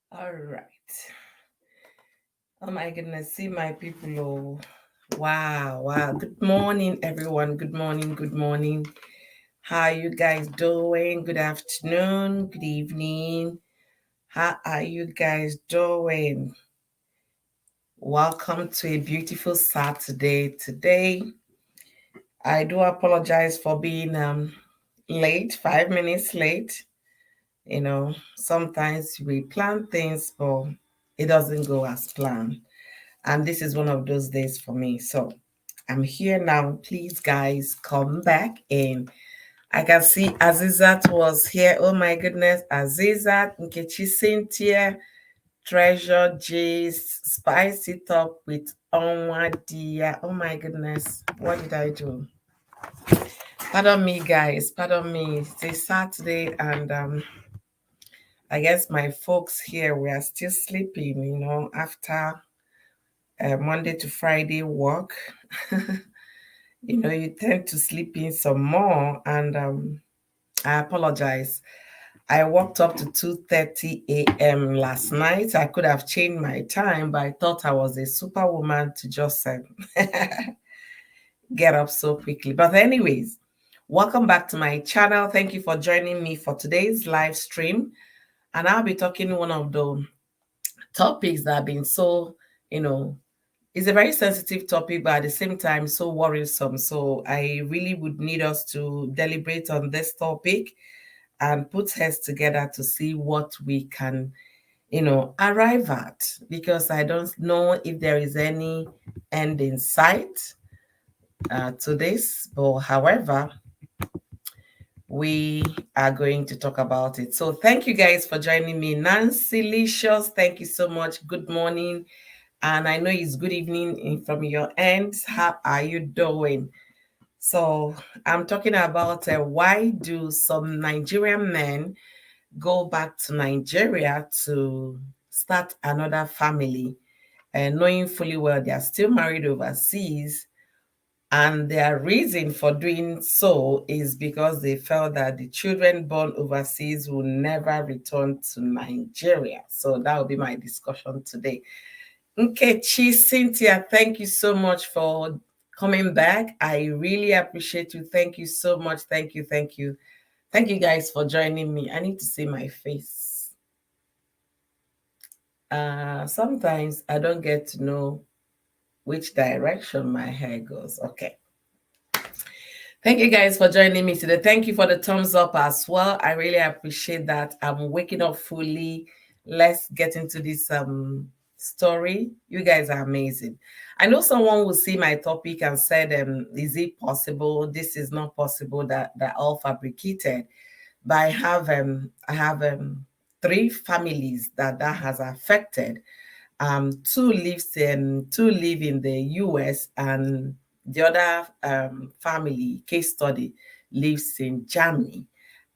All right. Oh my goodness, see my people. Oh, wow, wow. Good morning, everyone. Good morning, good morning. How are you guys doing? Good afternoon, good evening. How are you guys doing? Welcome to a beautiful Saturday today. I do apologize for being late, 5 minutes late. Sometimes we plan things, but it doesn't go as planned. And this is one of those days for me. So I'm here now. Please, guys, come back in. I can see Azizat was here. Oh my goodness. Azizat, Nkechi Cynthia, Treasure Jace, Spice It Up with Onwadia. Oh my goodness. What did I do? Pardon me, guys. Pardon me. It's a Saturday, and I guess my folks here were still sleeping, after Monday to Friday work. You tend to sleep in some more, and I apologize. I woke up to 2:30 a.m. last night. I could have changed my time, but I thought I was a superwoman to just get up so quickly. But anyways, welcome back to my channel. Thank you for joining me for today's live stream. And I'll be talking one of the topics that have been so, you know, it's a very sensitive topic, but at the same time, so worrisome. So I really would need us to deliberate on this topic and put heads together to see what we can, arrive at. Because I don't know if there is any end in sight to this. But however, we are going to talk about it. So thank you guys for joining me. Nancy Licious, thank you so much. Good morning. And I know it's good evening from your end. How are you doing? So I'm talking about why do some Nigerian men go back to Nigeria to start another family, knowing fully well they are still married overseas, and their reason for doing so is because they felt that the children born overseas will never return to Nigeria. So that will be my discussion today. Nkechi Cynthia, thank you so much for coming back. I really appreciate you. Thank you so much. Thank you. Thank you. Thank you guys for joining me. I need to see my face. Sometimes I don't get to know which direction my hair goes. Okay. Thank you guys for joining me today. Thank you for the thumbs up as well. I really appreciate that. I'm waking up fully. Let's get into this story. You guys are amazing. I know someone will see my topic and said, is it possible? This is not possible, that all fabricated. But I have three families that has affected. Two live in the US, and the other family case study lives in Germany.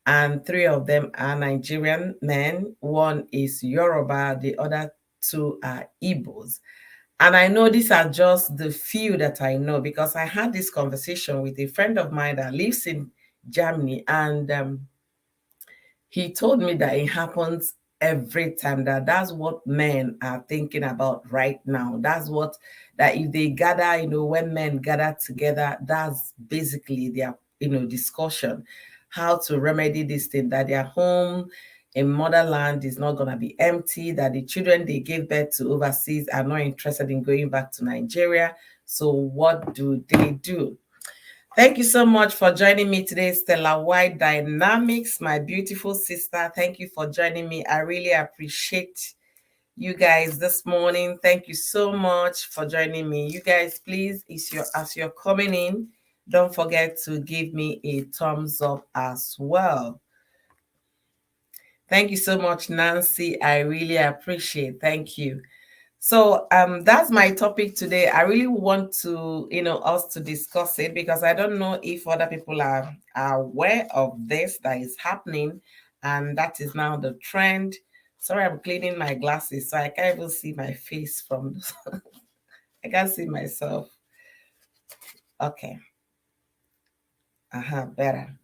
And three of them are Nigerian men. One is Yoruba, the other two are Igbos. And I know these are just the few that I know, because I had this conversation with a friend of mine that lives in Germany, and he told me that it happens every time, that's what men are thinking about right now. That's what, that if they gather, when men gather together, that's basically their discussion, how to remedy this thing, that their home in motherland is not going to be empty, that the children they gave birth to overseas are not interested in going back to Nigeria. So what do they do? Thank you so much for joining me today, Stella White Dynamics, my beautiful sister. Thank you for joining me. I really appreciate you guys this morning. Thank you so much for joining me. You guys, please, as you're coming in, don't forget to give me a thumbs up as well. Thank you so much, Nancy. I really appreciate. Thank you. So that's my topic today. I really want to, us to discuss it, because I don't know if other people are aware of this that is happening, and that is now the trend. Sorry, I'm cleaning my glasses, so I can't even see my face from I can't see myself. Okay. Better.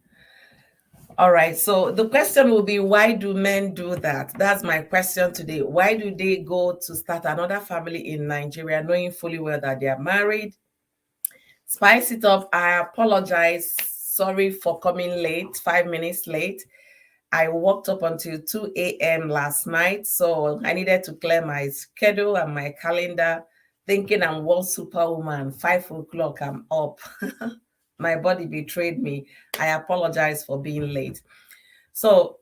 All right. So the question will be, why do men do that? That's my question today. Why do they go to start another family in Nigeria, knowing fully well that they are married? Spice it up. I apologize. Sorry for coming late, 5 minutes late. I woke up until 2 a.m. last night, so I needed to clear my schedule and my calendar, thinking I'm one superwoman. 5 o'clock, I'm up. My body betrayed me. I apologize for being late. So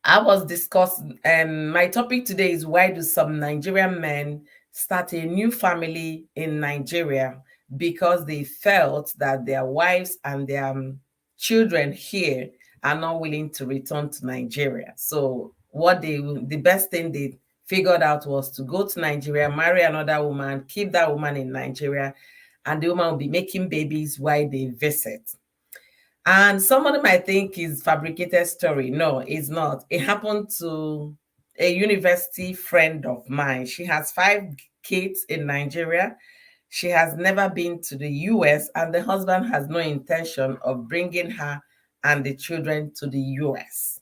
I was discussing, and my topic today is, why do some Nigerian men start a new family in Nigeria? Because they felt that their wives and their children here are not willing to return to Nigeria. So the best thing they figured out was to go to Nigeria, marry another woman, keep that woman in Nigeria, and the woman will be making babies while they visit. And somebody might think it's fabricated story. No, it's not. It happened to a university friend of mine. She has 5 kids in Nigeria. She has never been to the US, and the husband has no intention of bringing her and the children to the US.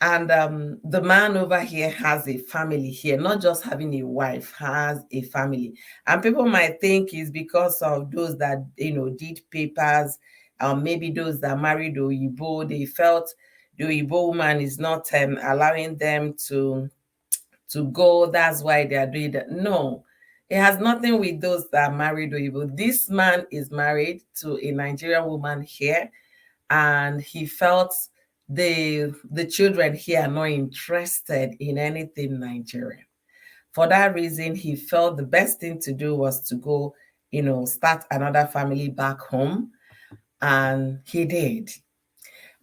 And the man over here has a family here, not just having a wife, has a family. And people might think it's because of those that, did papers, maybe those that married Oyibo. They felt the Oyibo woman is not allowing them to go. That's why they are doing that. No, it has nothing with those that are married Oyibo. This man is married to a Nigerian woman here, and he felt the children here are not interested in anything Nigerian. For that reason, he felt the best thing to do was to go, start another family back home, and he did.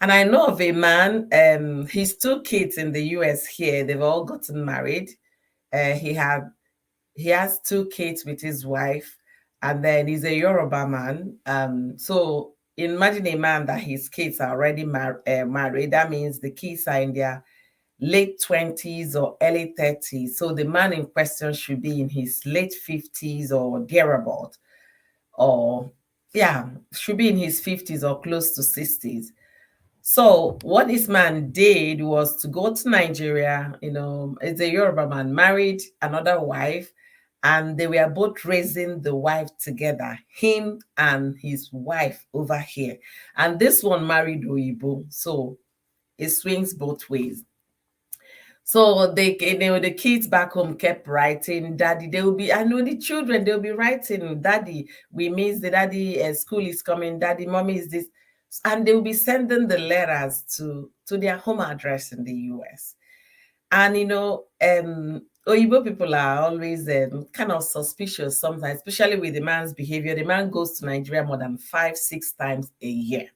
And I know of a man, his 2 kids in the US here, they've all gotten married. He has 2 kids with his wife, and then he's a Yoruba man. So imagine a man that his kids are already married. That means the kids are in their late 20s or early 30s. So the man in question should be in his late 50s or thereabout, or yeah, should be in his 50s or close to 60s. So what this man did was to go to Nigeria. It's a Yoruba man, married another wife, and they were both raising the wife together, him and his wife over here. And this one married Oyibo, so it swings both ways. So the kids back home kept writing, Daddy. They will be, I know the children, they'll be writing, Daddy, we miss the daddy, school is coming, Daddy, Mommy is this. And they will be sending the letters to their home address in the US. And Oyibo people are always kind of suspicious sometimes, especially with the man's behavior. The man goes to Nigeria more than 5-6 times a year.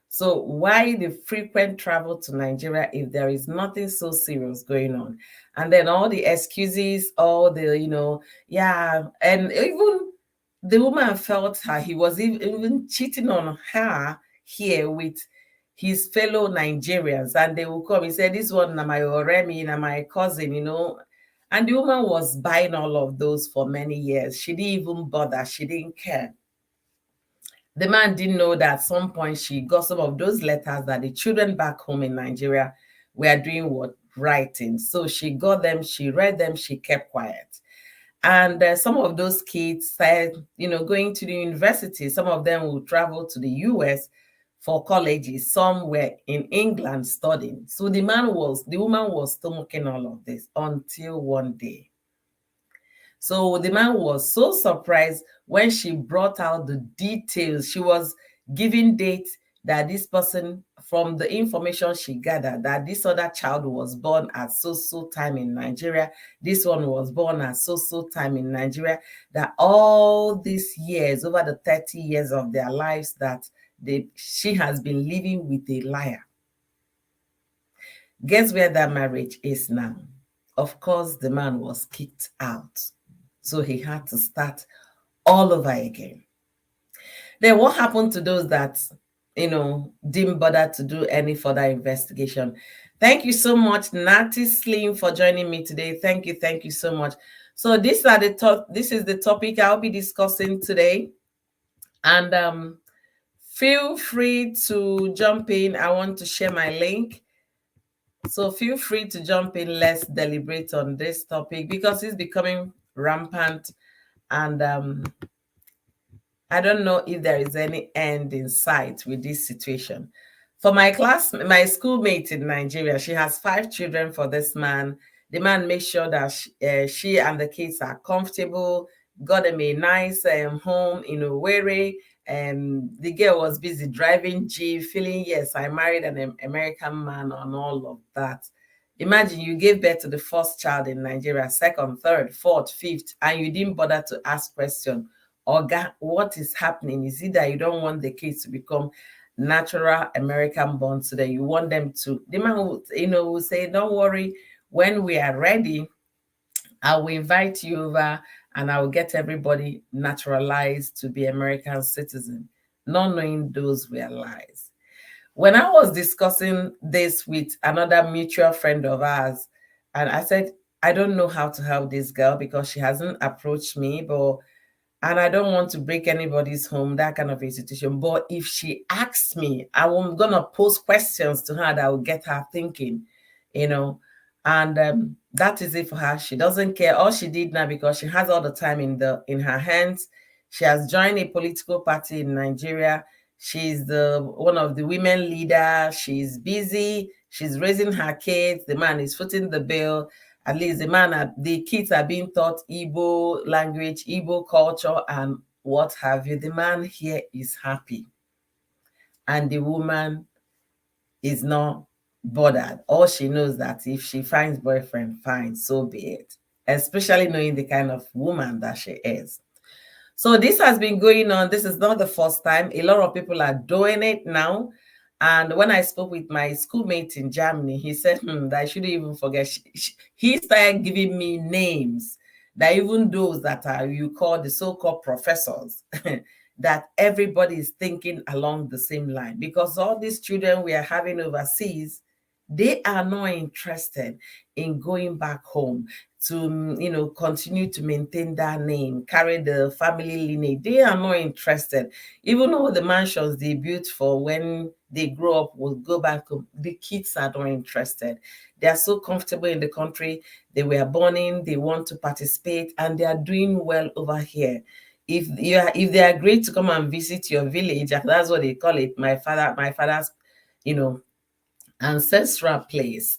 So why the frequent travel to Nigeria if there is nothing so serious going on? And then all the excuses, all the, yeah. And even the woman felt he was even cheating on her here with his fellow Nigerians. And they will come. He said, this one, my Oremi, my cousin, And the woman was buying all of those for many years. She didn't even bother. She didn't care. The man didn't know that at some point she got some of those letters that the children back home in Nigeria were doing what? Writing. So she got them, she read them, she kept quiet. And some of those kids started, going to the university. Some of them will travel to the US for colleges. Some were in England studying. So the woman was stomaching all of this until one day. So the man was so surprised when she brought out the details. She was giving dates that this person, from the information she gathered, that this other child was born at so time in Nigeria. This one was born at so time in Nigeria. That all these years, over the 30 years of their lives, that she has been living with a liar. Guess where that marriage is now? Of course, the man was kicked out. So he had to start all over again. Then what happened to those that, didn't bother to do any further investigation? Thank you so much, Natty Slim, for joining me today. Thank you so much. So this is the topic I'll be discussing today. And Feel free to jump in. I want to share my link. So feel free to jump in. Let's deliberate on this topic because it's becoming rampant. And I don't know if there is any end in sight with this situation. For my schoolmate in Nigeria, she has 5 children for this man. The man makes sure that she and the kids are comfortable, got them a nice home in Owerri. The girl was busy driving Jeep, feeling, yes, I married an American man and all of that. Imagine you gave birth to the first child in Nigeria, second, third, fourth, fifth, and you didn't bother to ask questions. Oga, what is happening? Is it that you don't want the kids to become natural American born so that you want them to? The man will, will say, don't worry, when we are ready, I will invite you over and I will get everybody naturalized to be American citizen, not knowing those were lies. When I was discussing this with another mutual friend of ours, and I said, I don't know how to help this girl because she hasn't approached me, but and I don't want to break anybody's home, that kind of a situation. But if she asks me, I'm gonna pose questions to her that will get her thinking, you know. And that is it for her. She doesn't care. All she did now, because she has all the time in her hands. She has joined a political party in Nigeria. She's the one of the women leader. She's busy. She's raising her kids. The man is footing the bill. At least the kids are being taught Igbo language, Igbo culture, and what have you. The man here is happy, and the woman is not bothered. All she knows that if she finds boyfriend, fine, so be it. Especially knowing the kind of woman that she is. So this has been going on. This is not the first time. A lot of people are doing it now. And when I spoke with my schoolmate in Germany, he said that I shouldn't even forget. He started giving me names that even those that are you call the so-called professors, that everybody is thinking along the same line. Because all these children we are having overseas, they are not interested in going back home to continue to maintain that name, carry the family lineage. They are not interested. Even though the mansions they built for when they grow up will go back home, the kids are not interested. They are so comfortable in the country they were born in. They want to participate and they are doing well over here. If they agree to come and visit your village, that's what they call it, my father's you know ancestral place.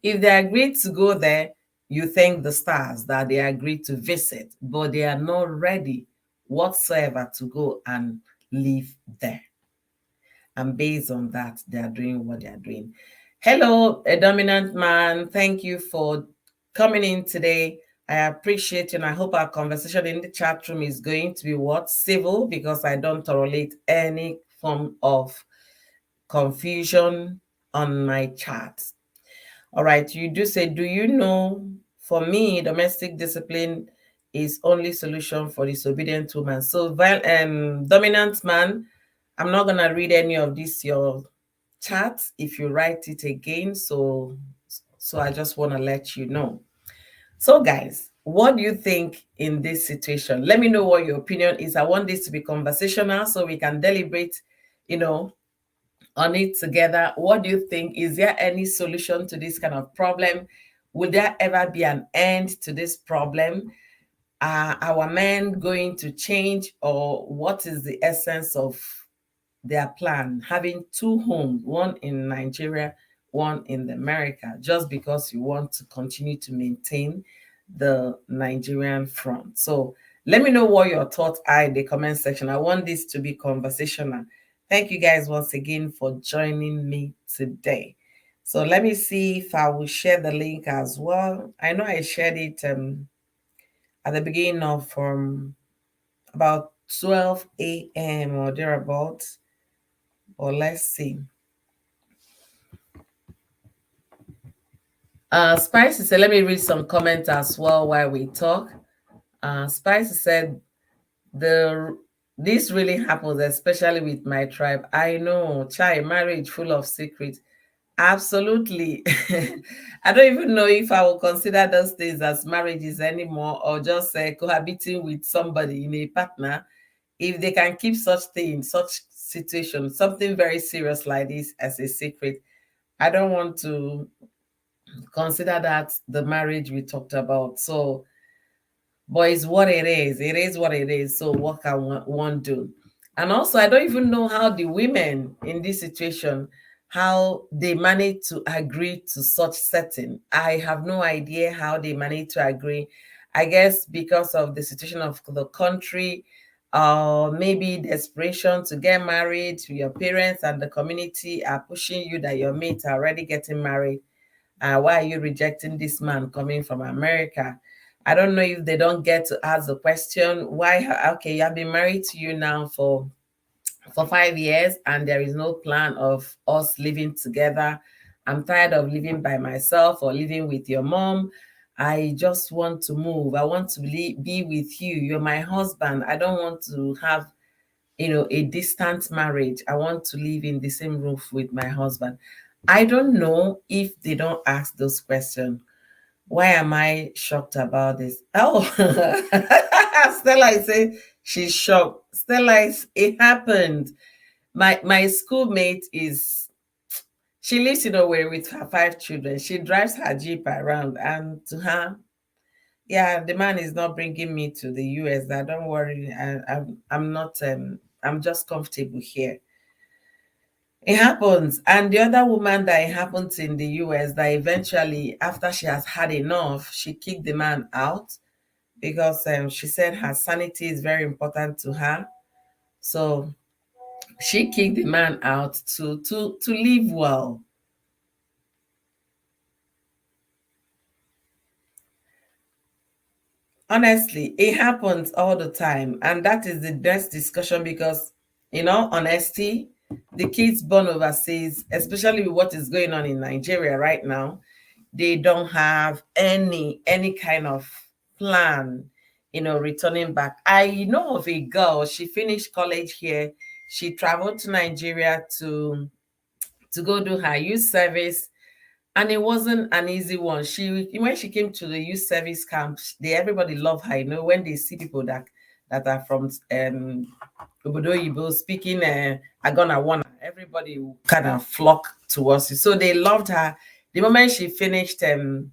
If they agreed to go there, you thank the stars that they agreed to visit, but they are not ready whatsoever to go and live there. And based on that, they are doing what they are doing. Hello, a dominant man. Thank you for coming in today. I appreciate you, and I hope our conversation in the chat room is going to be civil, because I don't tolerate any form of confusion on my chat. All right, you do say, do you know, for me, domestic discipline is only solution for disobedient woman. So, dominant man, I'm not going to read any of this, your chat, if you write it again. So I just want to let you know. So, guys, what do you think in this situation? Let me know what your opinion is. I want this to be conversational so we can deliberate, on it together. What do you think? Is there any solution to this kind of problem? Will there ever be an end to this problem? Are our men going to change, or what is the essence of their plan? Having 2 homes, one in Nigeria, one in America, just because you want to continue to maintain the Nigerian front. So let me know what your thoughts are in the comment section. I want this to be conversational. Thank you guys once again for joining me today. So let me see if I will share the link as well. I know I shared it at the beginning of about 12 a.m. or thereabouts. Or let's see. Spicy said, let me read some comments as well while we talk. Spicy said, this really happens, especially with my tribe. I know, child, marriage full of secrets. Absolutely. I don't even know if I will consider those things as marriages anymore, or just cohabiting with somebody in a partner if they can keep such thing, such situation, something very serious like this as a secret, I don't want to consider that the marriage we talked about. So, but it's what it is. It is what it is. So, what can one do? And also, I don't even know how the women in this situation, how they manage to agree to such setting. I have no idea how they manage to agree. I guess because of the situation of the country, maybe desperation to get married. Your parents and the community are pushing you that your mates are already getting married. Why are you rejecting this man coming from America? I don't know if they don't get to ask the question, why? Okay, I've been married to you now for 5 years, and there is no plan of us living together. I'm tired of living by myself or living with your mom. I just want to move. I want to be with you. You're my husband. I don't want to have, a distant marriage. I want to live in the same roof with my husband. I don't know if they don't ask those questions. Why am I shocked about this? Oh, Stella is saying she's shocked. Stella is, it happened. My schoolmate is, she lives in Owerri with her 5 children. She drives her Jeep around, and to her, yeah, the man is not bringing me to the US. That don't worry, I'm not. I'm just comfortable here. It happens. And the other woman that it happens in the US, that eventually, after she has had enough, she kicked the man out because she said her sanity is very important to her. So she kicked the man out to live well. Honestly, it happens all the time. And that is the best discussion because, honesty, the kids born overseas, especially with what is going on in Nigeria right now, they don't have any kind of plan, returning back. I know of a girl, she finished college here. She traveled to Nigeria to go do her youth service, and it wasn't an easy one. She When she came to the youth service camp, everybody loved her. When they see people that are from Obodo Yibo speaking Agona Wana, everybody will kind of flock towards you. So they loved her. The moment she finished the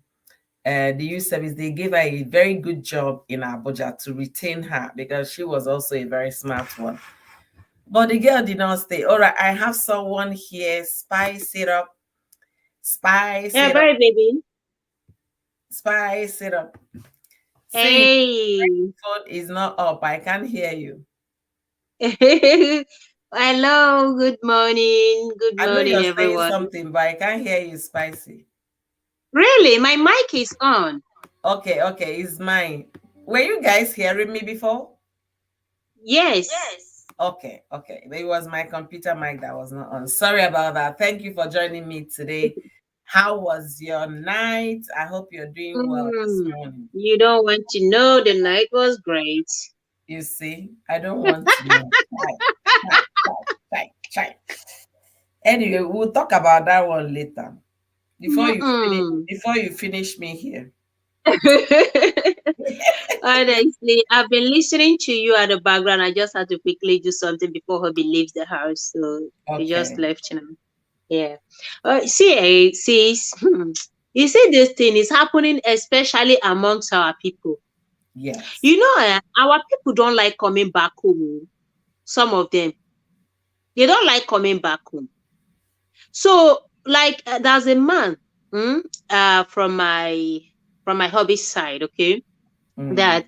youth service, they gave her a very good job in Abuja to retain her because she was also a very smart one. But the girl did not stay. All right, I have someone here. Spice it up. Spice Yeah, it up. bye, baby. Spice it up. See, Hey. phone is not up. I can't hear you. Hello, good morning. Good I know morning, you're saying everyone. something, but I can't hear you, Spicy. Really, my mic is on. Okay, okay, it's mine. Were you guys hearing me before? Yes. Okay, okay. It was my computer mic that was not on. Sorry about that. Thank you for joining me today. How was your night? I hope you're doing well this Mm, morning. you don't want to know the night was great. You see, I don't want to know. Chai, chai, chai, chai. Anyway, we'll talk about that one later. Mm-mm. Before you finish me here. Honestly, I've been listening to you at the background. I just had to quickly do something before hubby leaves the house. So we just Okay. left now. Yeah. Sis, you see, this thing is happening especially amongst our people. Yes. You know, our people don't like coming back home. Oh. Some of them, they don't like coming back home. So, like, there's a man, mm, from my hobby side, okay, Mm, that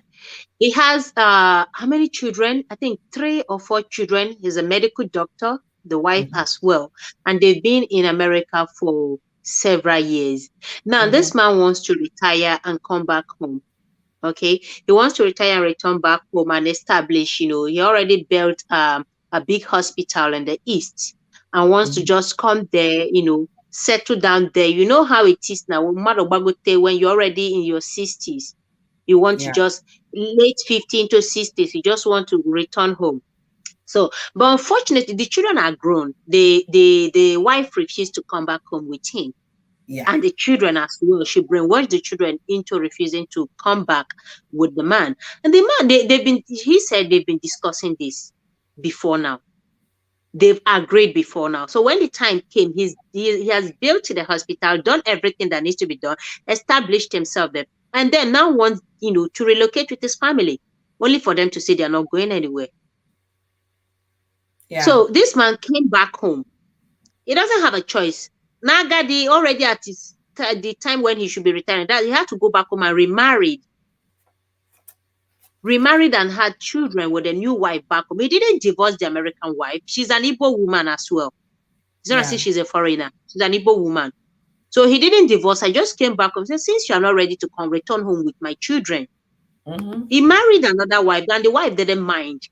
he has how many children? I think 3 or 4 children. He's a medical doctor, the wife mhm, as well, and they've been in America for several years. Now, mhm, this man wants to retire and come back home. Okay, he wants to retire and return back home and establish. He already built a big hospital in the east and wants to mhm. just come there. Settle down there. You know how it is now. When you're already in your 60s, you want to Yeah. just late 15 to 60s, you just want to return home. So, but unfortunately, the children are grown. The wife refused to come back home with him. Yeah. And the children as well. She brainwashed the children into refusing to come back with the man. And the man, he said they've been discussing this before now. They've agreed before now. So when the time came, he has built the hospital, done everything that needs to be done, established himself there, and then now wants, to relocate with his family, only for them to say they're not going anywhere. Yeah. So this man came back home. He doesn't have a choice. Nagadi already at the time when he should be retiring, that he had to go back home and remarried and had children with a new wife back home. He didn't divorce the American wife. She's an Igbo woman as well. It's not as if Yeah. she's a foreigner. She's an Igbo woman. So he didn't divorce. I just came back and said, since you are not ready to come, return home with my children. Mm-hmm. He married another wife, and the wife didn't mind.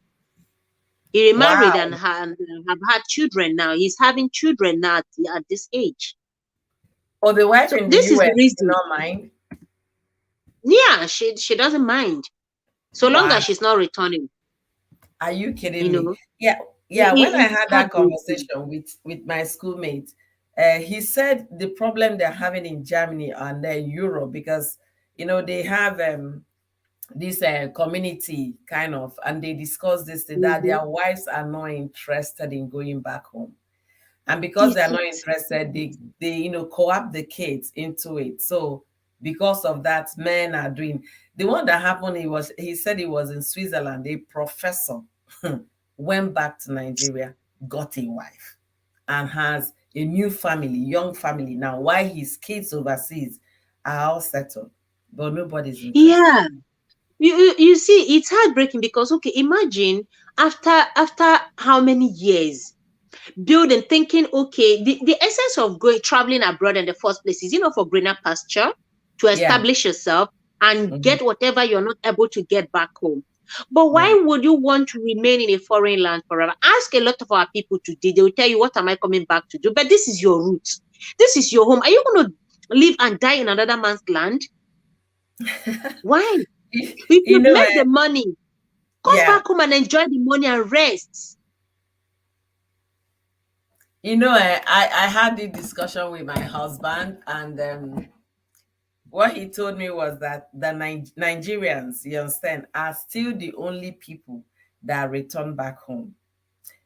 He remarried and Wow. have had children now. He's having children now at this age. Or the wife So in the this is the US do reason. not mind. Yeah, she doesn't mind. So long Wow. as she's not returning, Are you kidding you me? know. Yeah. Yeah. When I It's had that heartbreaking. conversation with my schoolmate, he said the problem they're having in Germany and Europe, because they have this community kind of, and they discuss this thing, that Mm-hmm. their wives are not interested in going back home, and because Is they're not it? interested, they co-opt the kids into it. So because of that, men are doing the one that happened. He said he was in Switzerland. A professor went back to Nigeria, got a wife, and has a new family, young family now, while his kids overseas are all settled, but nobody's interested. Yeah. You see, it's heartbreaking because okay, imagine after how many years building, thinking, okay, the essence of going traveling abroad in the first place is, for greener pasture, to Yeah. establish yourself and Mhm. get whatever you're not able to get back home. But Yeah. why would you want to remain in a foreign land forever? Ask a lot of our people today, they will tell you, what am I coming back to do? But this is your root. This is your home. Are you going to live and die in another man's land? Why? you If you you've know made the money, come yeah, back home and enjoy the money and rest. I had this discussion with my husband, and what he told me was that the Nigerians, you understand, are still the only people that return back home.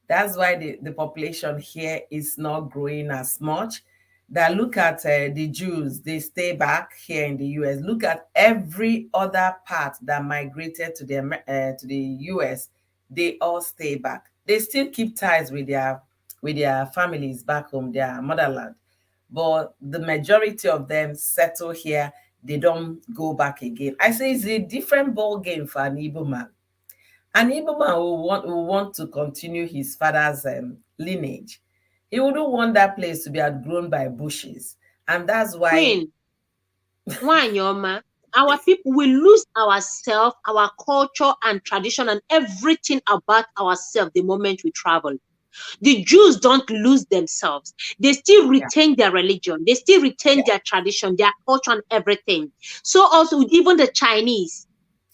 That's why the population here is not growing as much. That look at the Jews, they stay back here in the US. Look at every other part that migrated to the US, they all stay back. They still keep ties with their families back home, their motherland. But the majority of them settle here. They don't go back again. I say it's a different ball game for an Igbo man. An Igbo man will want to continue his father's lineage. He wouldn't want that place to be outgrown by bushes. And that's why, Queen, Wanyoma, our people will lose ourselves, our culture and tradition and everything about ourselves the moment we travel. The Jews don't lose themselves. They still yeah, retain their religion. They still retain yeah. their tradition, their culture and everything. So also even the Chinese,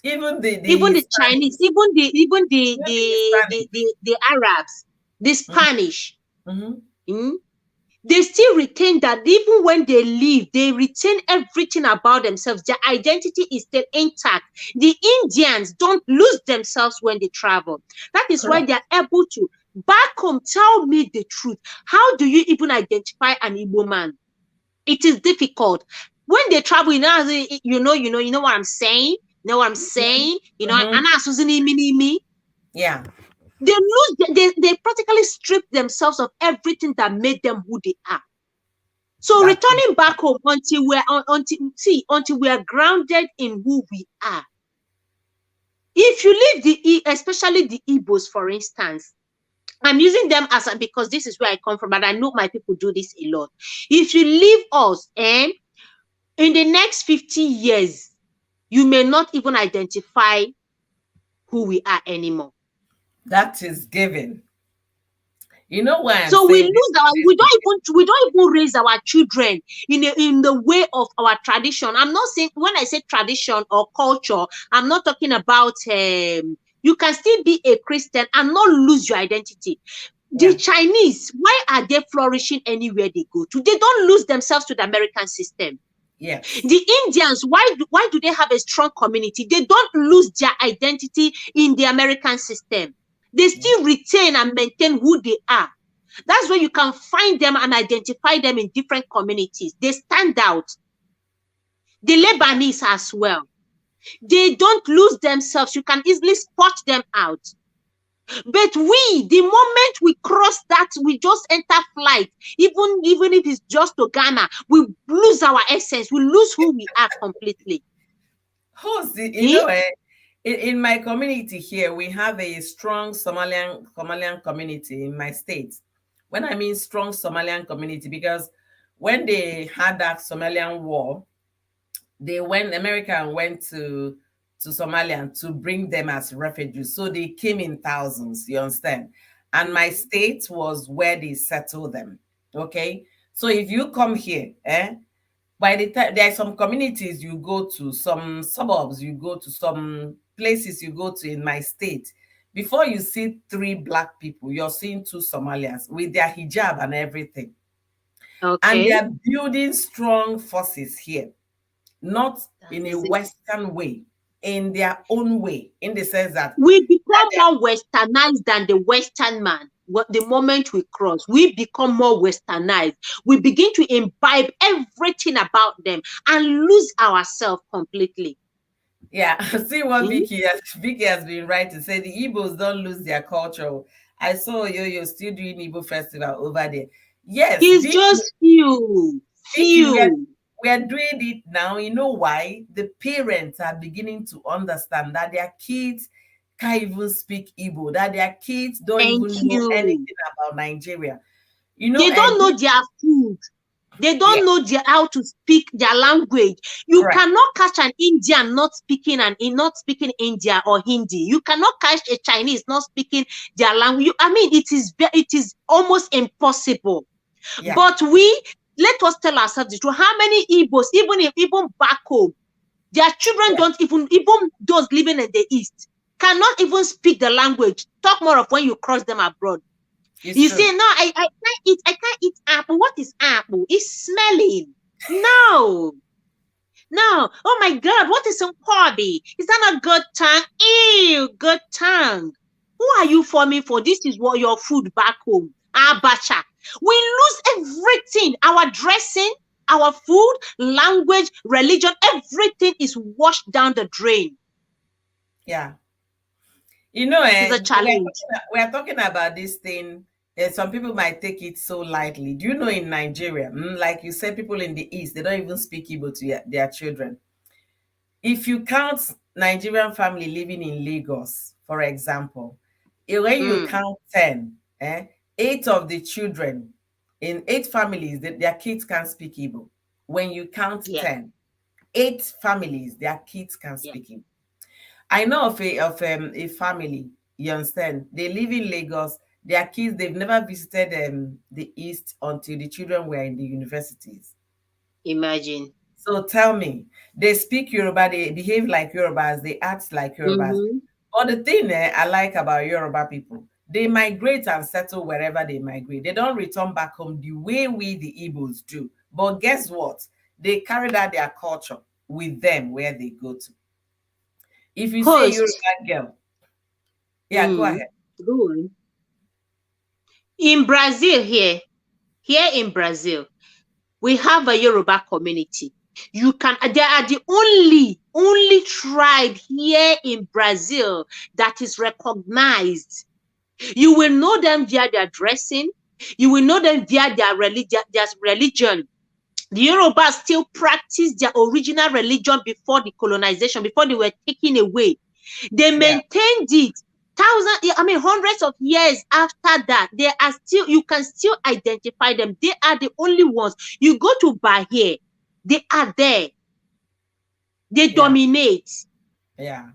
Even even the the Chinese, Hispanics, even even the Hispanics. the Arabs, the Spanish. Mhm. mm, they still retain that. Even when they leave, they retain everything about themselves. Their identity is still intact. The Indians don't lose themselves when they travel. That is why they Correct. are able to back home. Tell me the truth. How do you even identify an Igbo man? It is difficult. When they travel, you know what I'm saying? You know what I'm saying? Mhm. Anna Susan me. Yeah, They practically strip themselves of everything that made them who they are. So that is returning back home until we are grounded in who we are. If you leave especially the Igbos, for instance, I'm using them because this is where I come from, and I know my people do this a lot. If you leave us, in the next 50 years, you may not even identify who we are anymore. that is given. You know why I'm So we saying lose we don't even raise our children in the way of our tradition. I'm not saying, when I say tradition or culture, I'm not talking about you can still be a Christian and not lose your identity. The Yeah. Chinese, why are they flourishing anywhere they go to? They don't lose themselves to the American system. Yes. The Indians, why do they have a strong community? They don't lose their identity in the American system. They Yeah. still retain and maintain who they are. That's where you can find them and identify them in different communities. They stand out. The Lebanese as well. They don't lose themselves. You can easily spot them out. But the moment we cross that, we just enter flight, even if it's just to Ghana, we lose our essence. We lose who we are completely. You Eh? know, in my community here, we have a strong Somalian community in my state. When I mean strong Somalian community, because when they had that Somalian war, America went to Somalia to bring them as refugees. So they came in thousands, you understand? And my state was where they settled them. Okay. So if you come here, by the time there are some communities you go to, some suburbs you go to, some places you go to in my state, before you see 3 black people, you're seeing 2 Somalians with their hijab and everything. And they Okay. are building strong forces here, not in a That's it. Western way, in their own way, in the sense We that become more westernized than the Western man. The moment we cross, we become more westernized. We begin to imbibe everything about them and lose ourselves completely. yeah, see what Hmm? Vicky has been right to say the Igbos don't lose their culture. I saw Yo still doing Igbo festival over there. Yes, It's just few, Vicky, few. we are doing it now. You know why? The parents are beginning to understand that their kids can't even speak Igbo, that their kids don't Thank even know you. anything about Nigeria. You know, They and don't know their food. They yeah, don't know how to speak their language. You correct. cannot catch an Indian not speaking not speaking India or Hindi. You cannot catch a Chinese not speaking their language. I mean, it is almost impossible. Yeah, But let us tell ourselves the truth. How many Igbos, even back home, their children yeah, don't even those living in the East, cannot even speak the language. Talk more of when you cross them abroad. it's You true. say, no, I can't eat apple. What is apple? It's smelling. No, no. Oh my God, what is Nkwabi? Is that not good tongue? Ew, good tongue. Who are you forming for? This is what your food back home. Abacha. We lose everything. Our dressing, our food, language, religion, everything is washed down the drain. Yeah. You know, It's a challenge. we are talking about this thing. Some people might take it so lightly. Do you know in Nigeria, like you said, people in the East, they don't even speak Igbo to their children. If you count Nigerian family living in Lagos, for example, when you Mm, count 10, 8 of the children in 8 families, their kids can't speak Igbo. When you count yeah, 10, 8 families, their kids can yeah. speak Igbo. I know of a family. You understand? They live in Lagos. Their kids, they've never visited the East until the children were in the universities. Imagine. So tell me, they speak Yoruba, they behave like Yorubas, they act like Yorubas. Mm-hmm. But the thing I like about Yoruba people, they migrate and settle wherever they migrate. They don't return back home the way we, the Igbos, do. But guess what? They carry out their culture with them where they go to. If you see a Host. Yoruba girl, yeah, go Mm, ahead. go on. In Brazil here in Brazil, we have a Yoruba community. They are the only tribe here in Brazil that is recognized. You will know them via their dressing. You will know them via their religion. The Yorubas still practice their original religion before the colonization, before they were taken away. They Yeah, maintained it hundreds of years after that. They are still, you can still identify them. They are the only ones. You go to Bahia, they are there. They yeah, dominate. yeah.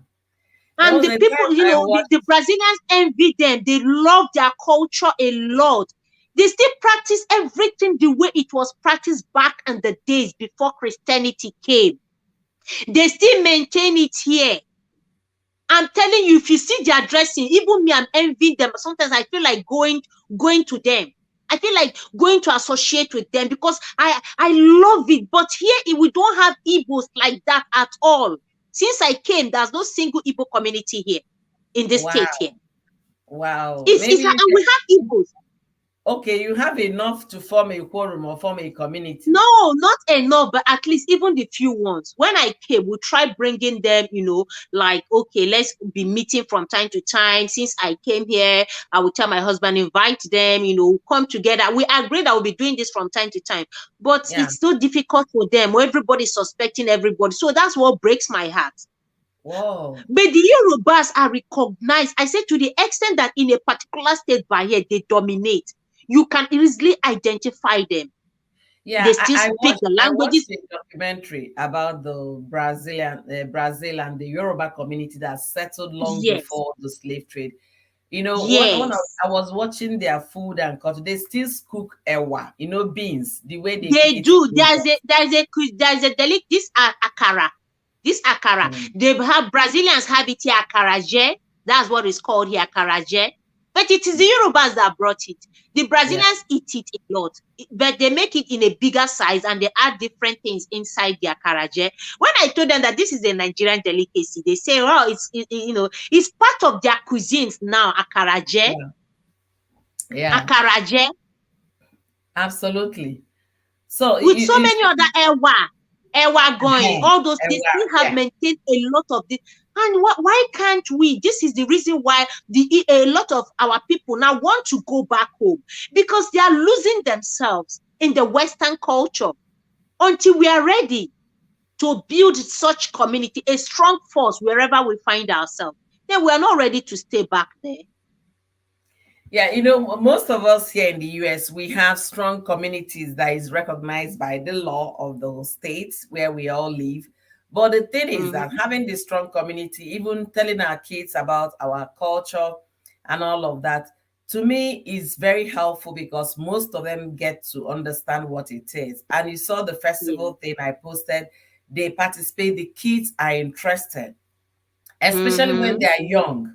There And was the a people, time I watched. the Brazilians envy them. They love their culture a lot. They still practice everything the way it was practiced back in the days before Christianity came. They still maintain it here. I'm telling you, if you see their dressing, even me, I'm envying them. Sometimes I feel like going going to them. I feel like going to associate with them because I love it. But here we don't have Igbos like that at all. Since I came, there's no single Igbo community here in the Wow. state here. Wow. It's Maybe like, you and we have Igbos. okay, you have enough to form a quorum or form a community. No, not enough, but at least even the few ones. When I came, we tried bringing them, like, okay, let's be meeting from time to time. Since I came here, I would tell my husband, invite them, come together. We agreed I will be doing this from time to time, but Yeah. it's so difficult for them. Everybody's suspecting everybody. So that's what breaks my heart. Whoa. But the Yorubas are recognized. I said to the extent that in a particular state by here, they dominate. You can easily identify them. Yeah, They still speak the I watched languages. a documentary about the Brazil and the Yoruba community that settled long Yes, before the slave trade. yes, I was watching their food and culture. They still cook ewa, beans, the way they cook they it do. in Lagos. There's a delic. This akara, this akara. Mm, They have Brazilians have it here akaraje. That's what it's called here akaraje. But it is the Yorubas that brought it. The yeah. Brazilians eat it a lot, but they make it in a bigger size and they add different things inside the akaraje. When I told them that this is a Nigerian delicacy, they say, "Oh, it's part of their cuisines now." Akaraje, Yeah. Yeah. akaraje. Absolutely. So With so you many other ewa going, all those things ewa, still have yeah. maintained a lot of this. And why can't we? This is the reason why a lot of our people now want to go back home because they are losing themselves in the Western culture until we are ready to build such community, a strong force wherever we find ourselves. Then we are not ready to stay back there. Yeah, most of us here in the US, we have strong communities that is recognized by the law of those states where we all live. But the thing is that Mm-hmm. having this strong community, even telling our kids about our culture and all of that, to me is very helpful because most of them get to understand what it is. And you saw the Yeah. festival thing I posted, they participate, the kids are interested, especially when Mm-hmm. they are young.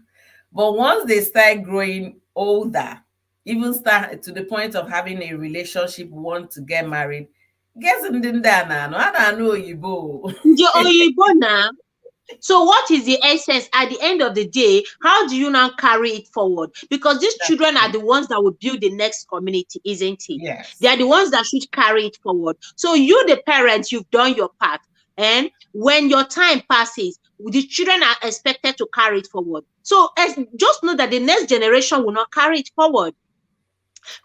But once they start growing older, even start to the point of having a relationship, want to get married, guess in there now. I don't know you. The Oyibo now. So what is the essence at the end of the day? How do you now carry it forward? Because these That's children are true. the ones that will build the next community, isn't it? They Yes. are the ones that should carry it forward. So you, the parents, you've done your part. And when your time passes, the children are expected to carry it forward. So just know that the next generation will not carry it forward.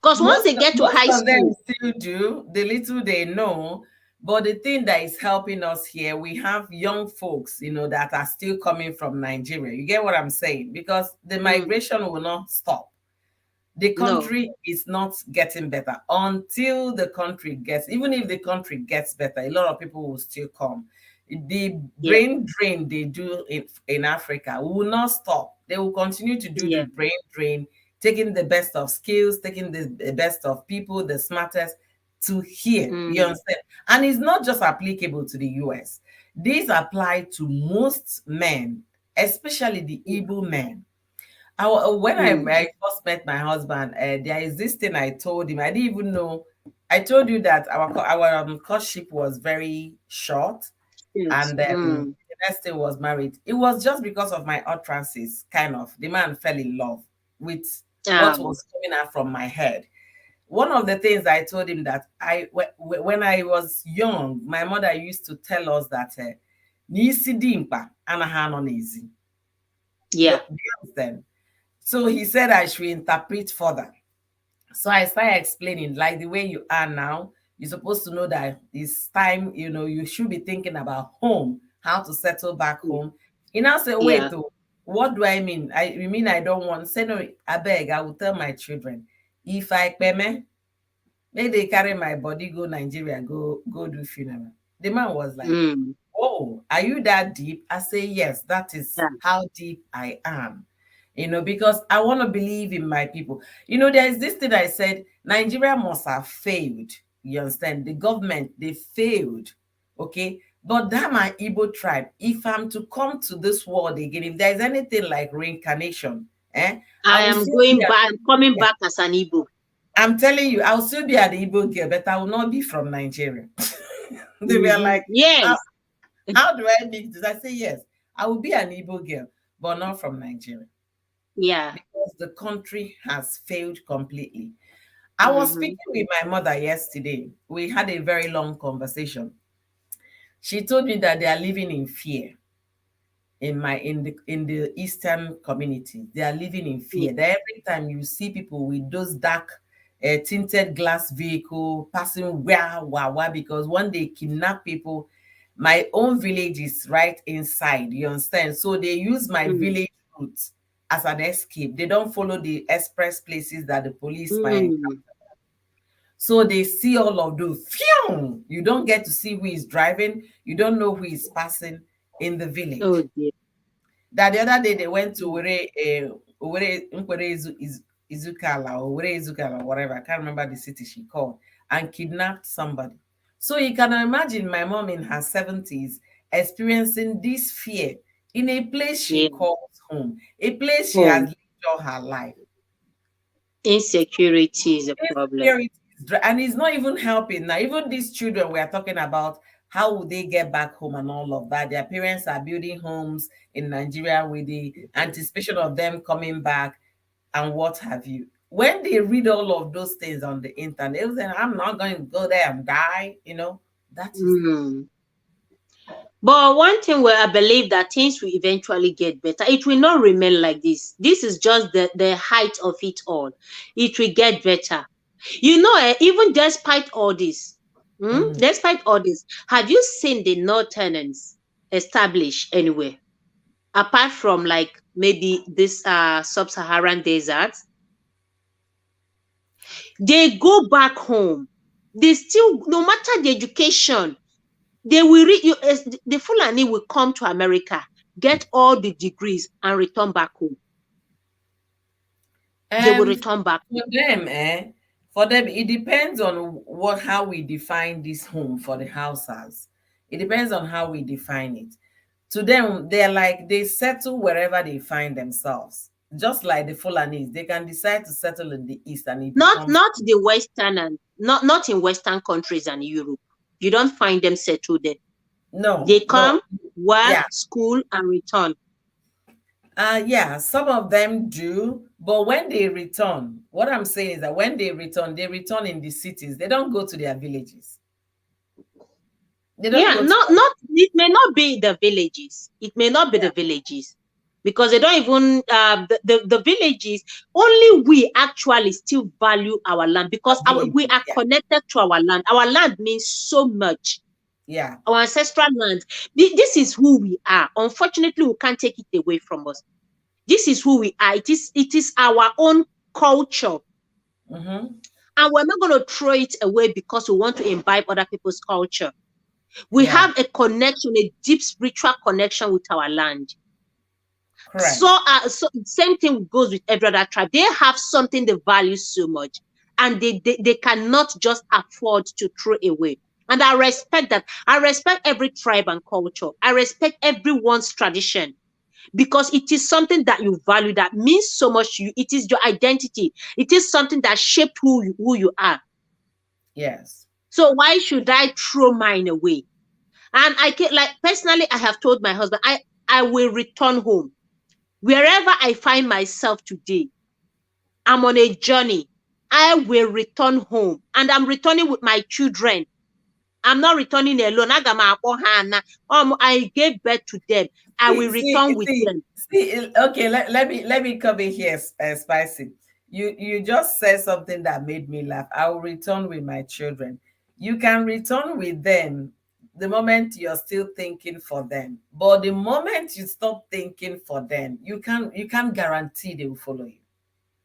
Because once they get to Most high of them school, still do the little they know. But the thing that is helping us here, we have young folks, that are still coming from Nigeria. You get what I'm saying? Because the mm, migration will not stop. The no, country is not getting better until the country gets, even if the country gets better, a lot of people will still come. The yeah, brain drain they do in Africa will not stop. They will continue to do the yeah, brain drain, taking the best of skills, taking the best of people, the smartest to here. You mm, understand? And it's not just applicable to the US. These apply to most men, especially the Igbo men. When mm, I first met my husband, there is this thing I told him. I didn't even know. I told you that our courtship was very short, yes, and the next day was married. It was just because of my utterances, kind of. The man fell in love with what um, was coming out from my head. One of the things I told him that when I was young, my mother used to tell us that "N'isi dimkpa anaghị anọ n'ezi." yeah, Do you understand? So he said I should interpret further. So I started explaining, like the way you are now, you're supposed to know that it's time, you should be thinking about home, how to settle back home. He now said, yeah, wait, what do I mean? You mean I don't want, say no, I beg, I will tell my children, if I pay may they carry my body, go Nigeria, go do funeral. The man was like, mm, oh, are you that deep? I say, yes, that is yeah, how deep I am. Because I want to believe in my people. There's this thing I said, Nigeria must have failed. You understand? The government, they failed. Okay. But that my Igbo tribe, if I'm to come to this world again, if there's anything like reincarnation, Eh? I I will am still be going an back, coming yeah. back as an Igbo. I'm telling you, I'll still be an Igbo girl, but I will not be from Nigeria. They were Mm-hmm. like, how, Yes. how do I mix this? I say yes, I will be an Igbo girl, but not from Nigeria Yeah. because the country has failed completely. I was Mm-hmm. speaking with my mother yesterday. We had a very long conversation. She told me that they are living in fear in the eastern community. They are living in Yeah. fear. That every time you see people with those dark tinted glass vehicle passing wah because one day kidnap people. My own village is right inside, you understand? So they use my Mm. village route as an escape. They don't follow the express places that the police might. Mm. So they see all of those. Phew! You don't get to see who is driving. You don't know who is passing in the Oh village. dear. That the other day they went to Mm. Izukala or Were Izukala or whatever. I can't remember the city she called and kidnapped somebody. So you can imagine my mom in her 70s experiencing this fear in a place she Yeah. calls home, a place she has Home. lived all her life. Insecurity is a problem. Insecurity and it's not even helping now. Even these children we are talking about, how would they get back home and all of that? Their parents are building homes in Nigeria with the anticipation of them coming back and what have you. When they read all of those things on the internet, they will say, I'm not going to go there and die. That is not. Mm. But one thing where I believe that things will eventually get better. It will not remain like this. This is just the height of it all. It will get better. Even Mhm. despite all this, have you seen the Northerners established anywhere? Apart from like maybe this sub-Saharan desert, they go back home. They still, no matter the education, they will the Fulani will come to America, get all the degrees, and return back home. They will Um, return back home. for them, it depends on how we define this home for the houses. It depends on how we define it. To them, they're like they settle wherever they find themselves. Just like the Fulanis, they can decide to settle in the east and it Not becomes not the Western and not in Western countries and Europe. You don't find them settled there. no, They no, come, work, yeah. school, and return. Yeah, some of them do, but when they return, what I'm saying is that when they return in the cities. They don't go to their villages. They don't Yeah, go to not it may not be the villages. It may not be yeah, the villages because they don't even the villages. Only we actually still value our land because our we villages. are connected to our land. Our land means so much. Yeah, Our ancestral land. This is who we are. Unfortunately, we can't take it away from us. This is who we are. It is our own culture, mm-hmm. and we're not going to throw it away because we want to imbibe other people's culture. We Yeah, have a connection, a deep spiritual connection with our land. So, correct. so same thing goes with every other tribe. They have something they value so much, and they cannot just afford to throw away. And I respect that. I respect every tribe and culture. I respect everyone's tradition because it is something that you value, that means so much to you. It is your identity. It is something that shaped who you are. Yes. So why should I throw mine away? And I can, like, personally, I have told my husband, I will return home. Wherever I find myself today, I'm on a journey. I will return home. And I'm returning with my children. I'm not returning alone. I gave birth to them. I will See, see, return with see, them. see. Okay, let me come in here, spicy. You just said something that made me laugh. I will return with my children. You can return with them the moment you're still thinking for them, but the moment you stop thinking for them, you can't guarantee they will follow you.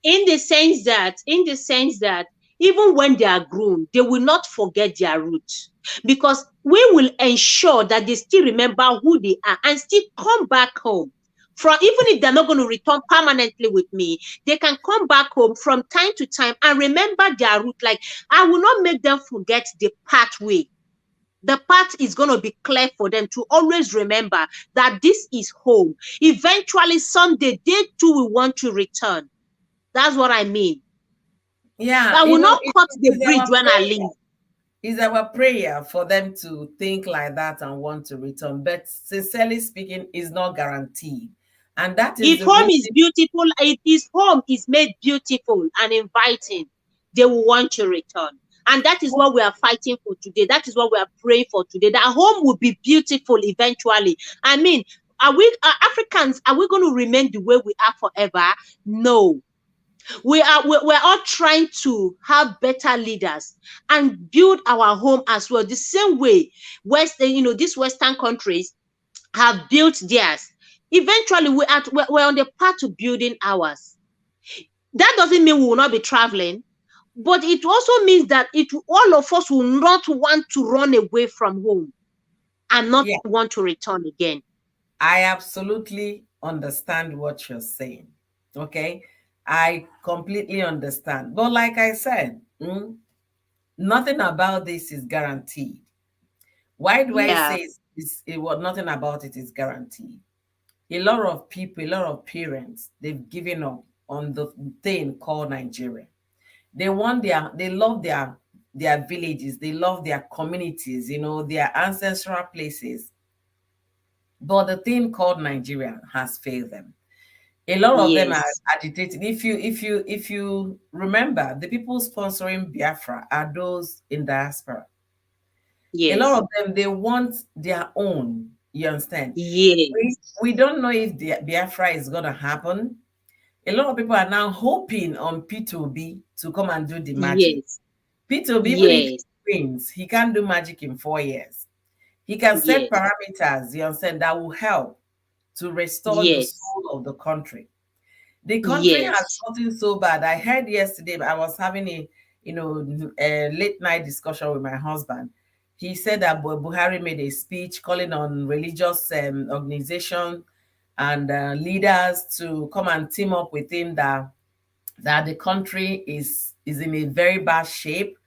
In the sense that even when they are grown, they will not forget their roots, because we will ensure that they still remember who they are and still come back home. From, even if they're not going to return permanently with me, they can come back home from time to time and remember their root. Like, I will not make them forget the pathway. The path is going to be clear for them to always remember that this is home. Eventually, someday, they too will want to return. That's what I mean. Yeah, I will not it cut the is bridge our when I prayer. leave. It's our prayer for them to think like that and want to return. But sincerely speaking, it's not guaranteed. And that is If the home is reason. beautiful, if his home is made beautiful and inviting, they will want to return. And that is what we are fighting for today. That is what we are praying for today. That home will be beautiful eventually. I mean, are we Africans? Are we going to remain the way we are forever? No. We're all trying to have better leaders and build our home as well. The same way these Western countries have built theirs. Eventually, we're on the path to building ours. That doesn't mean we will not be traveling, but it also means that all of us will not want to run away from home and not Yeah, want to return again. I absolutely understand what you're saying. Okay. I completely understand. But like I said, nothing about this is guaranteed. Why do I Yeah. say nothing about it is guaranteed? A lot of people, a lot of parents, they've given up on the thing called Nigeria. They love their villages, they love their communities, their ancestral places. But the thing called Nigeria has failed them. A lot of them are Yes. agitated. If you remember, the people sponsoring Biafra are those in diaspora. A lot Yes. of them, they want their own. You understand? We Yes. we don't know if the Biafra is gonna happen. A lot of people are now hoping on P2B to come and do the magic. Yes. P2B, even if he Yes. wins, he can't do magic in 4 years. He can set Yes. parameters, you understand, that will help to restore the Yes. soul of the country. The country has Yes. gotten so bad. I heard yesterday, I was having a late night discussion with my husband. He said that Buhari made a speech calling on religious organization and leaders to come and team up with him, that the country is in a very bad shape,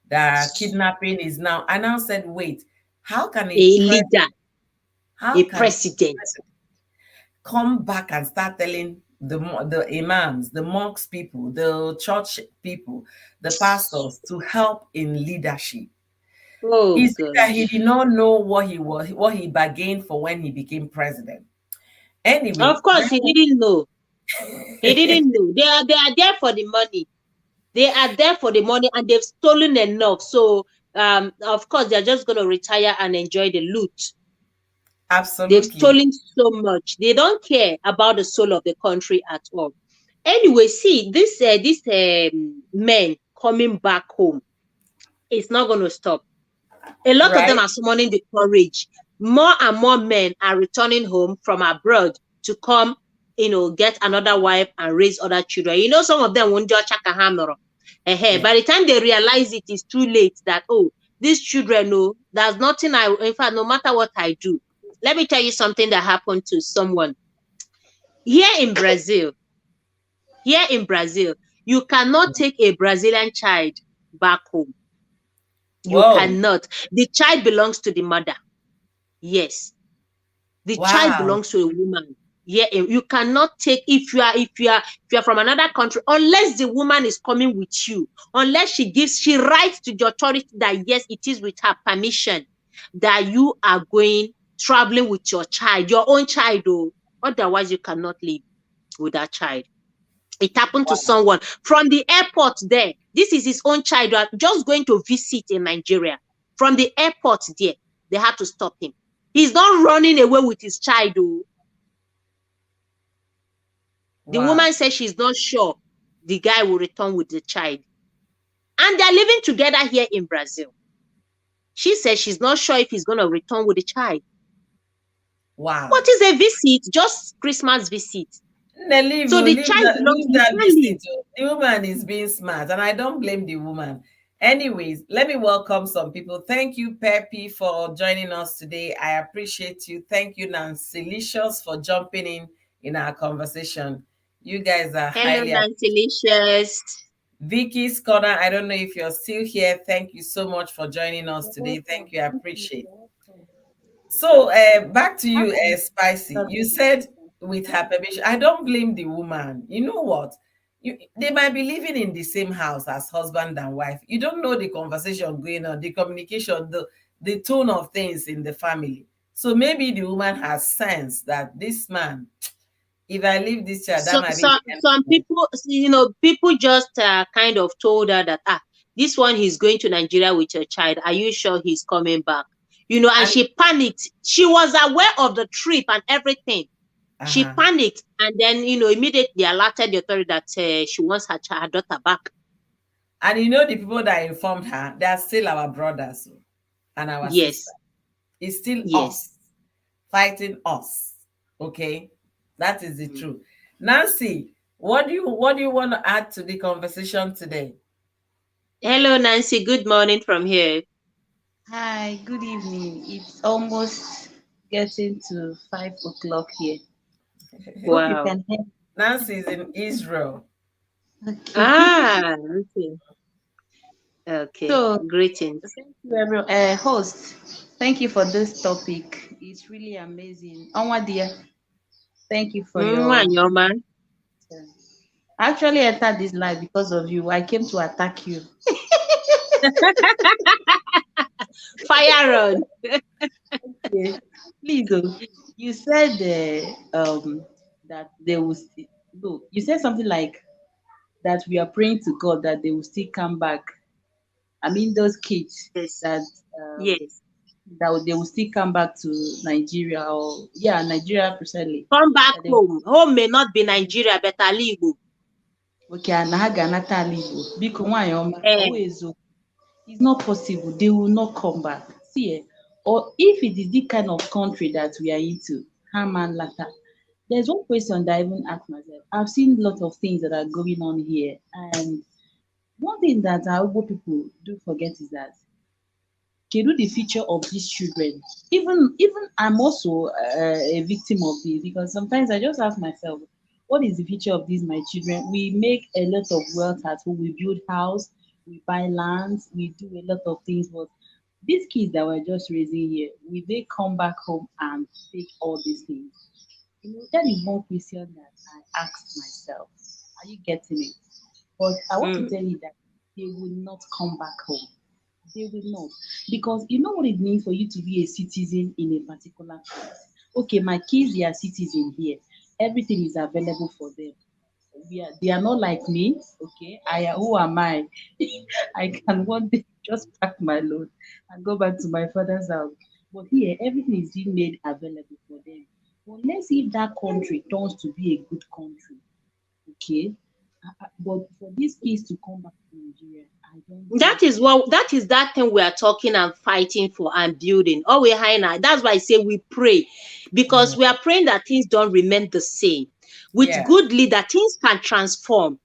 that kidnapping is now. I now said, wait, how can A a leader, president, how a can president. come back and start telling the imams, the mosque people, the church people, the pastors to help in leadership? Oh Is it that he gosh. did not know what he bargained for when he became president? Anyway, Of course, he didn't know. He didn't know. They are there for the money. They are there for the money, and they've stolen enough. So of course they're just gonna retire and enjoy the loot. They've absolutely stolen so much. They don't care about the soul of the country at all. Anyway, see this men coming back home. It's not gonna stop. A lot of them right. are summoning the courage. More and more men are returning home from abroad to come, get another wife and raise other children. Some of them won't do chakahamoro. Yeah, By the time they realize it is too late, that these children, no, there's nothing in fact, no matter what I do. Let me tell you something that happened to someone here in Brazil. Here in Brazil, you cannot take a Brazilian child back home. You whoa, cannot. The child belongs to the mother. Yes. The child wow, belongs to a woman. Yeah, you cannot take if you are from another country, unless the woman is coming with you, unless she writes to the authority that yes, it is with her permission that you are going traveling with your child, your own child, though. Otherwise, you cannot leave with that child. It happened to wow. someone from the airport there. This is his own child, just going to visit in Nigeria. From the airport there, they had to stop him. He's not running away with his child. Oh. The Wow. woman says she's not sure the guy will return with the child. And they're living together here in Brazil. She says she's not sure if he's going to return with the child. What Wow. is a visit? Just Christmas visit. Now leave, So oh, the leave child that, belongs, leave you that can't leave. visit. Oh. The woman is being smart, and I don't blame the woman. Anyways, let me welcome some people. Thank you, Peppy, for joining us today. I appreciate you. Thank you, Nancy Licious, for jumping in our conversation. You guys are Hello, highly Nancy Licious. Vicky's Corner, I don't know if you're still here. Thank you so much for joining us You're today. Thank welcome. you. I Thank you. appreciate. You're welcome. So, back to you, Actually, Spicy. that's You said with okay. her permission. I don't blame the woman. You know what? They might be living in the same house as husband and wife. You don't know the conversation going on, the communication, the tone of things in the family. So maybe the woman has sense that this man, if I leave this child, that So, might be so the end some of it. people, people just kind of told her that, this one he's going to Nigeria with your child. Are you sure he's coming back? And And she panicked. She was aware of the trip and everything. She uh-huh. panicked and then, immediately alerted the authority that she wants her daughter back. And you know the people that informed her, they are still our brothers and our sisters. Yes, It's still yes. us fighting us. Okay, that is the Mm. truth. Nancy, what do you want to add to the conversation today? Hello, Nancy. Good morning from here. Hi, good evening. It's almost getting to 5 o'clock here. Hope you Wow. can hear Nancy is in Israel. me. Okay. Ah, okay. Okay. So, Greetings. thank you, everyone. Host, thank you for this topic. It's really amazing. Onwa dear, thank you for Mwah, your. Nyoma. I actually entered this live because of you. I came to attack you. Fire on. Yeah. Please, you said that they will. No, you said something like that we are praying to God that they will still come back. I mean, those kids Yes. that um, Yes. they will still come back to Nigeria, or yeah, Nigeria precisely. Come back That they will, home. Home may not be Nigeria, but Ali Igbo. okay, na ha ga-anata ala Igbo. Biko nwanyị ọma, Eh. ọwụ eziokwu. It's not possible. They will not come back. See, or if it is the kind of country that we are into, Haman Lata. There's one question that I even asked myself. I've seen a lot of things that are going on here, and one thing that our Igbo people do forget is that kedu the future of these children. Even I'm also a victim of this, because sometimes I just ask myself, what is the future of these my children? We make a lot of wealth at home, we build house, we buy lands, we do a lot of things, but these kids that we're just raising here, will they come back home and take all these things? That is one question that I asked myself. Are you getting it? But I want to Mm. tell you that they will not come back home. They will not. Because you know what it means for you to be a citizen in a particular place. Okay, my kids, they are citizens here. Everything is available for them. They are not like me. Okay, who am I? I can one day just pack my load and go back to my father's house. But here, everything is being made available for them. But let's see if that country turns to be a good country. Okay, but for these kids to come back to Nigeria, I don't think. That is that thing we are talking and fighting for and building. All we high now. That's why I say we pray. Because we Mhm. are praying that things don't remain the same. With Yeah. good leader, things can transform.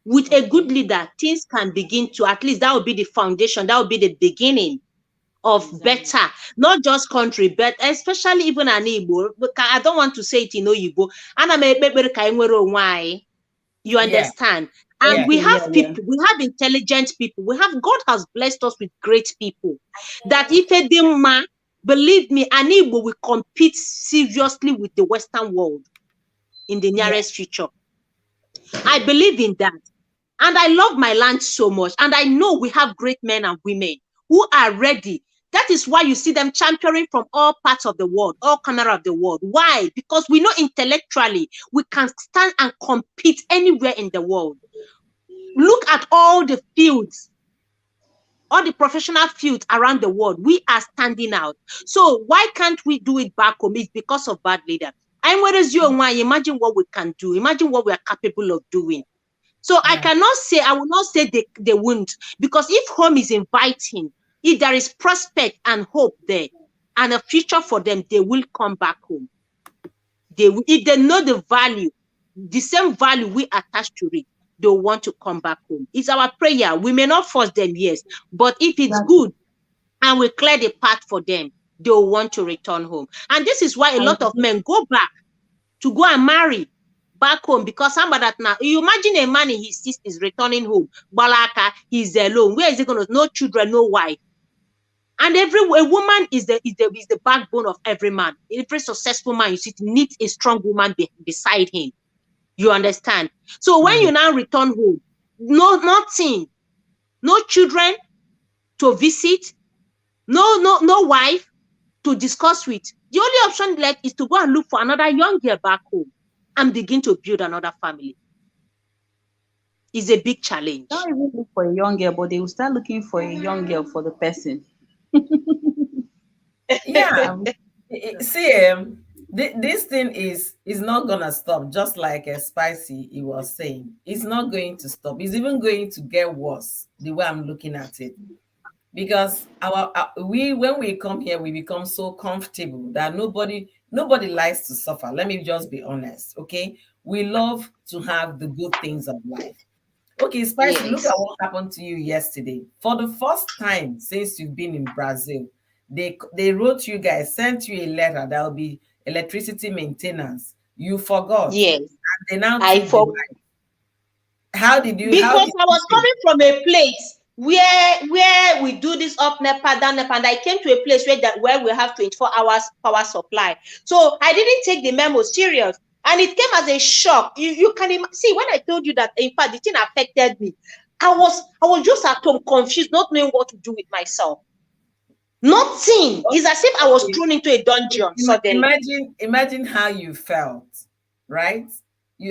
With a good Okay. leader, things can begin to, at least that will be the foundation, that will be the beginning of Exactly. better, not just country, but especially even an Igbo. I don't want to say it in Igbo. Ana m ekpekpere ka anyị nwere onwe anyị. You Yeah. understand? And Yeah. we Okay, have yeah, yeah. people, we have intelligent people. God has blessed us with great people. That if a dima, believe me, an Igbo will compete seriously with the Western world in the Yeah. nearest future. I believe in that. And I love my land so much. And I know we have great men and women who are ready. That is why you see them championing from all parts of the world, all corners of the world. Why? Because we know intellectually we can stand and compete anywhere in the world. Look at all the fields, all the professional fields around the world. We are standing out. So why can't we do it back home? It's because of bad leader. And whereas you and why, imagine what we can do. Imagine what we are capable of doing. So I Yeah. will not say they won't, because if home is inviting, if there is prospect and hope there and a future for them, they will come back home. If they know the value, the same value we attach to it, they'll want to come back home. It's our prayer. We may not force them, yes, but if it's Exactly. good and we clear the path for them, they'll want to return home. And this is why a I lot of men go back to go and marry. back home because somebody that now you imagine a man in his 60s returning home, Balaka, he's alone. Where is he gonna? No children, no wife. And a woman is the backbone of every man. Every successful man you see needs a strong woman beside him. You understand? So when you now return home, nothing, no children to visit, no wife to discuss with. The only option left is to go and look for another young girl back home and begin to build another family. It's a big challenge. Not even look for a young girl, but they will start looking for a young girl for the person. Yeah. See, this thing is not gonna stop. Just like Spicy he was saying, it's not going to stop. It's even going to get worse the way I'm looking at it, because we when we come here we become so comfortable that nobody likes to suffer. Let me just be honest, okay? We love to have the good things of life. Okay, Spicy, look at what happened to you yesterday. For the first time since you've been in Brazil, they wrote you guys, sent you a letter that will be electricity maintenance. You forgot. Yes. And they now I took forgot. How did you? Because I was coming from a place where we do this up NEPA, down NEPA, and I came to a place where we have 24 hours power supply. So I didn't take the memo serious. And it came as a shock. You can see when I told you that, in fact, the thing affected me. I was just at home confused, not knowing what to do with myself. Nothing. It's as if I was thrown into a dungeon suddenly. Imagine how you felt, right?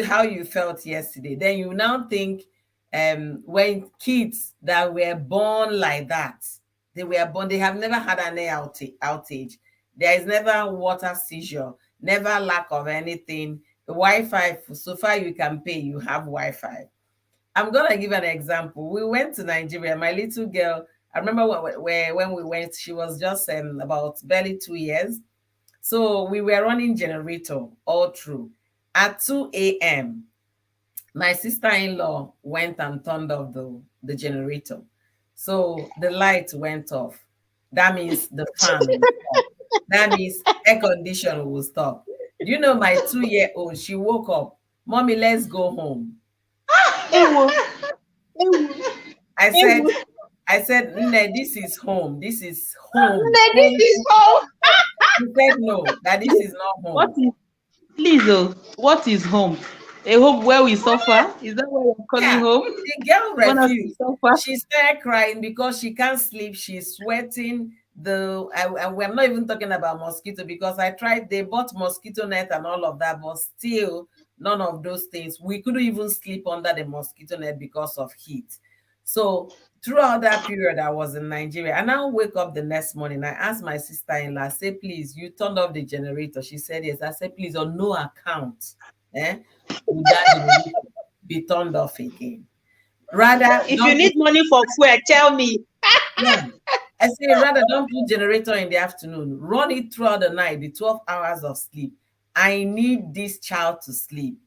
How you felt yesterday. Then you now think, when kids that were born like that, they have never had an air outage. There is never water seizure, never lack of anything. The Wi-Fi, so far you can pay, you have Wi-Fi. I'm gonna give an example. We went to Nigeria. My little girl, I remember when we went, she was just about barely 2 years. So we were running generator all through. At 2 a.m., my sister-in-law went and turned off the generator. So the light went off. That means the fan will stop. That means air condition will stop. Do you know my 2-year-old, she woke up, "Mommy, let's go home." I said, "Nne, this is home. This is home. Nne, this is home." She said, "No, that this is not home." What is home? A home where we suffer? Is that what you're calling home? The girl refused. She started crying because she can't sleep. She's sweating. We're not even talking about mosquito, because I tried, they bought mosquito net and all of that, but still none of those things. We couldn't even sleep under the mosquito net because of heat. So throughout that period, I was in Nigeria. And I wake up the next morning. I asked my sister-in-law, I said, "Please, you turned off the generator?" She said, "Yes." I said, "Please, on no account would that generator be turned off again. Rather, if you need money for fuel, tell me." Yeah. I say, rather don't put generator in the afternoon. Run it throughout the night, the 12 hours of sleep. I need this child to sleep.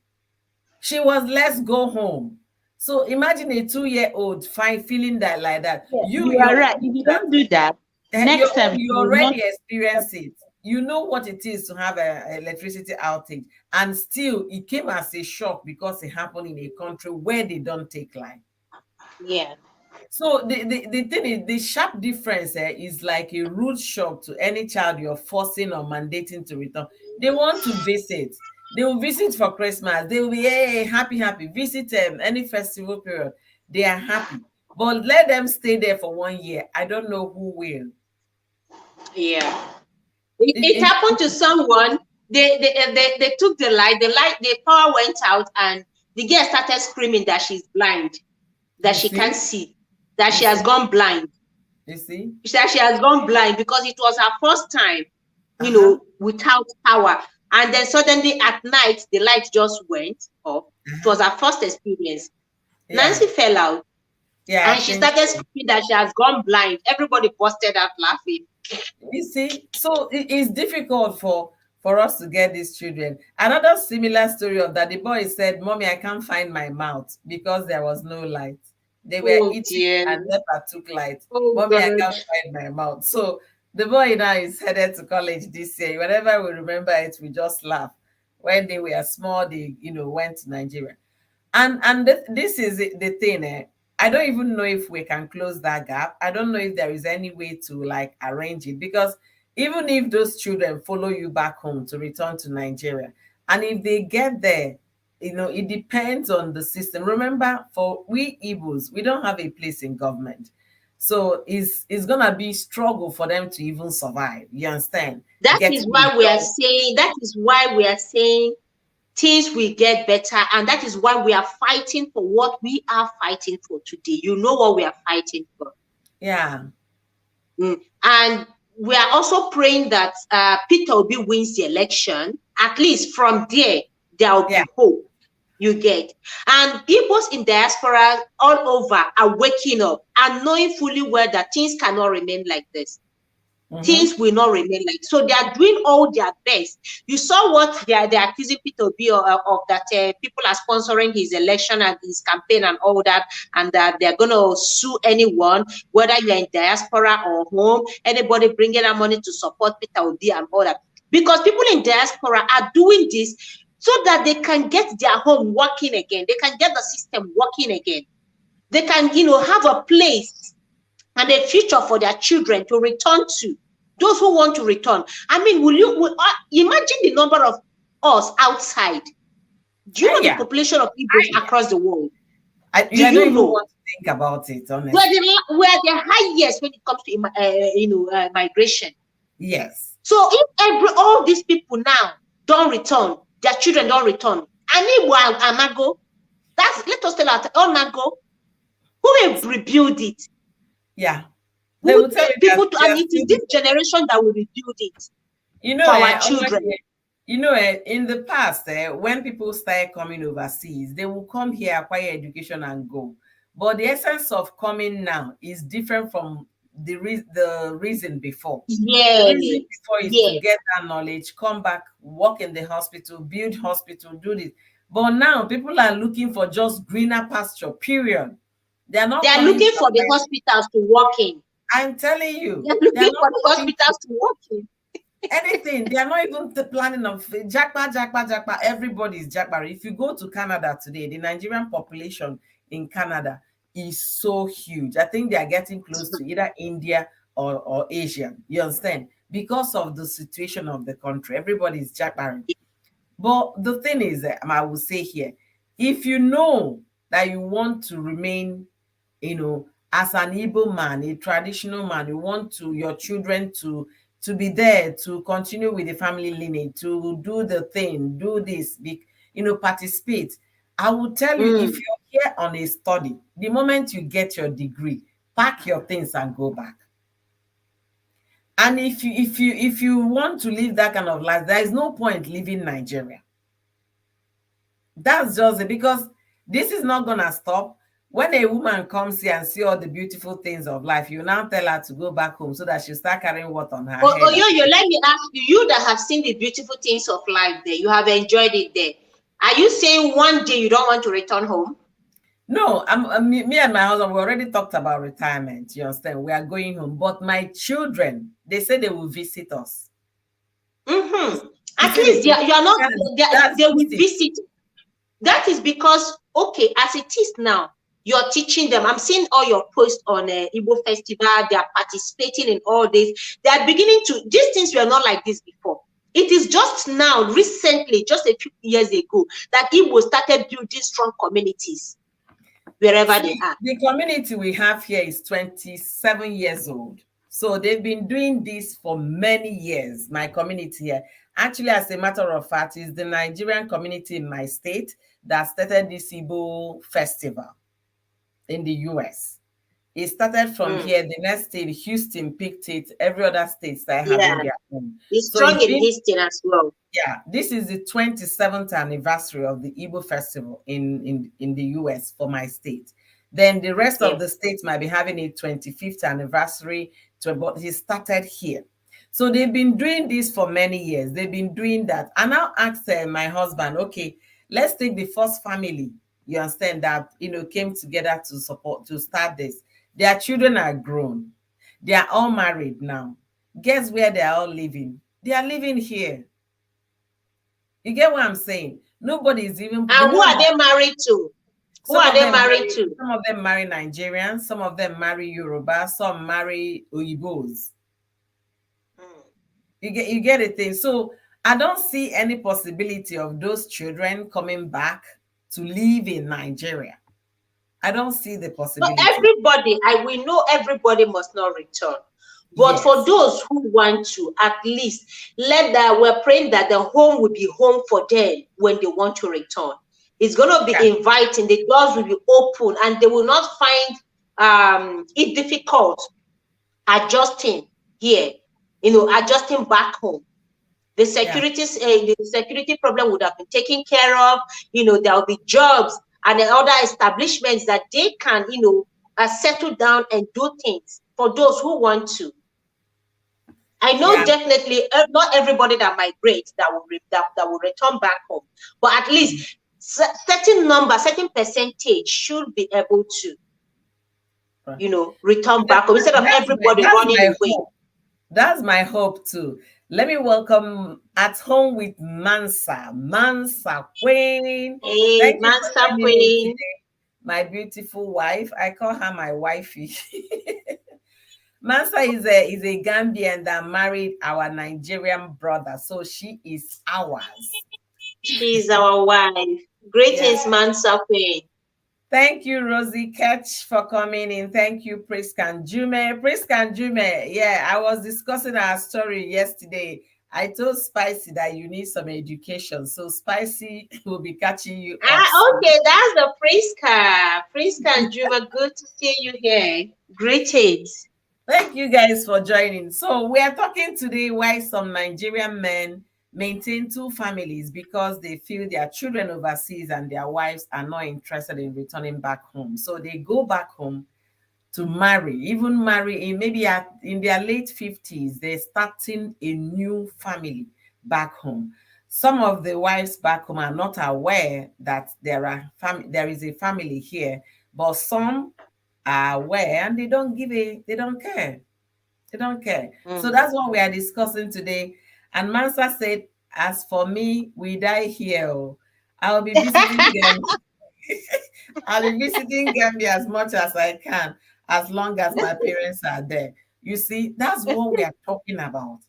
She was, "Let's go home." So imagine a 2-year-old feeling that like that. Yeah, you are right. If you don't do that, next time you already experience it. You know what it is to have an electricity outage, and still it came as a shock because it happened in a country where they don't take line. Yeah. So the thing is, the sharp difference is like a rude shock to any child you're forcing or mandating to return. They want to visit. They will visit for Christmas. They will be, hey, happy. Visit any festival period. They are happy. But let them stay there for 1 year. I don't know who will. Yeah. It happened to someone. They took the light. The power went out, and the girl started screaming that she's blind, that she can't see, that she has gone blind. You see? That she has gone blind because it was her first time, without power. And then suddenly at night, the light just went off. It was her first experience. Yeah. Nancy fell out. Yeah, and she started screaming that she has gone blind. Everybody busted out laughing. You see, so it's difficult for us to get these children. Another similar story of that, the boy said, "Mommy, I can't find my mouth because there was no light. They were eating and never took light. Mommy, I can't find my mouth." So the boy now is headed to college this year. Whenever we remember it, we just laugh. When they were small, they went to Nigeria. And this is the thing. I don't even know if we can close that gap. I don't know if there is any way to like arrange it, because even if those children follow you back home to return to Nigeria, and if they get there, it depends on the system. Remember, for we Igbos, we don't have a place in government. So it's gonna be struggle for them to even survive. You understand? That is Getting a why we are job. saying, things will get better, and that is why we are fighting for what we are fighting for today. You know what we are fighting for. Yeah. And we are also praying that Peter Obi wins the election. At least from there will Yeah. be hope. You get. And Igbos in diaspora all over are waking up and knowing fully well that things cannot remain like this. Mm-hmm. Things will not remain like so. They are doing all their best. You saw what they're accusing Peter Obi of that people are sponsoring his election and his campaign and all that, and that they're going to sue anyone, whether you're in diaspora or home, anybody bringing that money to support Peter Obi and all that. Because people in diaspora are doing this so that they can get their home working again. They can get the system working again. They can, have a place and a future for their children to return to. Those who want to return. I mean, imagine the number of us outside? Do you know the Yeah. population of Igbos across the world? I Do don't you even know? want to think about it, We're honestly. the highest when it comes to migration. Yes. So if all these people now don't return, their children don't return, and Amago, let us tell our Onago, who will rebuild it? Yeah. We They will will tell take you people to, they and are it is still this generation that will rebuild it for our children. in the past, when people started coming overseas, they will come here, acquire education, and go. But the essence of coming now is different from the reason before. The reason Yes, before is to yes. get that knowledge, come back, work in the hospital, build hospital, do this. But now people are looking for just greener pasture, period. They are They not are coming looking for the somewhere. hospitals to work in. I'm telling you, They are they are looking not for the coming to hospitals to work in. anything. They are not even planning of jackpot. Everybody's jackpot. If you go to Canada today, the Nigerian population in Canada is so huge. I think they are getting close to either India or Asia. You understand? Because of the situation of the country, everybody is jackpot. But the thing is, I will say here, if you know that you want to remain, as an Igbo man, a traditional man, you want your children to be there, to continue with the family lineage, to do the thing, do this, participate. I will tell you, if Mm. you're here on a study, the moment you get your degree, pack your things and go back. And if you want to live that kind of life, there is no point leaving Nigeria. That's just it, because this is not gonna stop. When a woman comes here and see all the beautiful things of life, you now tell her to go back home so that she'll start carrying what on her head. Let me ask you, you that have seen the beautiful things of life there, you have enjoyed it there. Are you saying one day you don't want to return home? No, me and my husband, we already talked about retirement. You understand? We are going home. But my children, they say they will visit us. Mm-hmm. They At say they least will. you are not, That's they will visit. visit. That is because, okay, as it is now, you're teaching them. I'm seeing all your posts on Igbo Festival. They are participating in all this. They are beginning to, these things were not like this before. It is just now, recently, just a few years ago, that Igbo started building strong communities wherever they See, are. the community we have here is 27 years old. So they've been doing this for many years, my community here. Actually, as a matter of fact, is the Nigerian community in my state that started this Igbo festival in the US. It started from Mm. here. The next state, Houston, picked it. Every other state started Yeah, having their own. it's So strong it's in been, Houston as well. yeah, this is the 27th anniversary of the Igbo festival in the US for my state. Then the rest Yeah. of the states might be having a 25th anniversary, but he started here. So they've been doing this for many years. They've been doing that. And I asked my husband, okay, let's take the first family, you understand, that came together to support, to start this. Their children are grown. They are all married now. Guess where they are all living? They are living here. You get what I'm saying? Nobody is even the And who one are that they married to? Who some are of they them married marry, to? some of them marry Nigerians, some of them marry Yoruba, some marry Oyibos. Mm. You get a thing. So I don't see any possibility of those children coming back to live in Nigeria. I don't see the But possibility. everybody, we know everybody must not return. But for Yes. those who want to, at least let that, we're praying that the home will be home for them when they want to return. It's going to Yeah. be inviting, the doors will be open, and they will not find it difficult adjusting here, adjusting back home. The Yeah. security problem would have been taken care of. There will be jobs and other establishments that they can, settle down and do things for those who want to. I know Yeah. definitely not everybody that migrates that will return back home, but at least certain number, certain percentage should be able to, Right. return back home instead of everybody That's running my away. hope. That's my hope too. Let me welcome at home with Mansa. Mansa Queen. Hey, Thank you for Master joining me Queen. today. My beautiful wife. I call her my wifey. Mansa is a Gambian that married our Nigerian brother. So she is ours. She's our wife. Yes. Greetings, Master Queen. Thank you, Rosie Ketch, for coming in. Thank you, Priscan Jume. Priscan Jume, yeah, I was discussing our story yesterday. I told Spicy that you need some education. So Spicy will be catching you up soon. Okay, that's the Priska. Priska and Juma, good to see you here. Greetings. Thank you guys for joining. So we are talking today why some Nigerian men maintain two families because they feel their children overseas and their wives are not interested in returning back home. So they go back home to marry, even marry in maybe in their late 50s, they're starting a new family back home. Some of the wives back home are not aware that there is a family here, but some are aware and they don't care. They don't care. So Mm. that's what we are discussing today. And Mansa said, as for me, we die here. Oh. I'll be visiting them. I'll be visiting Gambia as much as I can, as long as my parents are there. You see, that's what we are talking about.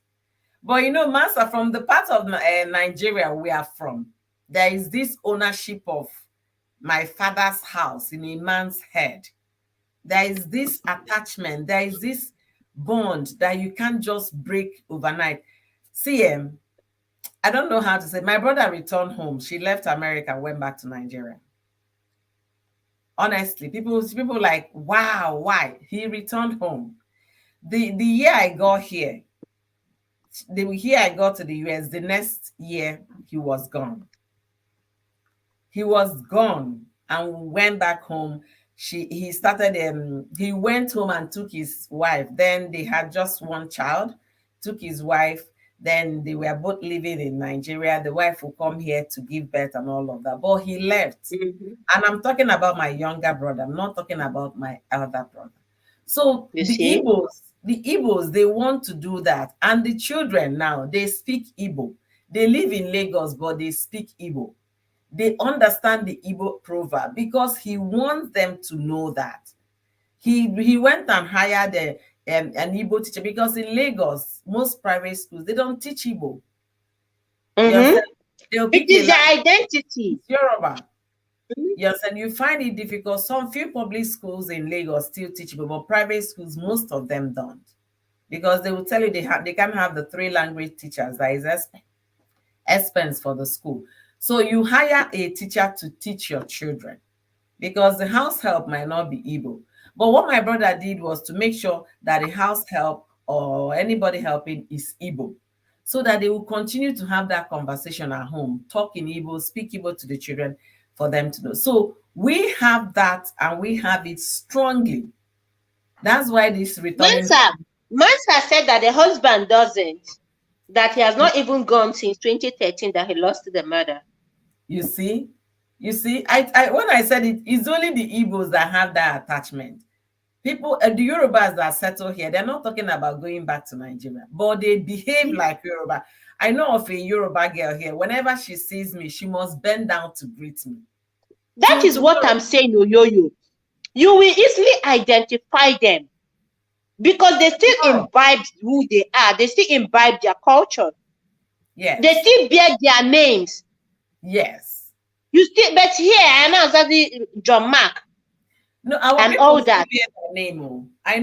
But Master, from the part of Nigeria we are from, there is this ownership of my father's house in a man's head. There is this attachment, there is this bond that you can't just break overnight. See, I don't know how to say. My brother returned home. She left America, went back to Nigeria. Honestly, people like, wow, why? He returned home. The year I got here, the year I got to the US, the next year he was gone. He was gone and went back home. He went home and took his wife. Then they had just one child, took his wife. Then they were both living in Nigeria. The wife will come here to give birth and all of that. But he left. Mm-hmm. And I'm talking about my younger brother. I'm not talking about my elder brother. So You see? The Igbos, they want to do that. And the children now, they speak Igbo. They live in Lagos, but they speak Igbo. They understand the Igbo proverb because he wants them to know that. He went and hired an Igbo teacher because in Lagos, most private schools, they don't teach Igbo. You Mm-hmm. understand? They'll It pick a is language, their identity. Yoruba. Mhm. Yes, and you find it difficult. Some few public schools in Lagos still teach Igbo, but private schools, most of them don't. Because they will tell you they can't have the three language teachers. That is expense for the school. So you hire a teacher to teach your children because the house help might not be Igbo. But what my brother did was to make sure that the house help or anybody helping is Igbo so that they will continue to have that conversation at home, talk in Igbo, speak Igbo to the children for them to know. So we have that and we have it strongly. That's why this returning, Mansa said that the husband doesn't, that he has not even gone since 2013 that he lost the mother. you see, I when I said it's only the Igbos that have that attachment. People, the Yorubas that settle here, they're not talking about going back to Nigeria, but they behave like Yoruba. I know of a Yoruba girl here. Whenever she sees me, she must bend down to greet me. That Till is what tomorrow. I'm saying, Oyoyo. You will easily identify them because they still Tomorrow. imbibe who they are. They still imbibe their culture. They Yes. still bear their names. Yes. You still, but here I know that the John Mark No, our and people all still that. bear their name. Oh. I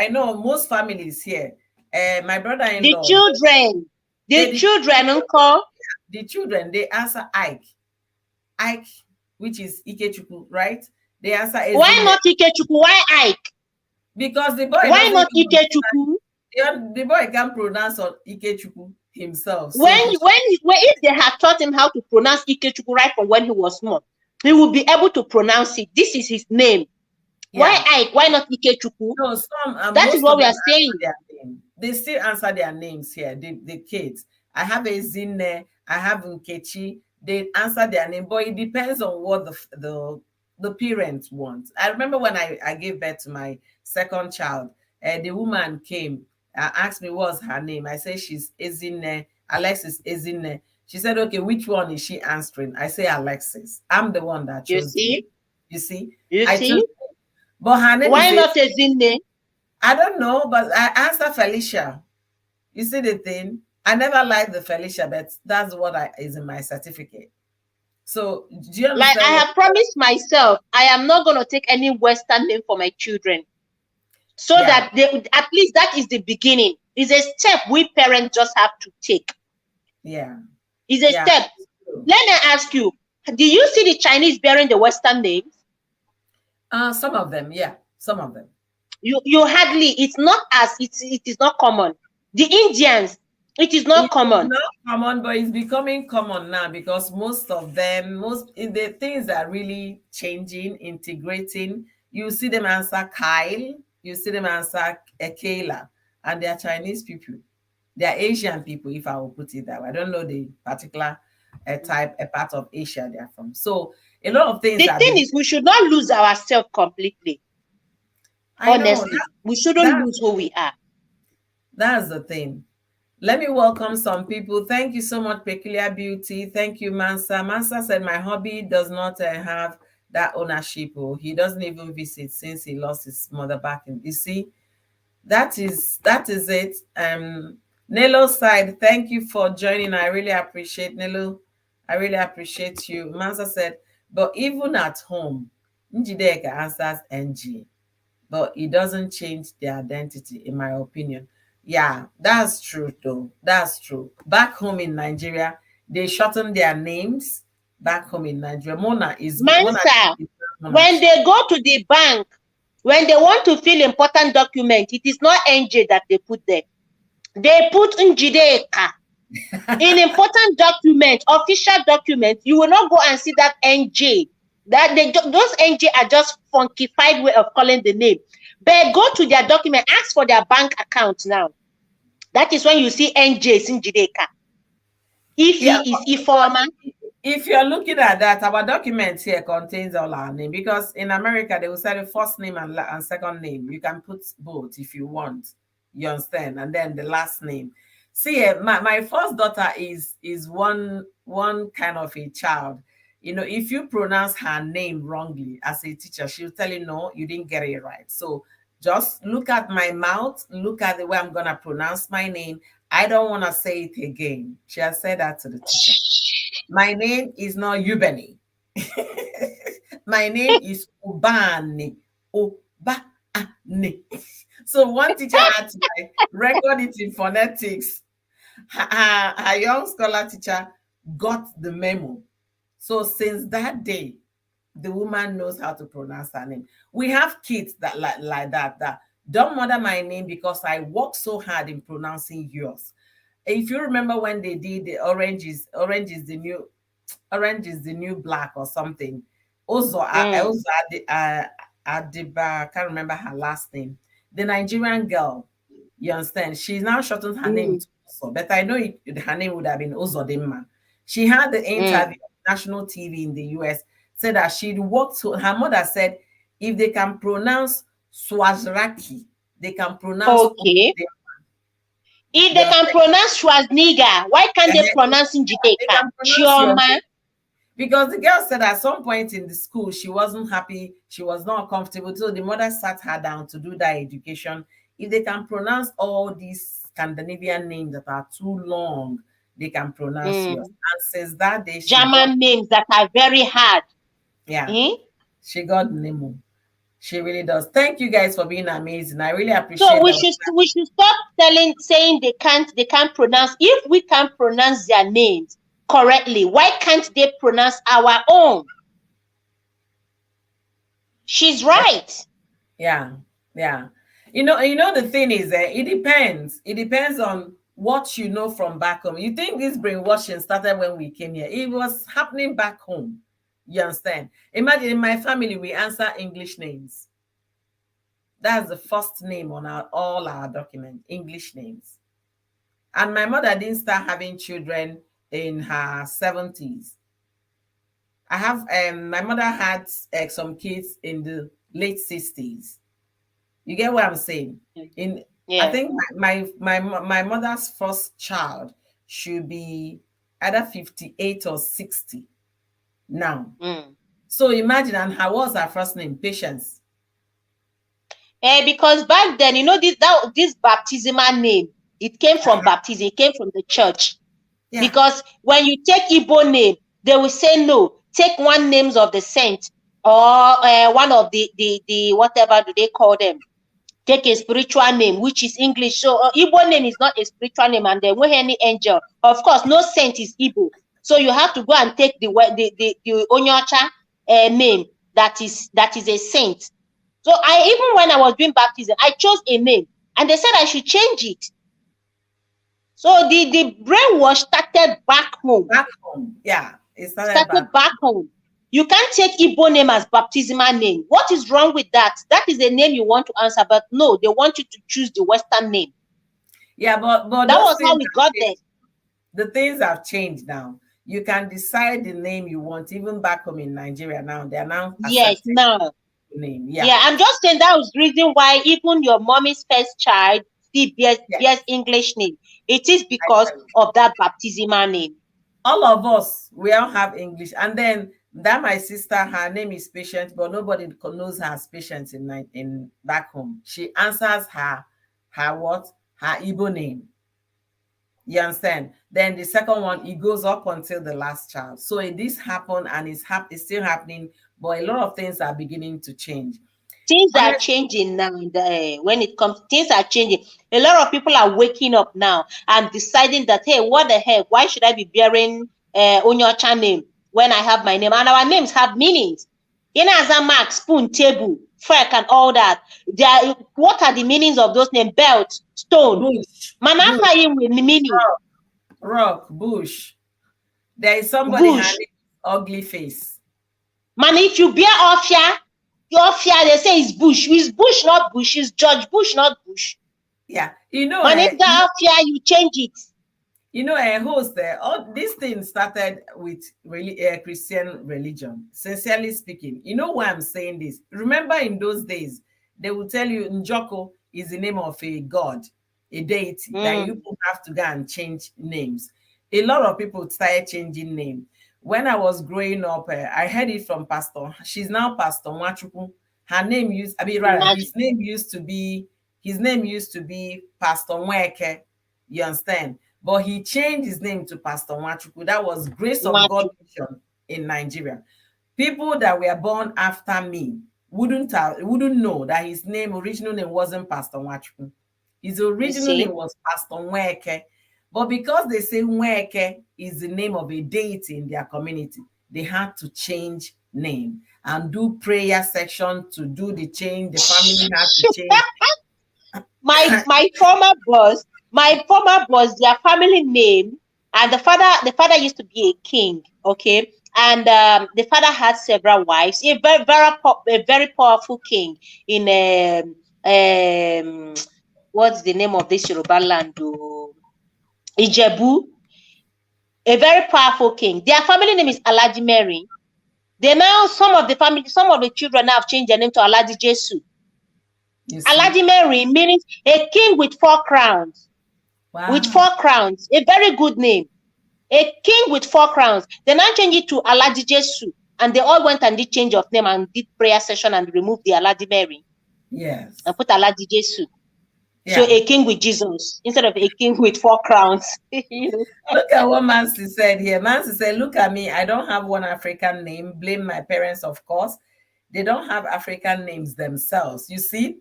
know most families here. My The brother-in-law, children, they the the children, uncle. the children, they answer Ike. Ike, which is Ikechukwu, right? They answer Why Ezinne not Ikechukwu? Why Ike? because the boy Why doesn't not even Ikechukwu? the boy can't pronounce on Ikechukwu himself. So When if they had taught him how to pronounce Ikechukwu right from when he was small, he would be able to pronounce it. This is his name. Why yeah. Ike? Why not Ikechukwu? No, some That is most what of we them are answer saying. their name. They still answer their names here. The kids. I have a Zinne. I have Nkechi. They answer their name, but it depends on what the parents want. I remember when I gave birth to my second child, the woman came asked me what's her name. I said she's Ezinne. Alexis Ezinne. She said, okay, which one is she answering? I say Alexis. I'm the one that You chose the name. see? You see, You I chose, see? but her name Why is not Ezinne? I don't know, but I answer Felicia. You see the thing? I never liked the Felicia, but that's what I is in my certificate. So do you Like I understand what? have promised myself, I am not going to take any Western name for my children. So Yeah, that they at least that is the beginning. It's a step we parents just have to take. yeah, It's a yeah. step. Let me ask you, do you see the Chinese bearing the Western names? Some of them, yeah, some of them. You hardly, it's not as it is not common. The Indians, it is It not is common. not common, but it's becoming common now because most of them, most the things are really changing, integrating. You see them answer Kyle, you see them answer Kayla, and they are Chinese people. They are Asian people, if I will put it that way. I don't know the particular type, a part of Asia they are from. So a lot of things The are thing being. is, we should not lose ourselves completely. I know Honestly, we shouldn't that lose who we are. that's the thing. Let me welcome some people. Thank you so much, Peculiar Beauty. Thank you, Mansa. Mansa said, my hobby does not have that ownership. Oh, he doesn't even visit since he lost his mother back in. You see, that is it. Nelo side, thank you for joining. I really appreciate Nelo. I really appreciate you. Mansa said, but even at home, Njideka answers NG, but it doesn't change their identity, in my opinion. Yeah, that's true, though. That's true. Back home in Nigeria, they shorten their names. Back home in Nigeria, Mona Mansa, is when Monachi. they go to the bank, when they want to fill important document, it is not NJ that they put there. They put Njideka. In important document, official document, you will not go and see that NJ. That those NJ are just funkified way of calling the name. But go to their document, ask for their bank account now. That is when you see NJ Sinjideka. If Yeah, he is but Ifoma, if you're looking at that, our document here contains all our name because in America they will say the first name and second name. You can put both if you want. You understand? And then the last name. See, my first daughter is one kind of a child. You know, if you pronounce her name wrongly as a teacher, she'll tell you no, you didn't get it right. So just look at my mouth, look at the way I'm gonna pronounce my name. I don't want to say it again. She has said that to the teacher. My name is not Ubeni. My name is Ubani. Ubani. So one teacher had to like record it in phonetics. Her young scholar teacher got the memo. So since that day, the woman knows how to pronounce her name. We have kids that like that don't mother my name because I work so hard in pronouncing yours. If you remember when they did the orange is the new black or something. mm, Also Adiba, I can't remember her last name. The Nigerian girl, you understand? She's now shortened her name mm, to Ozo, but I know her name would have been Ozodimma. She had the mm. interview on national TV in the US, said that she'd worked to her mother said if they can pronounce Swazraki, they can pronounce Okay. If they can pronounce Schwarzenegger, why can't they pronounce They Njideka? can pronounce your Chioma. name. Because the girl said at some point in the school she wasn't happy, she was not comfortable, so the mother sat her down to do that education. If they can pronounce all these Scandinavian names that are too long, they can pronounce yours. And since that day, German names that are very hard. She got Nemo. She really does. Thank you guys for being amazing. I really appreciate So we that. should stop saying they can't pronounce. If we can pronounce their names correctly, why can't they pronounce our own? She's right. Yeah. You know the thing is that it depends. It depends on what you know from back home. You think this brainwashing started when we came here? It was happening back home. You understand? Imagine in my family, we answer English names. That's the first name on all our documents, English names. And my mother didn't start having children in her 70s. I have my mother had some kids in the late 60s. You get what I'm saying? I think my mother's first child should be either 58 or 60 now. So imagine, and how was her first name? Patience. Because back then, this baptismal name, it came from baptism, it came from the church. Yeah. Because when you take Igbo name, they will say no, take one names of the saint or one of the whatever do they call them. Take a spiritual name, which is English. So Igbo name is not a spiritual name, and then when any angel, of course, no saint is Igbo. So you have to go and take the Onyocha name that is a saint. So even when I was doing baptism, I chose a name, and they said I should change it. So the brainwash started back home. Back home, yeah, it started back home. You can't take Igbo name as baptismal name. What is wrong with that? That is a name you want to answer, but no, they want you to choose the Western name. Yeah, but that was how we got there. The things have changed now. You can decide the name you want, even back home in Nigeria now. They are now name. Yeah, I'm just saying that was the reason why even your mommy's first child still bears English name. It is because of that baptismal name. All of us, we all have English. And then that my sister, her name is Patient, but nobody knows her as Patient in back home. She answers her Igbo name. You understand? Then the second one, it goes up until the last child. So this happened, and it's still happening, but a lot of things are beginning to change. Things are changing now. When it comes, things are changing. A lot of people are waking up now and deciding that, hey, what the heck? Why should I be bearing Onyocha name when I have my name? And our names have meanings. In Azamak, spoon, table, fork, and all that. What are the meanings of those names? Belt, stone. Bush. With meaning. Rock, bush. There is somebody having ugly face. Man, if you bear Ofia, they say it's Bush. It's Bush, not Bush. It's George Bush, not Bush. Yeah, if that Ofia, you change it. Host there. All these things started with really Christian religion. Sincerely speaking, you know why I'm saying this? Remember, in those days, they will tell you Njoko is the name of a god, a deity that you have to go and change names. A lot of people started changing names. When I was growing up, I heard it from Pastor. She's now Pastor Nwachukwu. His name used to be Pastor Nweke. You understand? But he changed his name to Pastor Nwachukwu. That was Grace of God Mission in Nigeria. People that were born after me wouldn't know that his original name wasn't Pastor Nwachukwu. His original name was Pastor Nweke. But because they say Nweke is the name of a deity in their community, they had to change name and do prayer section to do the change. The family had to change. my former boss, their family name, and the father used to be a king, okay? And the father had several wives, a very powerful king in what's the name of this Yoruba land? Ijebu, a very powerful king. Their family name is Alhaji Mary. Some of the children now have changed their name to Alhaji Jesu. Alhaji Mary meaning a king with 4 crowns. with Wow. 4 crowns. A very good name. A king with 4 crowns. They now change it to Aladi Jesu. And they all went and did change of name and did prayer session and removed the Aladi Mary Yes. and put Aladi Jesu. So Yeah. a king with Jesus instead of a king with 4 crowns. Look at what Mansi said here. Mansi said, look at me. I don't have one African name. Blame my parents, of course. They don't have African names themselves. You see?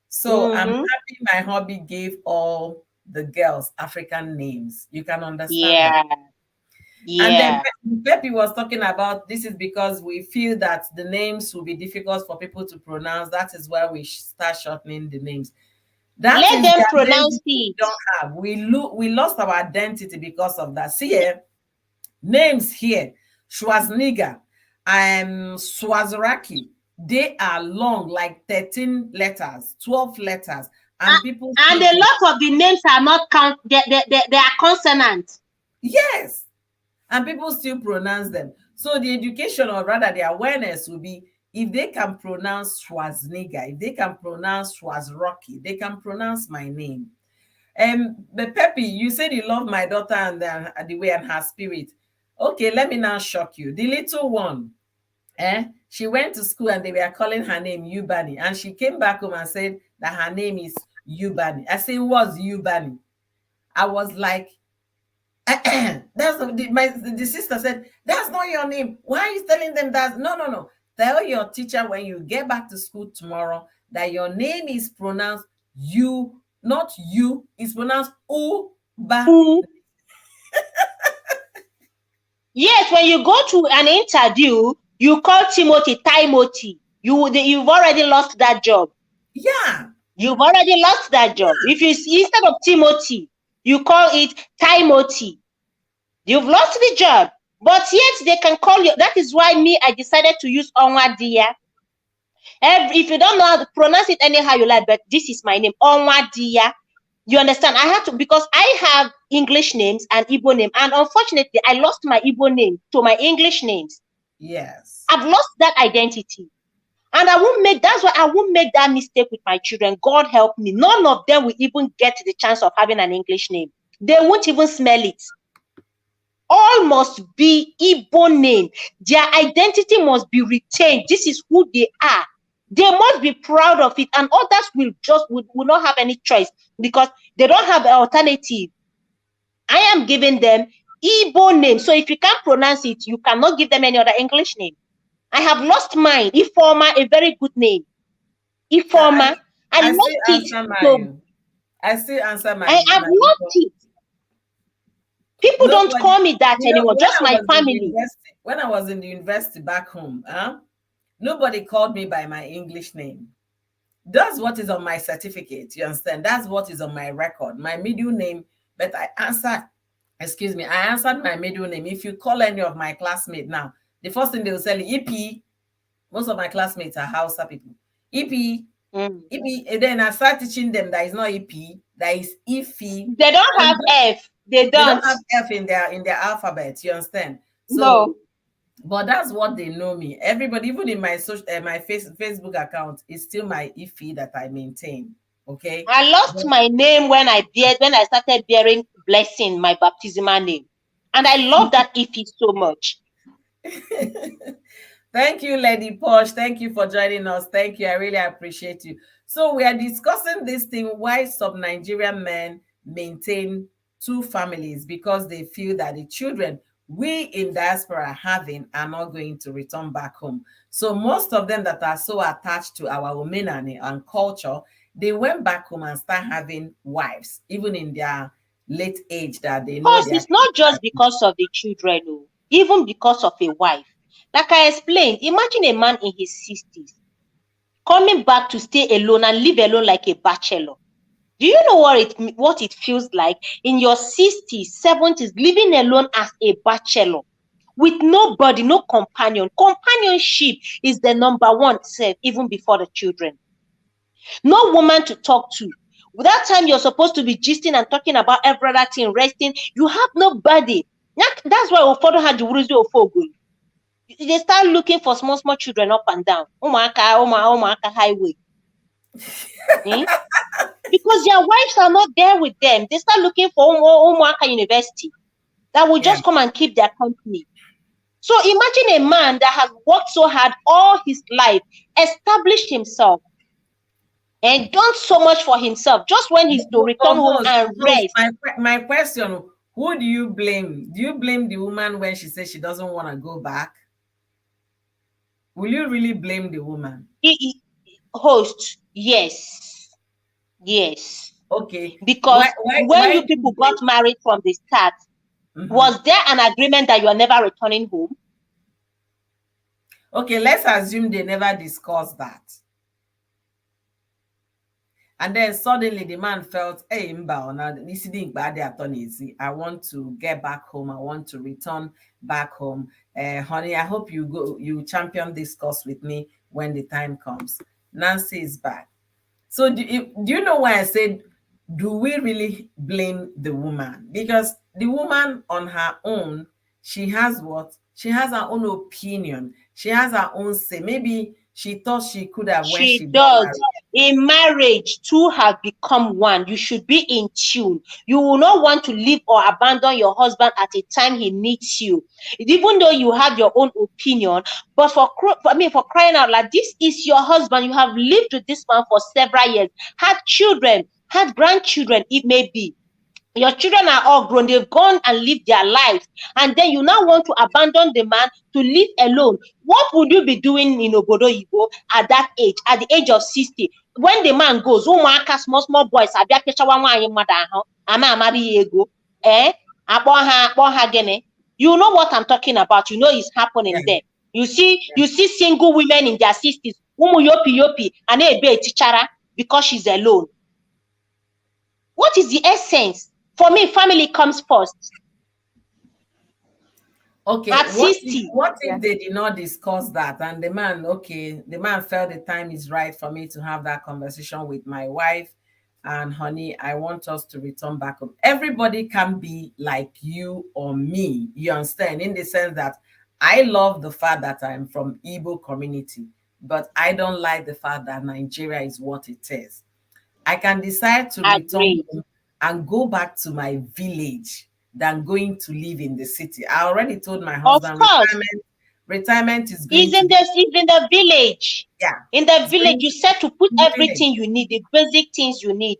So I'm Mm-hmm. happy my hubby gave all the girls African names. You can understand that. Yeah, And then yeah. Pepe was talking about this is because we feel that the names will be difficult for people to pronounce. That is why we start shortening the names. That Let is them the identity pronounce we it. don't have. We lost our identity because of that. See here, names here, Schwarzenegger and Swazoraki, they are long, like 13 letters, 12 letters, and people And still a lot of the names are not count. They are consonants. yes, and people still pronounce them. So the education, or rather the awareness, will be if they can pronounce Schwarzenegger, if they can pronounce Schwarzrocky, they can pronounce my name. But Pepe, you said you love my daughter and the way and her spirit. Okay, let me now shock you. The little one, she went to school and they were calling her name Yubani, and she came back home and said that her name is Yubani. I said, "What's Yubani?" I was like, that's the sister said, "That's not your name. Why are you telling them that?" No, no, no. Tell your teacher when you get back to school tomorrow that your name is pronounced you, not you. It's pronounced Uba. Who? Yes, when you go to an interview, you call Timothy. You've already lost that job. Yeah. You've already lost that job. If you instead of Timothy, you call it Timothy. You've lost the job. But yet they can call you. That is why I decided to use Onwadia. If you don't know how to pronounce it anyhow you like, but this is my name, Onwadia. You understand? I had to, because I have English names and Igbo name, and unfortunately, I lost my Igbo name to my English names. Yes. I've lost that identity, and I won't make. That's why I won't make that mistake with my children. God help me. None of them will even get the chance of having an English name. They won't even smell it. All must be Igbo name. Their identity must be retained. This is who they are. They must be proud of it, and others will not have any choice because they don't have an alternative. I am giving them Igbo name. So if you can't pronounce it, you cannot give them any other English name. I have lost mine. Ifoma, a very good name. Ifoma. I I still lost it. answer So I still answer I have my lost it. People don't nobody, call me that anymore. when Just I my was in the family. university, when I was in the university back home, nobody called me by my English name. That's what is on my certificate. You understand? That's what is on my record, my middle name. But I answered, excuse me, I answered my middle name. If you call any of my classmates now, the first thing they will say, EP. Most of my classmates are Hausa people. EP, Mm. EP. And then I start teaching them that is not EP, that is Ifi. They don't have F. They They don't don't. have F in their alphabet. You understand? No. So, but that's what they know me. Everybody, even in my Facebook account, is still my Ifi that I maintain. Okay. I lost my name when I started bearing blessing, my baptismal name. And I love that Ifi so much. Thank you, Lady Posh. Thank you for joining us. Thank you. I really appreciate you. So we are discussing this thing, why some Nigerian men maintain two families, because they feel that the children we in diaspora are having are not going to return back home. So most of them that are so attached to our women and culture, they went back home and start having wives, even in their late age, that they know Because their it's kids not just are. because of the children, no. Even because of a wife. Like I explained, imagine a man in his 60s coming back to stay alone and live alone like a bachelor. Do you know what it feels like in your 60s, 70s, living alone as a bachelor with nobody, no companion? Companionship is the number one self, even before the children. No woman to talk to. With that time you're supposed to be gisting and talking about every other thing, resting. You have nobody. That's why Ofodo had the Wuruzi Ofogul. They start looking for small children up and down. Omaka highway. Hmm? Because their wives are not there with them. They start looking for Umuaka University that will Yeah. just come and keep their company. So imagine a man that has worked so hard all his life, established himself, and done so much for himself. Just when he's to But return home and host, rest, my question, who do you blame? Do you blame the woman when she says she doesn't want to go back? Will you really blame the woman? host, yes, yes. Okay. Because when Why you do you people got blame? married from the start, Mhm. was there an agreement that you are never returning home? Okay, let's assume they never discussed that. And then suddenly the man felt, hey, I want to get back home. I want to return back home. Honey, I hope you champion this cause with me when the time comes. Nancy is back. So do you know why I said, do we really blame the woman? Because the woman on her own, she has what? She has her own opinion. She has her own say. Maybe she thought she could have when She she got does. married. In marriage, two have become one. You should be in tune. You will not want to leave or abandon your husband at a time he needs you, even though you have your own opinion. But for crying out loud, this is your husband. You have lived with this man for several years, had children, had grandchildren. It may be. Your children are all grown, they've gone and lived their lives, and then you now want to abandon the man to live alone. What would you be doing in Obodo Igbo at that age, at the age of 60? When the man goes, ụmụaka small boys abịa kechawa nwaanyị mmadụ ahụ ama amara ya ego, eh akpọ ha gịnị? You know what I'm talking about. You know it's Yeah, happening there. You see yeah. you see single women in their 60s, ụmụ yopi and ebe etichara because she's alone. What is the essence? For me, family comes first. Okay, At 60, what Yeah. if they did not discuss that and the man, okay, the man felt the time is right for me to have that conversation with my wife, and honey, I want us to return back home. Everybody can be like you or me, you understand, in the sense that I love the fact that I'm from Igbo community, but I don't like the fact that Nigeria is what it is. I can decide to return agreed. home and go back to my village than going to live in the city. I already told my Of husband course, retirement is going is to in be, the village. yeah, In the it's village, going you said to put in the village. everything you need, the basic things you need.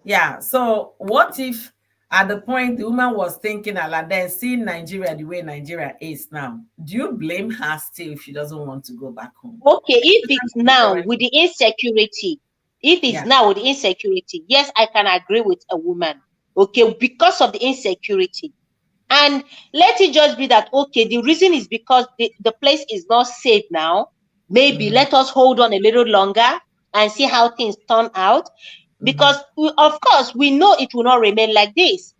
Yeah. So what if at the point the woman was thinking and then seeing Nigeria the way Nigeria is now, do you blame her still if she doesn't want to go back home? Okay, if Because it's now different. with the insecurity, if it's Yeah. now with the insecurity, yes, I can agree with a woman. Okay, because of the insecurity. And let it just be that, okay, the reason is because the place is not safe now. Maybe Mhm, let us hold on a little longer and see how things turn out. mhm. Because, of course, we know it will not remain like this.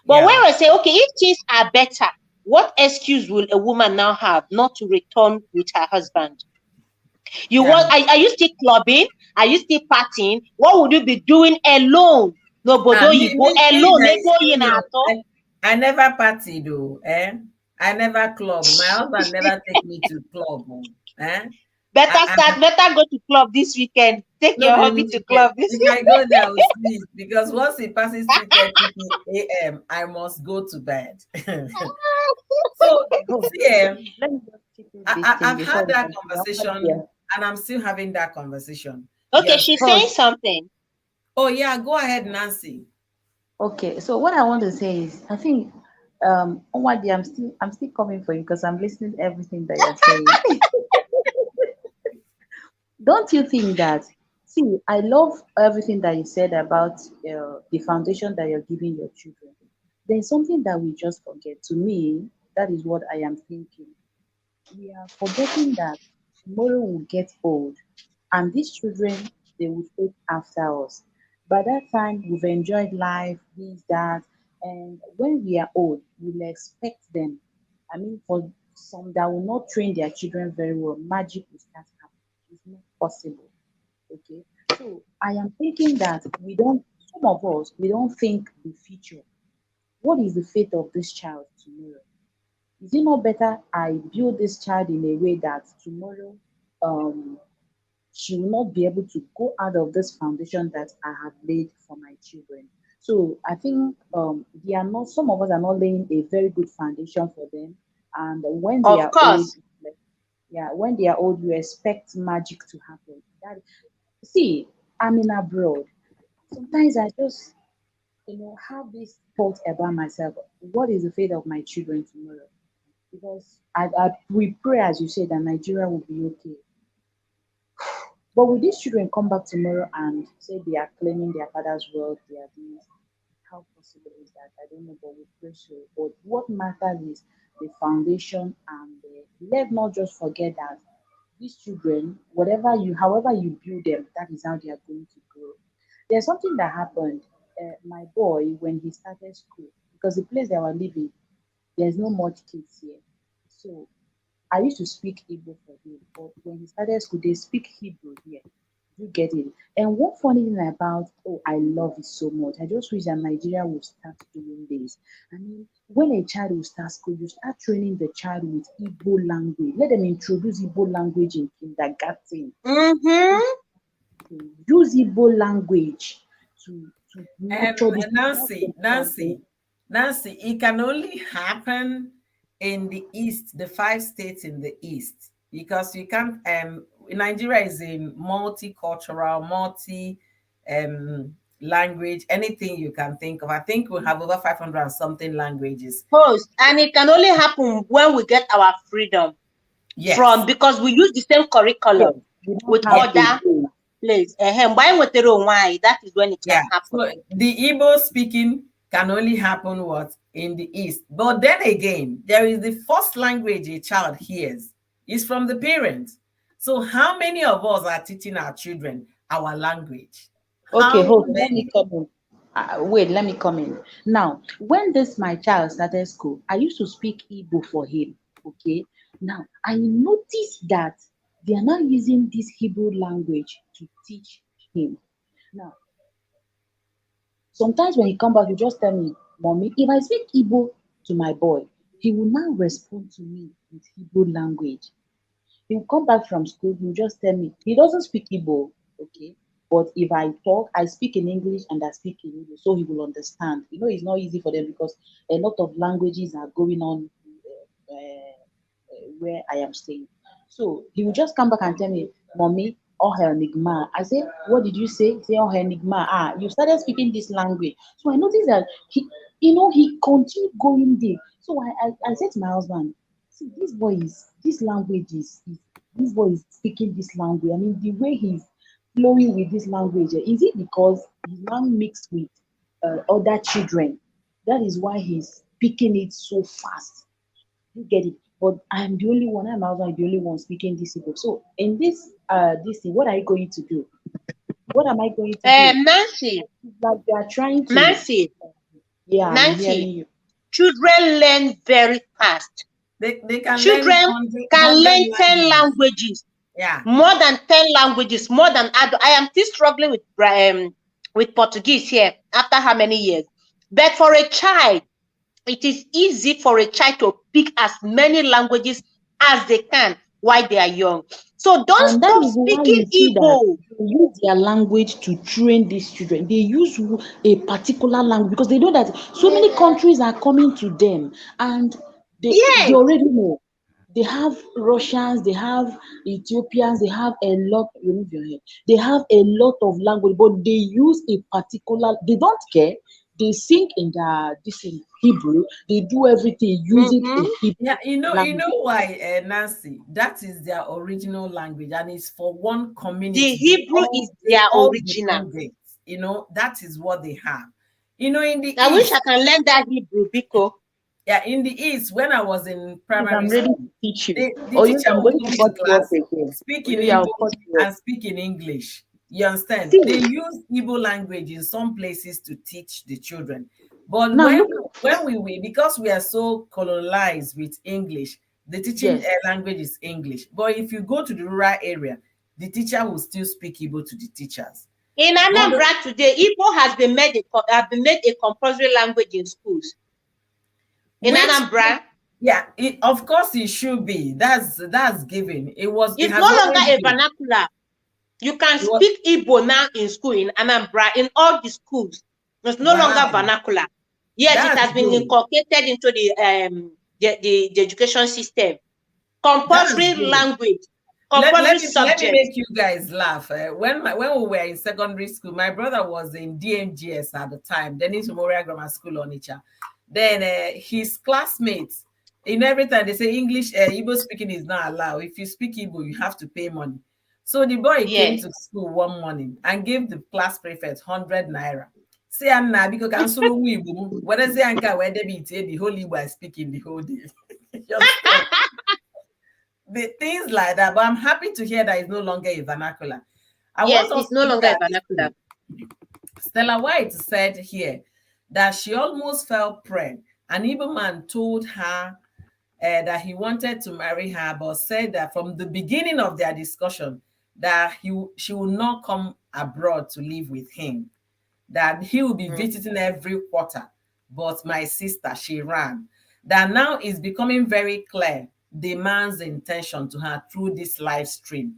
But when Yeah. I say, okay, if things are better, what excuse will a woman now have not to return with her husband? Yeah. Are you still clubbing? Are you still partying? What would you be doing alone? N'obodo Me, oyibo me alone, that ebe is oyi still young. na-atụ. I never party though. Eh? I never club. My husband never take me to club. Oh, eh? I Better go to club this weekend. Take no your be hobby to weekend. club this If I weekend. go there, I will sleep because once it passes 3:30 a.m., I must go to bed. So see, Let me just chip in this thing I've before had we that continue. Yeah. conversation, and I'm still having that conversation. You Okay, she's understand? saying Oh, something. Oh yeah, go ahead, Nancy. okay. So what I want to say is, I think, Onwadi, I'm still coming for you because I'm listening to everything that you're saying. Don't you think that? See, I love everything that you said about the foundation that you're giving your children. There's something that we just forget. To me, that is what I am thinking. We are forgetting that tomorrow will get old, and these children, they will take after us. By that time, we've enjoyed life, this, that, and when we are old, we'll expect them. I mean, for some that will not train their children very well, magic will start happening. It's not possible. Okay. So I am thinking that some of us, we don't think the future. What is the fate of this child tomorrow? Is it not better I build this child in a way that tomorrow, um, she will not be able to go out of this foundation that I have laid for my children. So I think they are not. Some of us are not laying a very good foundation for them, and when they Of are old, course. like, yeah, when they are old, you expect magic to happen. That see, I'm in abroad. Sometimes I just have this thought about myself. What is the fate of my children tomorrow? Because we pray, as you said, that Nigeria will be okay. But will these children come back tomorrow and say they are claiming their father's wealth, they are this? How possible is that? I don't know, but we pray so. But what matters is the foundation, and let's not just forget that these children, however you build them, that is how they are going to grow. There's something that happened. My boy, when he started school, because the place they were living, there's no much kids here. So I used to speak Igbo for him, but when he started school, they speak Hebrew here. You get it? And one funny thing about, oh, I love it so much. I just wish that Nigeria would start doing this. I mean, when a child will start school, you start training the child with Igbo language. Let them introduce Igbo language in kindergarten. Mm-hmm. Use Igbo language to nurture this. That's the Nancy, foundation. Nancy, Nancy, it can only happen in the East, the 5 states in the East, because you can't. Nigeria is a multicultural, multi language, anything you can think of. I think we have over 500 and something languages. Post. And it can only happen when we get our freedom Yes, from, because we use the same Yes, curriculum we don't with have yes, a other goal. place. Why would they know why? That is when it can yeah. happen. So the Igbo speaking can only happen what in the East. But then again, there is the first language a child hears is from the parents. So how many of us are teaching our children our language? Okay, How hold on. Let me many? come in. Wait, let me come in. Now, when this my child started school, I used to speak Igbo for him. Okay. Now, I noticed that they are now using this Hebrew language to teach him. Now, sometimes when he come back, you just tell me, Mommy, if I speak Igbo to my boy, he will now respond to me with Hebrew language. He'll come back from school, he'll just tell me he doesn't speak Igbo, okay? But if I talk, I speak in English and I speak in Igbo, so he will understand. It's not easy for them because a lot of languages are going on where I am staying. So he will just come back and tell me, Mommy, oh enigma. I say, what did you say? Say, oh enigma. Ah, you started speaking this language. So I noticed that he continued going there. So I said to my husband, see, this language this boy is speaking this language. I mean, the way he's flowing with this language, is it because he's now mixed with other children? That is why he's speaking it so fast. You get it? But I'm the only one. I'm also the only one speaking this Igbo. So in this thing, what are you going to do? What am I going to do? Nancy, Like they are trying to. Nancy, Yeah, I'm hearing Nancy, you. children learn very fast. They can learn Children 100 can learn 10 languages. languages, Yeah. more than 10 languages, more than adult. I am still struggling with Portuguese here after how many years? But for a child, it is easy for a child to pick as many languages as they can while they are young. So don't And that stop is why speaking you see that Igbo. they use their language to train these children. They use a particular language because they know that so many countries are coming to them, and they Yes. already know. They have Russians, they have Ethiopians, they have a lot. Remove your head. They have a lot of language, but they use a particular. They don't care. They sing in this in Hebrew. They do everything using a Mm-hmm. Hebrew Yeah, you language. know why, Nancy? That is their original language, and it's for one The community. Hebrew is They their all original. belong it. That is what they have. In the I wish I East, can learn that Hebrew, Biko. yeah, in the East, when I was in Yes, primary I'm ready school, to teach you. the Oh, yes, teacher I'm will going come to into cut you off class, again. speak Oh, in yeah, I'll Igbo cut you off. and speak in English. You understand? They See, use Igbo language in some places to teach the children. But now when look at because we are so colonized with English, the teaching yes. language is English. But if you go to the rural area, the teacher will still speak Igbo to the teachers. In But Anambra today, Igbo has been made a compulsory language in schools. In which Anambra, yeah, of course it should be. That's given. It it's no has longer always a been. vernacular. You can What? speak Igbo now in school in Anambra, in all the schools. It's no longer Wow, vernacular. Yes, it that's has been good. inculcated into the education system. That's Compulsory good. language, Let, compulsory let me let me subjects. make you guys laugh. When we were in secondary school, my brother was in DMGS at the time, Dennis Memorial Grammar School on Onitsha. Then his classmates, in every time they say English, Igbo speaking is not allowed. If you speak Igbo, you have to pay money. So the boy came Yes. to school one morning and gave the class prefect 100 naira. Say Anna, because can solo Igbo. Whether say Anka where they be the whole Igbo I speak in the whole day. You understand? The things like that. But I'm happy to hear that it's no longer a vernacular. I Yes, want us it's to no look longer a at this vernacular. thing. Stella White said here that she almost fell prey. An Igbo man told her that he wanted to marry her, but said that from the beginning of their discussion that she will not come abroad to live with him, that he will be visiting every quarter. But my sister, she ran. That now is becoming very clear the man's intention to her through this live stream.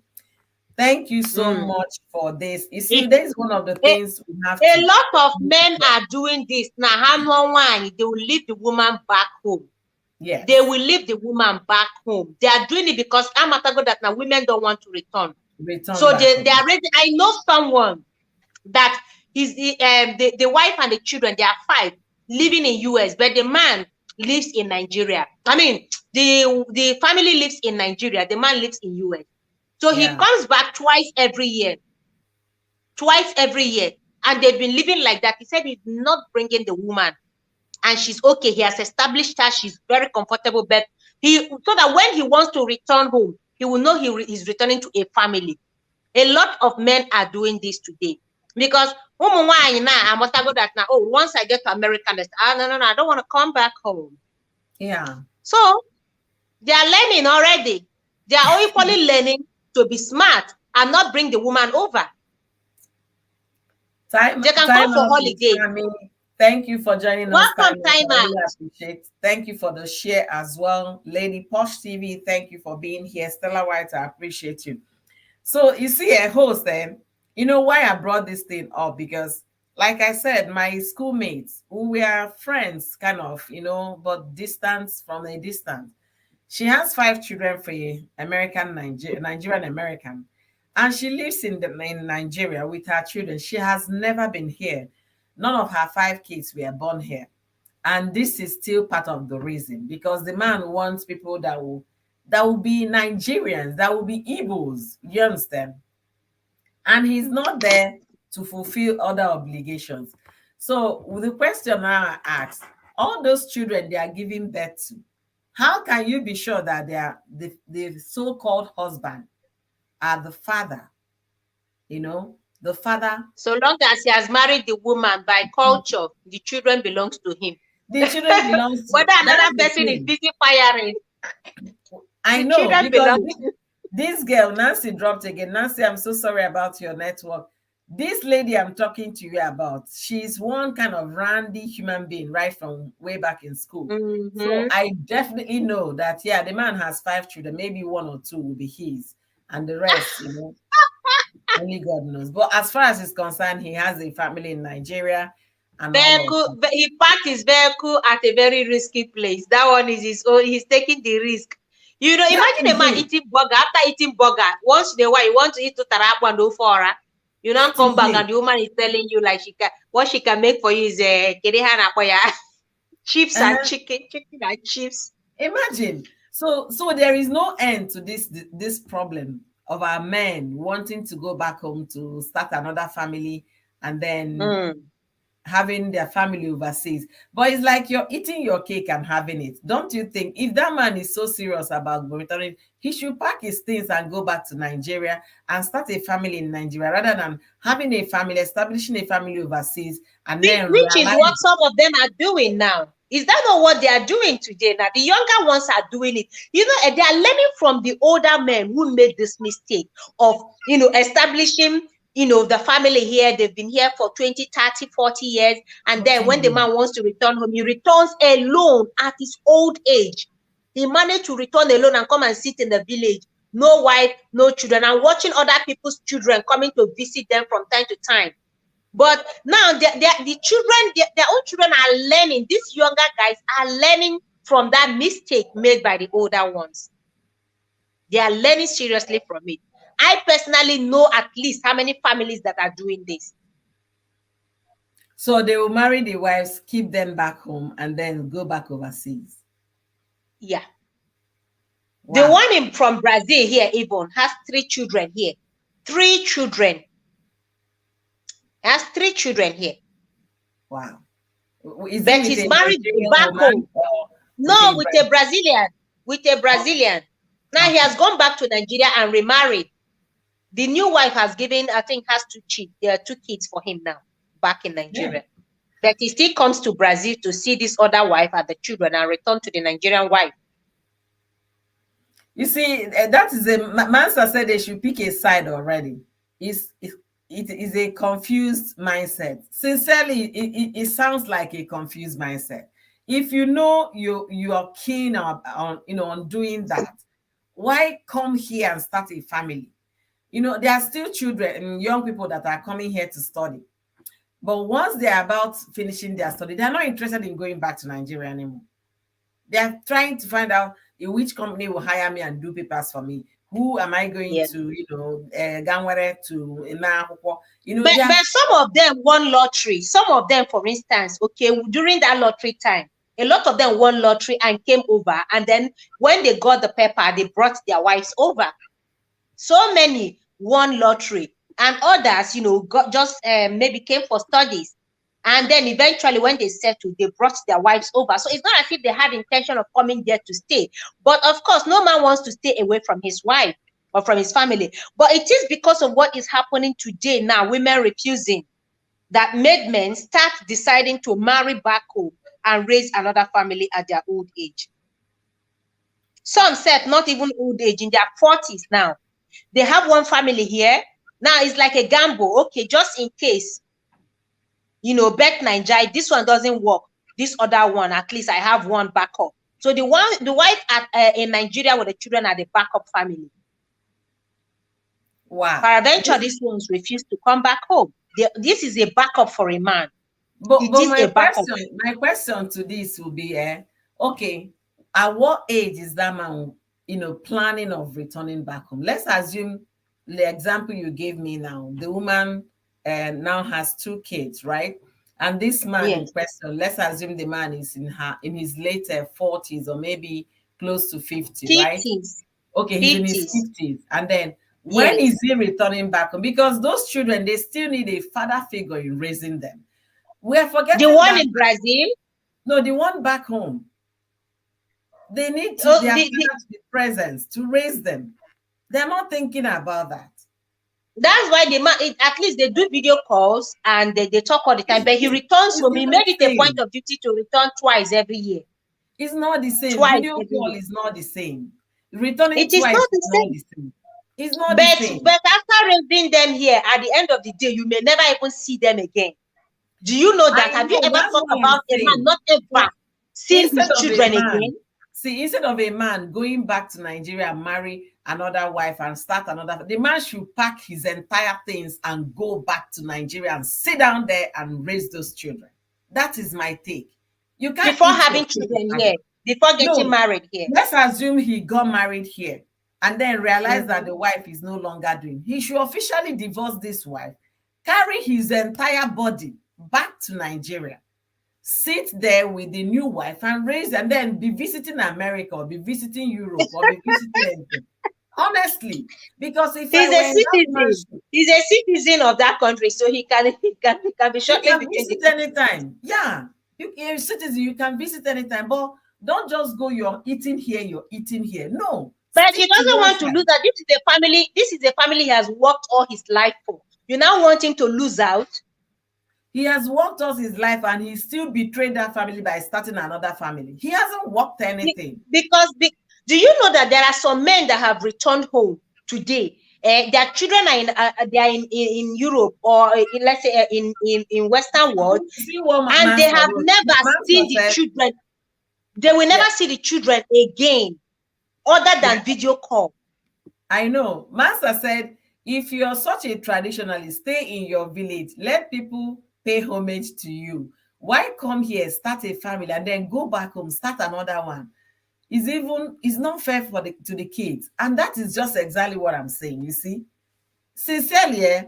Thank you so Mm. much for this. You see, It, this is one of the a, things we have a to. lot of men are doing this now. They will leave the woman back home. They Yes. will leave the woman back home. They are doing it because I'm at that now women don't want to return. Return So back they home. are ready. I know someone that is the wife and the children, they are 5 living in US, but the man lives in Nigeria. I mean, the family lives in Nigeria, the man lives in US. So he Yeah. comes back twice every year. And they've been living like that. He said he's not bringing the woman and she's okay. He has established her. She's very comfortable, but so that when he wants to return home, he will know he's returning to a family. A lot of men are doing this today because that now. Oh, once I get to America, no, I don't want to come back home. Yeah. So they are learning already. They are equally learning to be smart and not bring the woman over. They can come Time for out with holiday. Tammy. Thank you for joining us, Welcome, Time Out. time I out. really appreciate. Thank you for the share as well. Lady Posh TV, thank you for being here. Stella White, I appreciate you. So you see a host then, you know why I brought this thing up? Because like I said, my schoolmates, who were friends kind of, but distance from a distance. She has 5 children for Nigerian American, and she lives in Nigeria with her children. She has never been here. None of her 5 kids were born here. And this is still part of the reason, because the man wants people that will be Nigerians, that will be Igbos. You understand? And he's not there to fulfill other obligations. So with the question now I ask, all those children they are giving birth to, how can you be sure that they are the so-called husband are the father? The father. So long as he has married the woman by culture, the children belongs to him. The children belongs to. Whether That's another the person is thing. busy firing, I the know, children because belong to this girl, Nancy, dropped again. Nancy, I'm so sorry about your network. This lady I'm talking to you about, she's one kind of randy human being right from way back in school. So I definitely know that, yeah, the man has 5 children, maybe 1 or 2 will be his, and the rest, only God knows. But as far as he's concerned, he has a family in Nigeria and all of vehicle. that. He parked his vehicle at a very risky place. That one is his own. He's taking the risk. That Imagine a is man it. eating burger. After eating burger, once in a while, you want to eat to tarapwa and ofora. You now That come is back it. and the woman is telling you like what she can make for you is chips and chicken and chips. Imagine. So there is no end to this problem of our men wanting to go back home to start another family and then having their family overseas. But it's like you're eating your cake and having it. Don't you think if that man is so serious about returning, he should pack his things and go back to Nigeria and start a family in Nigeria rather than having a family, establishing a family overseas and then Which is what realize. some of them are doing now. Is that not what they are doing today? Now, the younger ones are doing it. They are learning from the older men who made this mistake of, establishing, the family here. They've been here for 20, 30, 40 years. And then when the man wants to return home, he returns alone at his old age. He managed to return alone and come and sit in the village no wife, no children, and watching other people's children coming to visit them from time to time. But now the children, their own children are learning. These younger guys are learning from that mistake made by the older ones. They are learning seriously from it. I personally know at least how many families that are doing this. So they will marry the wives, keep them back home, and then go back overseas. Yeah. Wow. The one from Brazil here, Yvonne, has 3 children here. 3 children. Has 3 children here. Wow. But he's married back home. No, with a Brazilian. With a Brazilian. Now he has gone back to Nigeria and remarried. The new wife has given, I think, has 2 kids for him now, back in Nigeria. Yeah. But he still comes to Brazil to see this other wife and the children and return to the Nigerian wife. You see, that is a Mansa said they should pick a side already. It is a confused mindset. Sincerely, it sounds like a confused mindset. If you know you are keen on doing that, why come here and start a family? There are still children and young people that are coming here to study. But once they're about finishing their study, they're not interested in going back to Nigeria anymore. They're trying to find out which company will hire me and do papers for me. Who am I going to, Ganwere to But some of them won lottery. Some of them, for instance, during that lottery time, a lot of them won lottery and came over. And then when they got the paper, they brought their wives over. So many won lottery, and others, maybe came for studies. And then eventually when they settled, they brought their wives over. So it's not as if they had intention of coming there to stay. But of course, no man wants to stay away from his wife or from his family. But it is because of what is happening today now, women refusing, that made men start deciding to marry back home and raise another family at their old age. Some said not even old age, in their 40s now. They have one family here. Now it's like a gamble. Okay, just in case, bet Nigeria, this one doesn't work. This other one, at least I have one backup. So the wife in Nigeria with the children are the backup family. Wow. Peradventure, these ones refuse to come back home. This is a backup for a man. But my question to this will be, okay, at what age is that man, planning of returning back home? Let's assume the example you gave me now. The woman now has 2 kids, right? And this man in question, let's assume the man is in his later 40s or maybe close to 50, 50s. Right? Okay, he's 50s. In his 50s. And then when is he returning back home? Because those children, they still need a father figure in raising them. We are forgetting the one in Brazil? No, the one back home. They need to their parents be present to raise them. They're not thinking about that. That's why at least they do video calls and they talk all the time. But he returns home. He made it a point of duty to return twice every year. It's not the same. Video call is not the same. Returning twice not the same. It's not the same. But after raising them here, at the end of the day, you may never even see them again. Do you know that? Have you ever thought about a man not ever seeing his children again? See, instead of a man going back to Nigeria and marry another wife and start another, the man should pack his entire things and go back to Nigeria and sit down there and raise those children. That is my take. You can't before having children here, before getting married here. Let's assume he got married here and then realize that the wife is no longer doing. He should officially divorce this wife, carry his entire body back to Nigeria, sit there with the new wife and raise, and then be visiting America or be visiting Europe or be visiting anything. Honestly, because if he's a citizen of that country, so he can be shortly visit anytime. Yeah, you're a citizen, you can visit anytime, but don't just go, you're eating here. No. But he doesn't want to lose out. This is a family he has worked all his life for. You now want him to lose out? He has worked all his life and he still betrayed that family by starting another family. He hasn't worked anything. Because do you know that there are some men that have returned home today? Their children are in Europe or let's say in Western world, and they have never seen the children. They will never see the children again, other than video call. I know. Master said, if you're such a traditionalist, stay in your village. Let people pay homage to you. Why come here, start a family, and then go back home, start another one? It's not fair for to the kids. And that is just exactly what I'm saying, you see. Sincerely,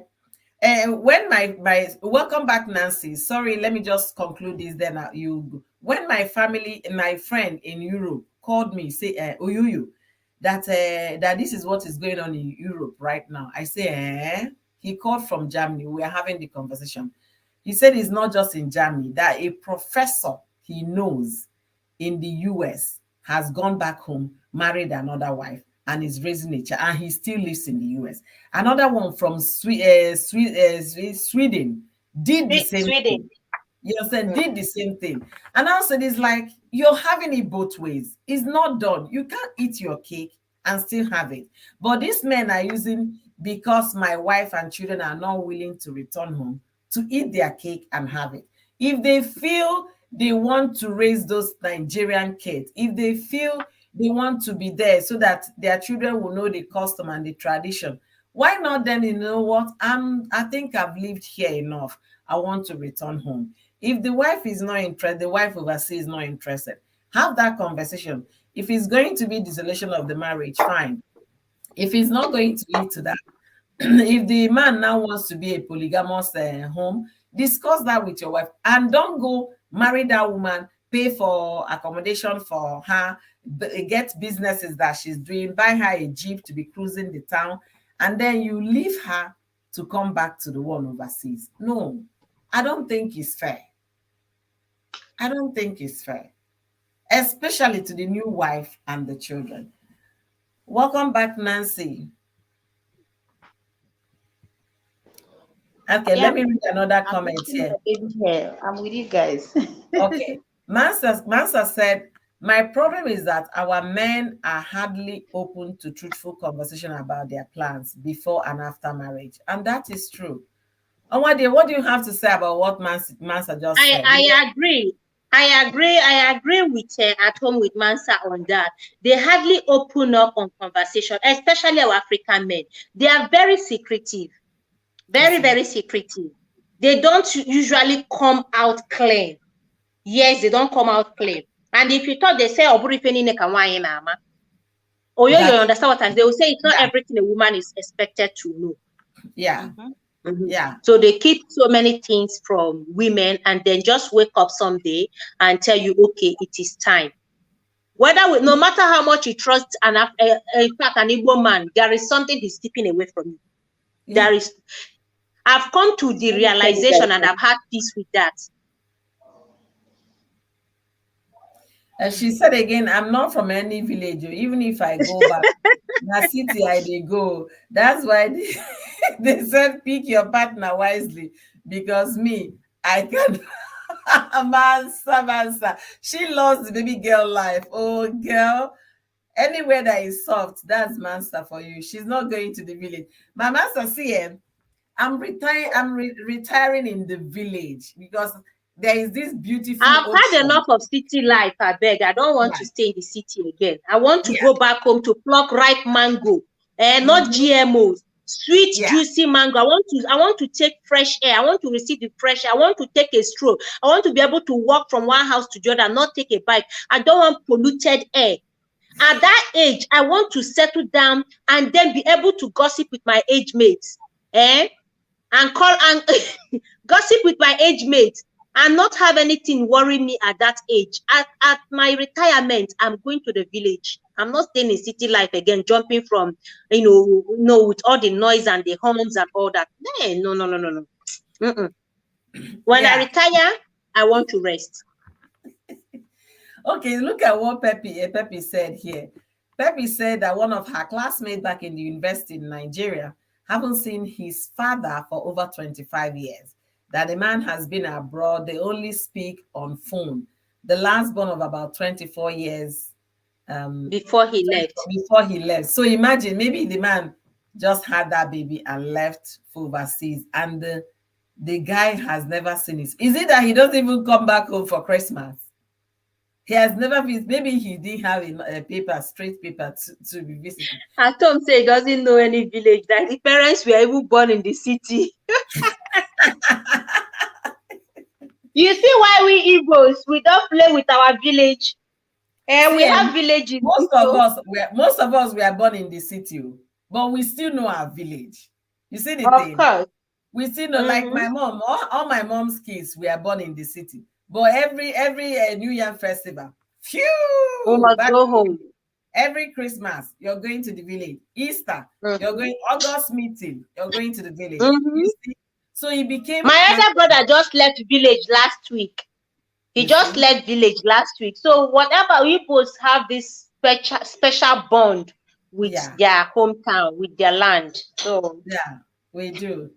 when my welcome back, Nancy. Sorry, let me just conclude this. Then you, when my family, my friend in Europe called me, say, Oyuyu, that this is what is going on in Europe right now. I say, he called from Germany. We are having the conversation. He said it's not just in Germany, that a professor he knows in the US has gone back home, married another wife, and is raising a child, and he still lives in the US. Another one from Sweden did the same Sweden. thing. You understand? Did the same thing. And also, it's like you're having it both ways. It's not done. You can't eat your cake and still have it. But these men are using, because my wife and children are not willing to return home, to eat their cake and have it. If they feel they want to raise those Nigerian kids, if they feel they want to be there so that their children will know the custom and the tradition, why not then? You know what? I think I've lived here enough. I want to return home. If the wife is not interested, the wife overseas is not interested, have that conversation. If it's going to be dissolution of the marriage, fine. If it's not going to lead to that, if the man now wants to be a polygamous home, discuss that with your wife, and don't go marry that woman, pay for accommodation for her, get businesses that she's doing, buy her a jeep to be cruising the town, and then you leave her to come back to the one overseas. No, I don't think it's fair. I don't think it's fair, especially to the new wife and the children. Welcome back, Nancy. Okay, Yeah, let me read another I'm comment listening here. again here. I'm with you guys. Okay. Mansa said, my problem is that our men are hardly open to truthful conversation about their plans before and after marriage. And that is true. Onwade, what do you have to say about what Mansa just said? I agree. I agree with at home with Mansa on that. They hardly open up on conversation, especially our African men. They are very secretive, very, very secretive. They don't usually come out clean. Yes, they don't come out clean. And if you thought they say, oh, you understand what I say? They will say it's not everything a woman is expected to know. Yeah. Yeah. So they keep so many things from women and then just wake up someday and tell you, okay, it is time. No matter how much you trust in fact, an Igbo man, there is something he's keeping away from you. Yeah. I've come to the realization and I've had peace with that. She said again, I'm not from any village. Even if I go back, na city I dey go. That's why they said pick your partner wisely, because me, I can Mansa. She loves the baby girl life. Oh girl, anywhere that is soft, that's Mansa for you. She's not going to the village. My Mansa, see, I'm retiring. Retiring in the village because there is this beautiful I've had ocean. enough of city life, I beg. I don't want to stay in the city again. I want to Yeah. go back home to pluck ripe mango, not GMOs. Sweet, juicy mango. I want to take fresh air. I want to receive the fresh air. I want to take a stroll. I want to be able to walk from one house to the other, not take a bike. I don't want polluted air. At that age, I want to settle down and then be able to gossip with my age mates. And call and gossip with my age mates and not have anything worry me at that age. At my retirement, I'm going to the village. I'm not staying in city life again, jumping from, with all the noise and the horns and all that. No. When I retire, I want to rest. Okay, look at what Pepe said here. Pepe said that one of her classmates back in the university in Nigeria haven't seen his father for over 25 years. That the man has been abroad. They only speak on phone. The last born of about 24 years. Before he left. Before he left. So imagine, maybe the man just had that baby and left for overseas. And the guy has never seen it. Is it that he doesn't even come back home for Christmas? He has never visited. Maybe he didn't have a paper, straight paper to be visiting. And Tom say he doesn't know any village, that the parents were even born in the city. You see why we Igbos, we don't play with our village. See, We have villages. most of us were born in the city, but we still know our village. You see the Of thing? course. We still know, like Mm-hmm. my mom, all my mom's kids were born in the city. But every New Year festival, We phew, must back go to the home. village. Every Christmas, you're going to the village. Easter, you're Mm-hmm. going. August meeting, you're going to the village. Mm-hmm. You see, so it became My part elder of. brother just left village last week. He You just see, left village last week. So whatever, we both have this special bond with yeah, their hometown, with their land. So yeah, we do.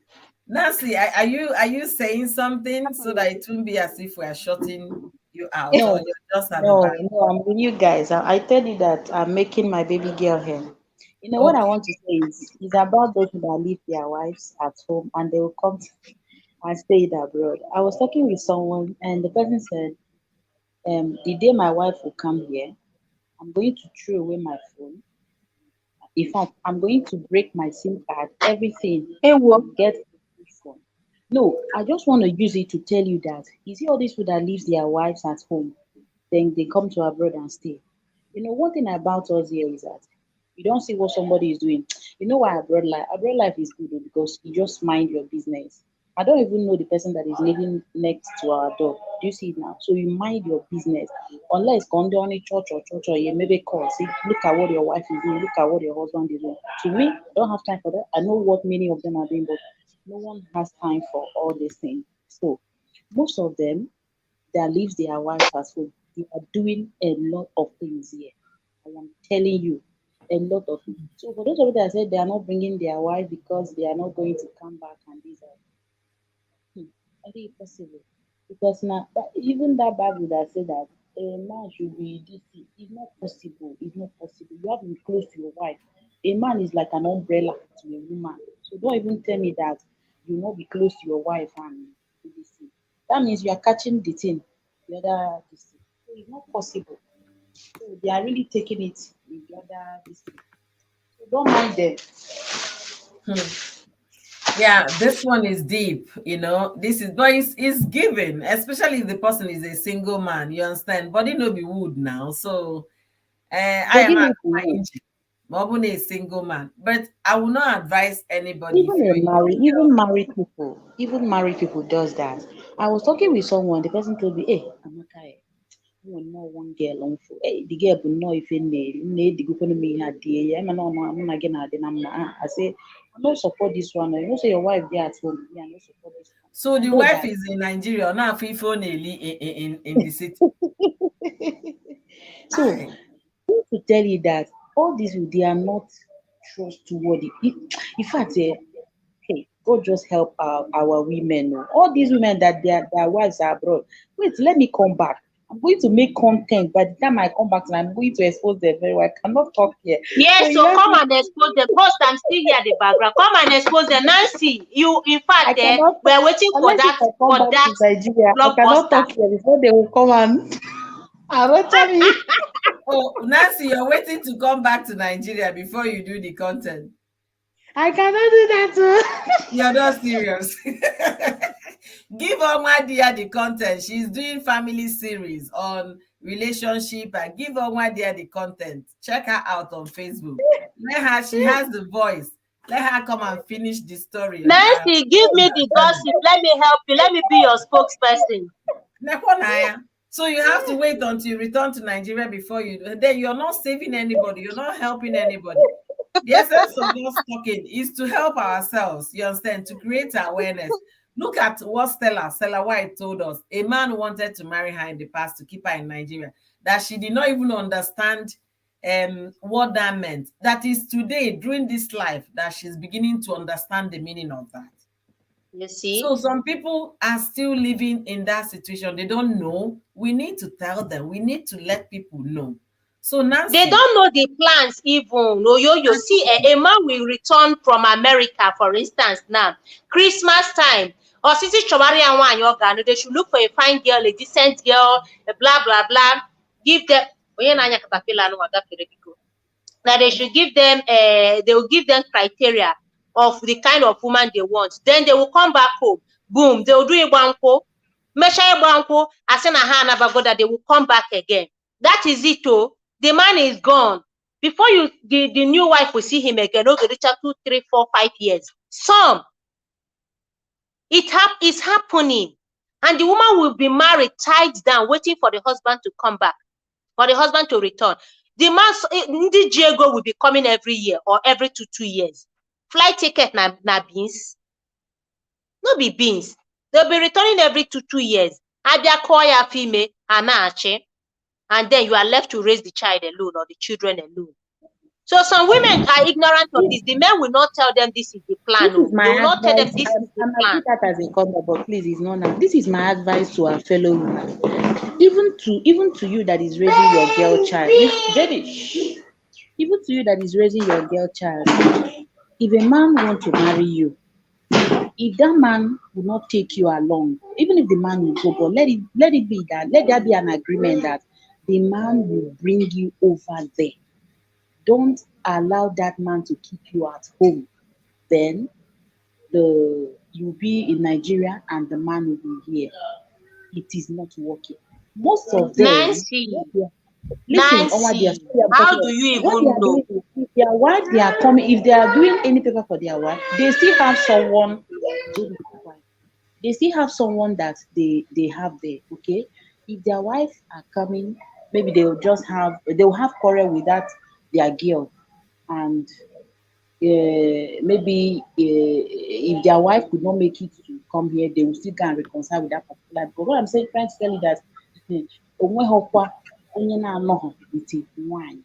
Nancy, are you saying something so that it won't be as if we are shutting you out, or No, you're just at the no, back? no, I'm with you guys. I tell you that I'm making my baby girl hair. You know what I Okay. want to say is about those who that leave their wives at home and they will come and stay it abroad. I was talking with someone and the person said, the day my wife will come here, I'm going to throw away my phone. In fact, I'm going to break my SIM card, everything, hey, what? and get a new phone. No, I just want to use it to tell you that you see all these people that leave their wives at home, then they come to abroad and stay. You know, one thing about us here is that you don't see what somebody is doing. You know why abroad life is good because you just mind your business. I don't even know the person that is living next to our door. Do you see it now? So you mind your business. Unless come down in church or you maybe call, see, look at what your wife is doing, look at what your husband is doing. To me, I don't have time for that. I know what many of them are doing, but no one has time for all these things. So most of them that leaves their wives at home, they are doing a lot of things here. I am telling you, a lot of things. So for those of you that said they are not bringing their wife because they are not going to come back and these are very possible. Because now even that Bible that said that a man should be this thing, it's not possible. It's not possible. You have to be close to your wife. A man is like an umbrella to a woman. So don't even tell me that you will not be close to your wife and do this thing. That means you are catching the thing, the other this thing. So it's not possible. So they are really taking it in the other this thing. So don't mind them. Hmm. Yeah, this one is deep, This is, but it's given, especially if the person is a single man, you understand? Body no be wood now. So I But am even a if you Mobile a single man. But I will not advise anybody even if you're a a married, young girl. even married people does that. I was talking with someone, the person told me, hey, Amaka, know one girl on for hey, the girl will know if in the go me her dear. I'm not I'm not again I say I don't support this one. You know say your wife there at home. Yeah, I don't support this So one. the I know wife that. is in Nigeria, now FIFA in the city. So I to tell you that all these they are not trustworthy. In fact, hey, God just help our women. Oh. All these women that their wives are abroad. Wait, let me come back. I'm going to make content. By the time I come back, I'm going to expose them very well. I cannot talk here. So Yes, you so have come to, and expose them. Host, I'm still here at the background. Come and expose them. Nancy, you, in I fact, cannot we're waiting unless if I come for back that to Nigeria, I cannot blockbuster. talk here before they will come and arrest me. Oh, Nancy, you're waiting to come back to Nigeria before you do the content. I cannot do that too. You're not serious. Give Onwadia the content. She's doing family series on relationship, and give Onwadia the content. Check her out on Facebook. She has the voice. Let her come and finish the story on her Nancy, give me the journey. gossip. Let me help you. Let me be your spokesperson. Nekonaya. So you have to wait until you return to Nigeria before you do. Then you're not saving anybody. You're not helping anybody. The essence of us talking is to help ourselves. You understand? To create awareness. Look at what Stella White told us. A man wanted to marry her in the past to keep her in Nigeria. That she did not even understand what that meant. That is today, during this life, that she's beginning to understand the meaning of that. You So see? some people are still living in that situation. They don't know. We need to tell them. We need to let people know. So They Nancy, don't know the plans even. No, you see, a man will return from America, for instance, now, Christmas time. Or Sisi Chobari and one yoga, they should look for a fine girl, a decent girl, a blah blah blah. give them that they should give them they will give them criteria of the kind of woman they want. Then they will come back home. Boom, they will do Igbanko. Measure Igbanko, Asena Hanabago, that they will come back again. That is it, oh. The man is gone. Before the new wife will see him again, okay, reach out 2, 3, 4, 5 years. Some. It's happening. And the woman will be married, tied down, waiting for the husband to come back, for the husband to return. The man, the Diego will be coming every year or every 2 years. Flight ticket na beans. No be beans. They'll be returning every 2 years. Abia koya female, anache. And then you are left to raise the child alone or the children alone. So some women are ignorant of this. The men will not tell them this is the plan. This is my They will not tell them advice. this is the I might plan. do that as a comment, but please, it's not now. This is my advice to our fellow women. Even to you that is raising your girl child. Even to you that is raising your girl child. If a man want to marry you, if that man will not take you along, even if the man will go, but let it be that, let there be an agreement that the man will bring you over there. Don't allow that man to keep you at home. Then you'll be in Nigeria and the man will be here. It is not working. Most of them, Nancy, listen, how do you even know? If their wife, they are coming, if they are doing any paper for their wife, they still have someone, that they have there, okay? If their wife are coming, maybe they'll have quarrel with their girl, and maybe if their wife could not make it to come here, they will still go and reconcile with that particular. But what I'm trying to tell you that onye na-anọghị ite nwanyị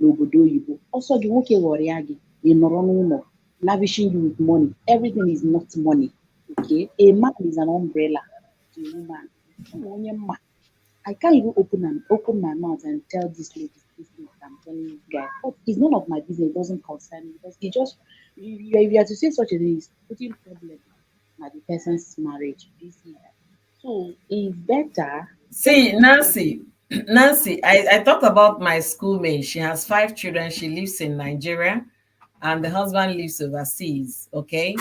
n'obodo oyibo ọsọ gị nwoke ghọrọ ya gị ị nọrọ n'ụlọ lavishing you with money. Everything is not money, okay? A man is an umbrella to a woman. I can't even open my mouth and tell this lady this thing that I'm telling you guys. But it's none of my business. It doesn't concern me, because it just, if you are to say such a thing, is putting problem at the person's marriage. So it's better. See, Nancy, I talked about my schoolmate. She has 5 children. She lives in Nigeria, and the husband lives overseas. Okay.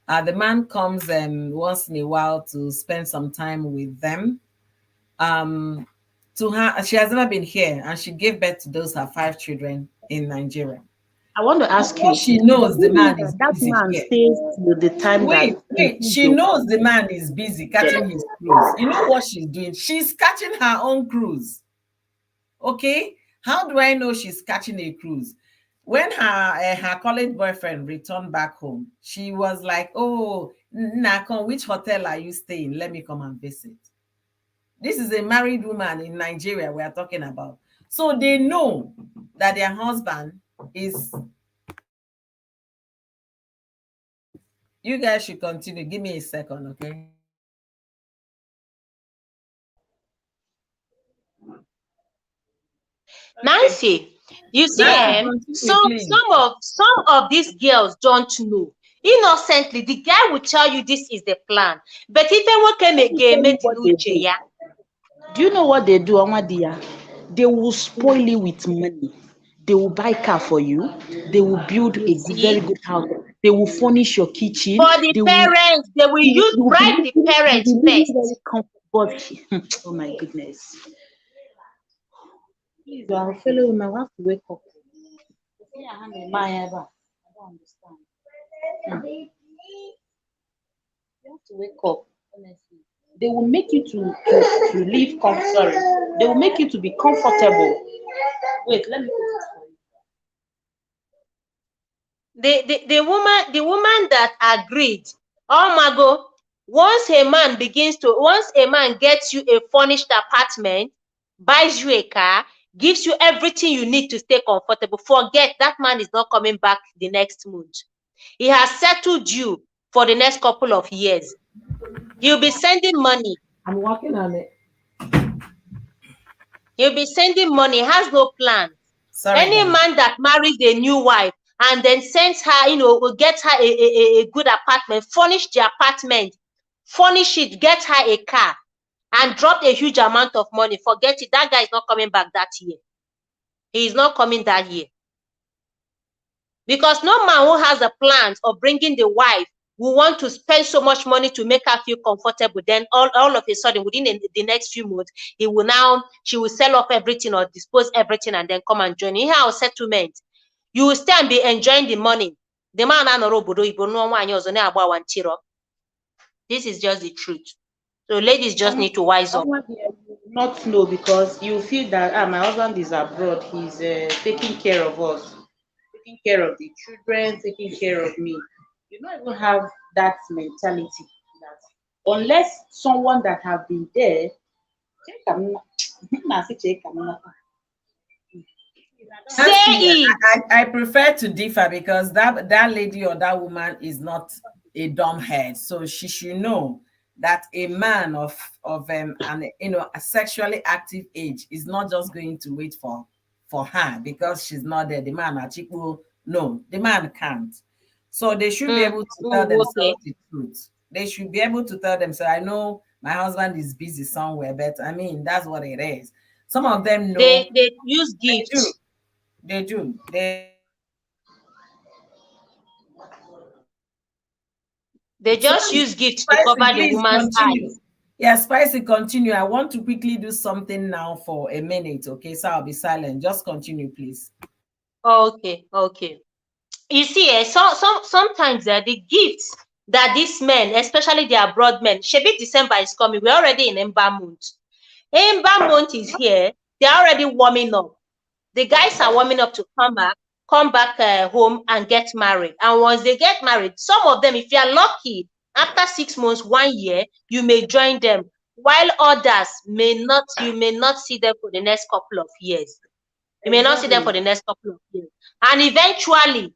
The man comes once in a while to spend some time with them. To her, she has never been here, and she gave birth to her 5 children in Nigeria. I want to ask you. She knows the man is busy. That man stays with the time. Wait. She knows the man is busy catching his cruise. You know what she's doing? She's catching her own cruise. Okay? How do I know she's catching a cruise? When her college boyfriend returned back home, she was like, "Oh, Nakon, which hotel are you staying? Let me come and visit." This is a married woman in Nigeria we are talking about. So they know that their husband is. You guys should continue. Give me a second, okay? Nancy, you see, some of these girls don't know. Innocently, the guy will tell you this is the plan. But if they came again, do you know what they do, Amadia? They will spoil you with money. They will buy car for you. They will build very good house. They will furnish your kitchen. For the parents, they will bribe the parents first. Oh my goodness. Please, our fellow women, we have to wake up. I don't understand. You have to wake up, honestly. They will make you to live comfortable. They will make you to be comfortable. Wait, let me put this for you. The woman that agreed, oh my God, once a man gets you a furnished apartment, buys you a car, gives you everything you need to stay comfortable, forget that man is not coming back the next month. He has settled you for the next couple of years. He'll be sending money. I'm working on it. He'll be sending money, has no plan. Sorry, any man that marries a new wife and then sends her, will get her a good apartment, furnish the apartment, furnish it, get her a car. and dropped a huge amount of money, forget it. That guy is not coming back that year. He is not coming that year. Because no man who has a plan of bringing the wife will want to spend so much money to make her feel comfortable. Then all of a sudden, within the next few months, she will sell off everything or dispose everything and then come and join. In our settlement, you will stay and be enjoying the money. The man this is just the truth. So ladies just need to wise up. Not know, because you feel that my husband is abroad, he's taking care of us, taking care of the children, taking care of me. You don't even have that mentality that unless someone that have been there, Say it. I prefer to differ, because that lady or that woman is not a dumb head, so she should know that a man of an a sexually active age is not just going to wait for her because she's not there. The man no, the man can't. So they should be able to tell themselves the truth. They should be able to tell themselves, I know my husband is busy somewhere, but I mean, that's what it is. Some of them know. They use gifts. They do. They just use gifts to cover the woman's eyes. Yeah, Spicy, continue. I want to quickly do something now for a minute, okay? So I'll be silent. Just continue, please. Okay. You see, sometimes the gifts that these men, especially the abroad men, Shebi December is coming. We're already in Ember month. Ember month is here. They're already warming up. The guys are warming up to come back home and get married. And once they get married, some of them, if you are lucky, after 6 months, 1 year, you may join them. While others you may not see them for the next couple of years. You may not see them for the next couple of years. And eventually,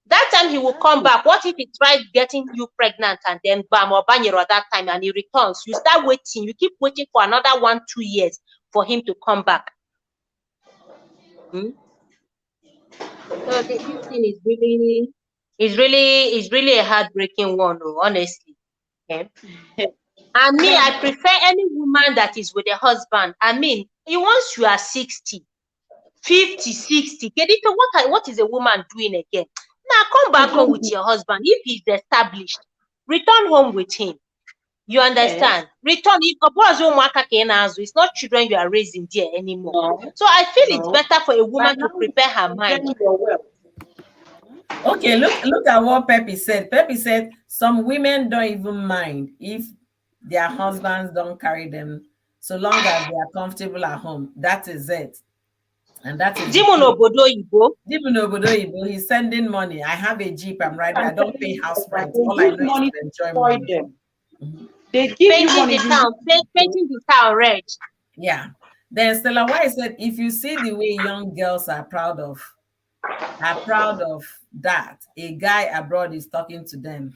that time he will come back. What if he tried getting you pregnant and then bam or banyero that time and he returns? You start waiting. You keep waiting for another 1-2 years for him to come back. So this thing is really a heartbreaking one, honestly. Okay. And me, I prefer any woman that is with a husband. I mean, once you are 60, 50, 60, what is a woman doing again? Now come back home with your husband. If he's established, return home with him. You understand? Yes. Return. It's not children you are raising there anymore. No. So I feel it's better for a woman to prepare her mind. Okay, look at what Pepe said. Pepe said some women don't even mind if their husbands don't carry them, so long as they are comfortable at home. That is it. And that is he's sending money. I have a Jeep, I'm riding. I don't pay house rent. All I know is to enjoy money. They give you money. Painting the town red. Yeah. Then Stella White said, if you see the way young girls are proud of that, a guy abroad is talking to them.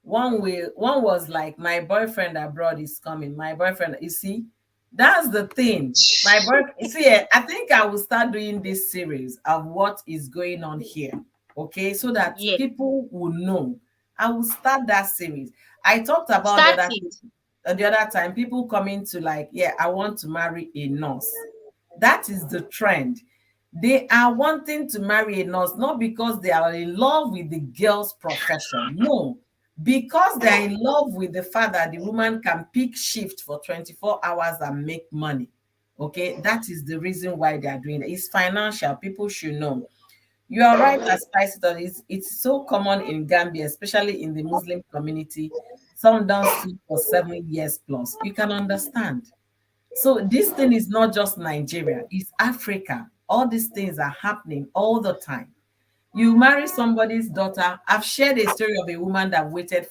One was like, my boyfriend abroad is coming. My boyfriend, you see, that's the thing. My boyfriend, see, I think I will start doing this series of what is going on here. Okay, so that people will know. I will start that series. I talked about the other time, people coming to like, I want to marry a nurse. That is the trend. They are wanting to marry a nurse, not because they are in love with the girl's profession. No, because they're in love with the fact that the woman can pick shift for 24 hours and make money. Okay, that is the reason why they are doing it. It's financial. People should know. You are right, as Spicy thought, it's so common in Gambia, especially in the Muslim community. Some don't sleep for 7 years plus. You can understand. So this thing is not just Nigeria, it's Africa. All these things are happening all the time. You marry somebody's daughter. I've shared a story of a woman that wasted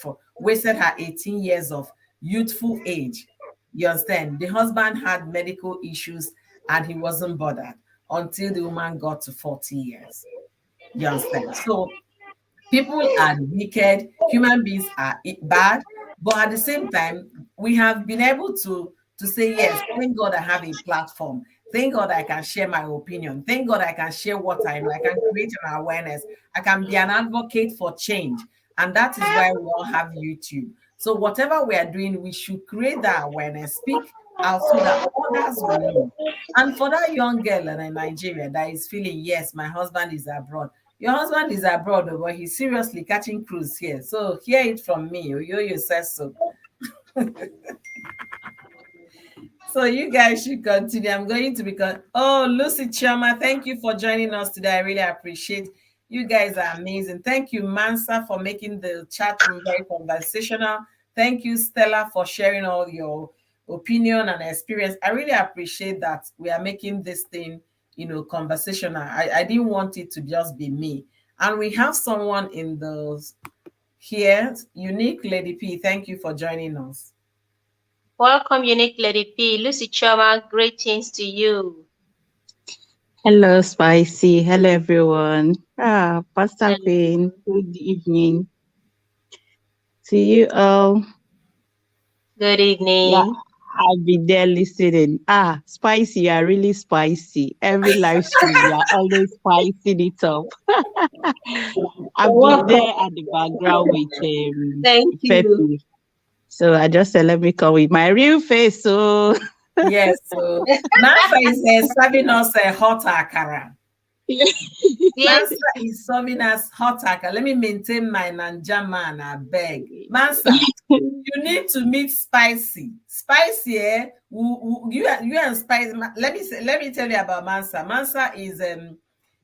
her 18 years of youthful age. You understand? The husband had medical issues and he wasn't bothered until the woman got to 40 years. You understand? So people are wicked, human beings are bad, but at the same time, we have been able to say, yes, thank God I have a platform. Thank God I can share my opinion. Thank God I can share what I know. I can create an awareness. I can be an advocate for change. And that is why we all have YouTube. So whatever we are doing, we should create that awareness, speak out so that others will know. And for that young girl in Nigeria that is feeling, yes, my husband is abroad. Your husband is abroad, but he's seriously catching cruise here. So hear it from me. Oyoyo says so. So you guys should continue. I'm going to become. Oh, Lucy Chioma, thank you for joining us today. I really appreciate. You guys are amazing. Thank you, Mansa, for making the chat room very conversational. Thank you, Stella, for sharing all your opinion and experience. I really appreciate that we are making this thing, conversational. I didn't want it to just be me. And we have someone in the here, Unique Lady P. Thank you for joining us. Welcome, Unique Lady P. Lucy Choma, greetings to you. Hello, Spicy. Hello, everyone. Pastor Hello. Queen, good evening to you all. Good Yeah, evening. I'll be there listening. Spicy, you are really spicy. Every live stream, you are always spicing it up. I'll You're be welcome. there at the background with Thank you. Pepe. So I just said, let me come with my real face. So Yes, so Mansa is serving us a hot akara. Yes. Mansa is serving us hot akara. Let me maintain my Nanja man, I beg. Mansa, you need to meet Spicy. Spicy, you and Spicy. Let me tell you about Mansa. Mansa is a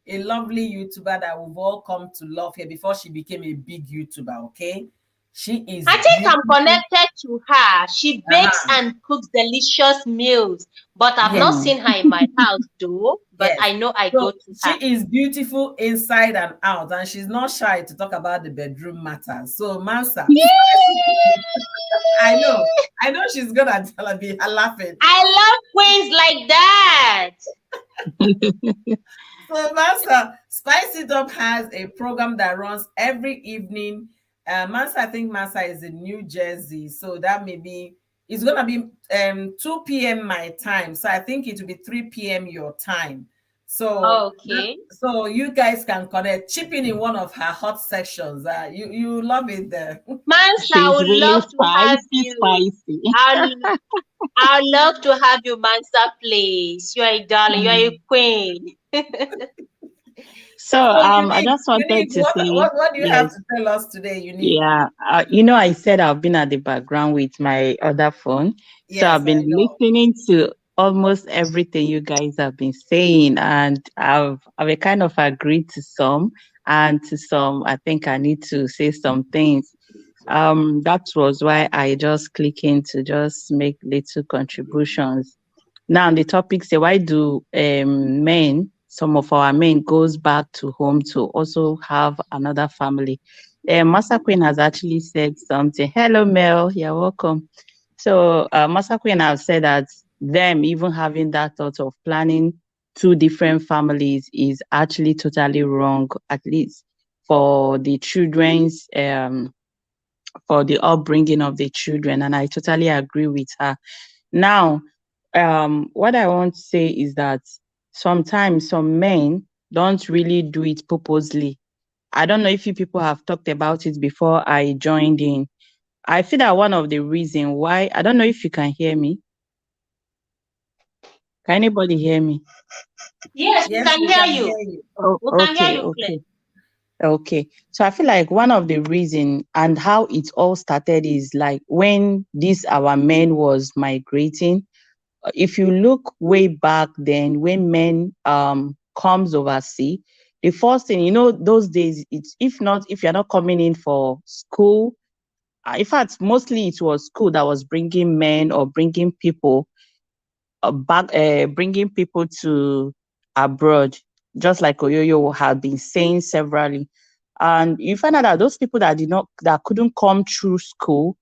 lovely YouTuber that we've all come to love here before she became a big YouTuber. Okay, she is I think I'm beautiful. connected to her. She bakes Uh-huh. and cooks delicious meals, but I've not Yes. mm, seen her in my house though. But Yes. I know I go So to she her. is beautiful inside and out, and she's not shy to talk about the bedroom matters. So Mansa, I know, Yay! I know she's gonna be laughing. I love queens like that. So Mansa, Spice It Up has a program that runs every evening. Mansa, I think Mansa is in New Jersey, so that may be it's gonna be 2 p.m. my time. So I think it will be 3 p.m. your time. So Okay. so you guys can connect, chip in one of her hot sections. You love it there. Mansa, I she's would really love to have spicy, you. spicy. I'll I'd love to have you, Mansa, please. You are a darling. You are a Mm. queen. So So I unique, just wanted unique. to say What do you have yes. to tell us today, unique? Yeah, I said I've been at the background with my other phone. So Yes, I've I been know. listening to almost everything you guys have been saying, and I've kind of agreed to some, and to some, I think I need to say some things. That was why I just click in to just make little contributions. Now the topic say, why do some of our men goes back to home to also have another family? Master Queen has actually said something. Hello, Mel. You're welcome. So Master Queen has said that them even having that thought of planning two different families is actually totally wrong, at least for the children's for the upbringing of the children. And I totally agree with her. Now, what I want to say is that sometimes some men don't really do it purposely. I don't know if you people have talked about it before I joined in. I feel that one of the reason why, I don't know if you can hear me. Can anybody hear me? Yes, we Yes, can we hear can you. hear you. Oh, We can hear okay, you clear. okay, okay. So I feel like one of the reason and how it all started is like when this our men was migrating. If you look way back then when men comes overseas, the first thing, those days, it's if you're not coming in for school, in fact mostly it was school that was bringing men or bringing people back, bringing people to abroad, just like Oyoyo had been saying severally. And you find out that those people that couldn't come through school,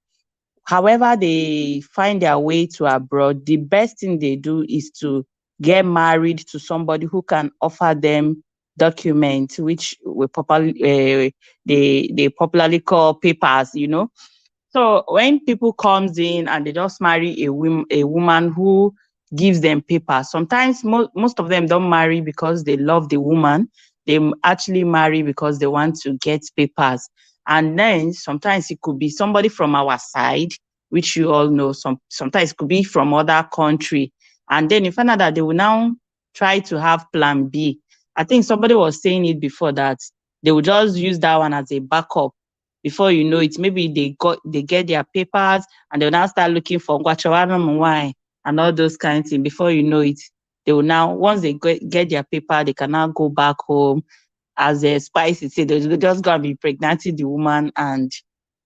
however they find their way to abroad, the best thing they do is to get married to somebody who can offer them documents, which they popularly call papers. So when people comes in and they just marry a woman who gives them papers, sometimes most of them don't marry because they love the woman. They actually marry because they want to get papers. And then sometimes it could be somebody from our side, which you all know. Sometimes it could be from other country. And then you find out that they will now try to have plan B. I think somebody was saying it before that they will just use that one as a backup. Before you know it, maybe they get their papers and they'll now start looking for why and all those kinds of things. Before you know it, they will now, once they get their paper, they can now go back home. As a spicy say, they're just gonna be pregnanting the woman and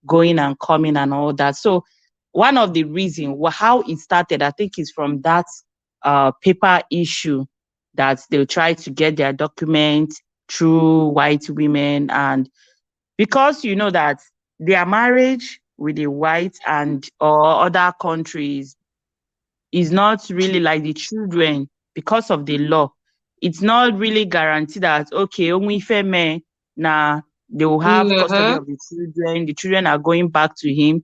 going and coming and all that. So one of the reasons how it started, I think, is from that paper issue, that they'll try to get their documents through white women. And because you know that their marriage with the white and or other countries is not really like the children, because of the law. It's not really guaranteed that, okay, only female, now they will have custody of the children. The children are going back to him.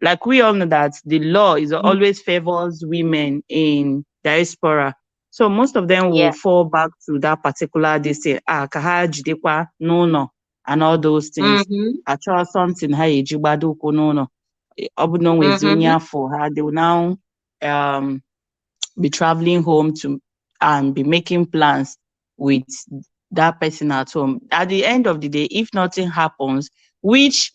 Like we all know that the law is always favors women in diaspora. So most of them will Yeah. fall back to that particular, they say, kaha jidekwa no, and all those things. I trust something, hey, jibado no. For her, they will now be traveling home to and be making plans with that person at home. At the end of the day, if nothing happens, which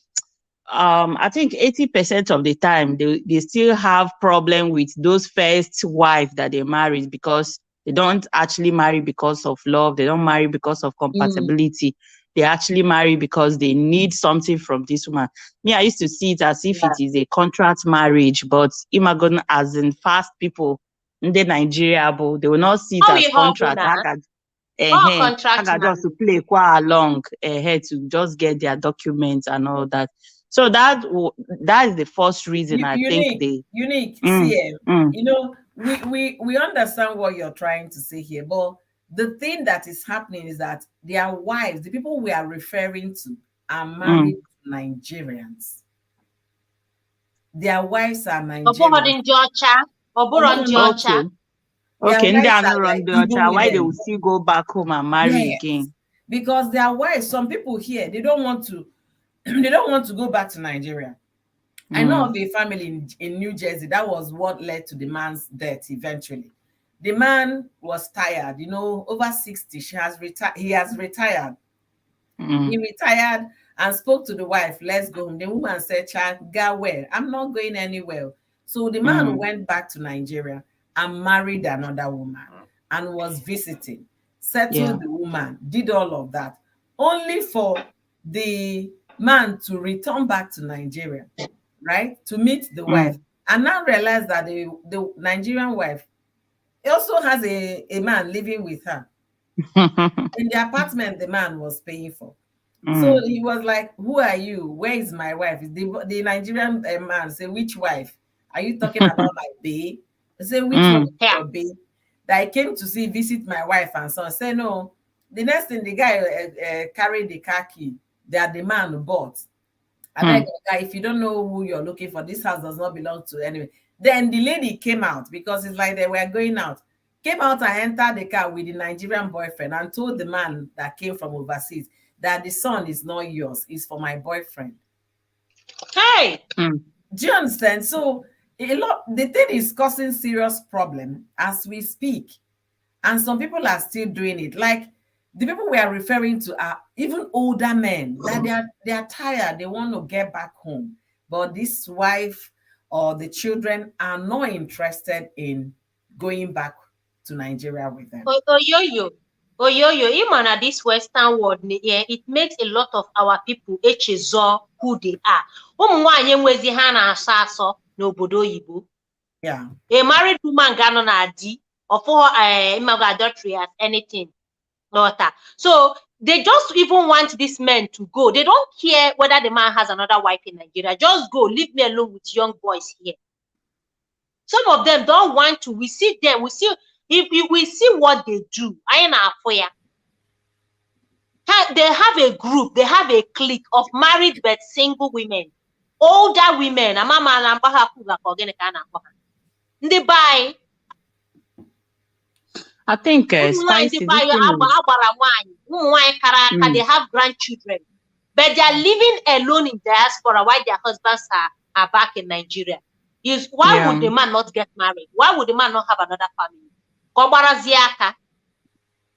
I think 80% of the time they still have problem with those first wife that they married, because they don't actually marry because of love. They don't marry because of compatibility. They actually marry because they need something from this woman. Me, I used to see it as if it is a contract marriage, but imagine as in fast people in the Nigeria, but they will not see it as contract. Contract Just to play quite along to just get their documents and all that. So that is the first reason I think they unique. See, you know, we understand what you're trying to say here, but the thing that is happening is that their wives, the people we are referring to, are married to Nigerians. Their wives are Nigerians. Okay, why they will still go back home and marry again? Because their wives, some people here, they don't want to go back to Nigeria. I know of a family in New Jersey. That was what led to the man's death eventually. The man was tired, you know, over 60. He has retired. He retired and spoke to the wife, let's go home. The woman said, child, go where? I'm not going anywhere. So the man went back to Nigeria and married another woman and was visiting, settled the woman, did all of that, only for the man to return back to Nigeria, right, to meet the wife, and now realize that the Nigerian wife also has a man living with her in the apartment the man was paying for. So he was like, who are you? Where is my wife? The Nigerian man said, which wife? Are you talking about my babe? I said, which one is your babe? That I came to visit my wife and son. I said, no. The next thing, the guy carried the car key that the man bought. I beg, guy, if you don't know who you're looking for, this house does not belong to anyway. Then the lady came out, because it's like they were going out. Came out and entered the car with the Nigerian boyfriend and told the man that came from overseas that the son is not yours, it's for my boyfriend. Hey! Do you understand? So the thing is causing serious problem as we speak. And some people are still doing it. Like the people we are referring to are even older men that they are tired, they want to get back home. But this wife or the children are not interested in going back to Nigeria with them. Oyoyo, even this Western world, it makes a lot of our people who they are. Yeah. A married woman ganon adi or for adultery as anything. Daughter. So they just even want these men to go. They don't care whether the man has another wife in Nigeria. Just go, leave me alone with young boys here. Some of them don't want to. We see them. We see what they do. They have a group. They have a clique of married but single women, older women. They buy. I think spicy. They have grandchildren. but they are living alone in diaspora while their husbands are back in Nigeria. Why would Yeah. the man not get married? Why would the man not have another family? Kobaraziaka.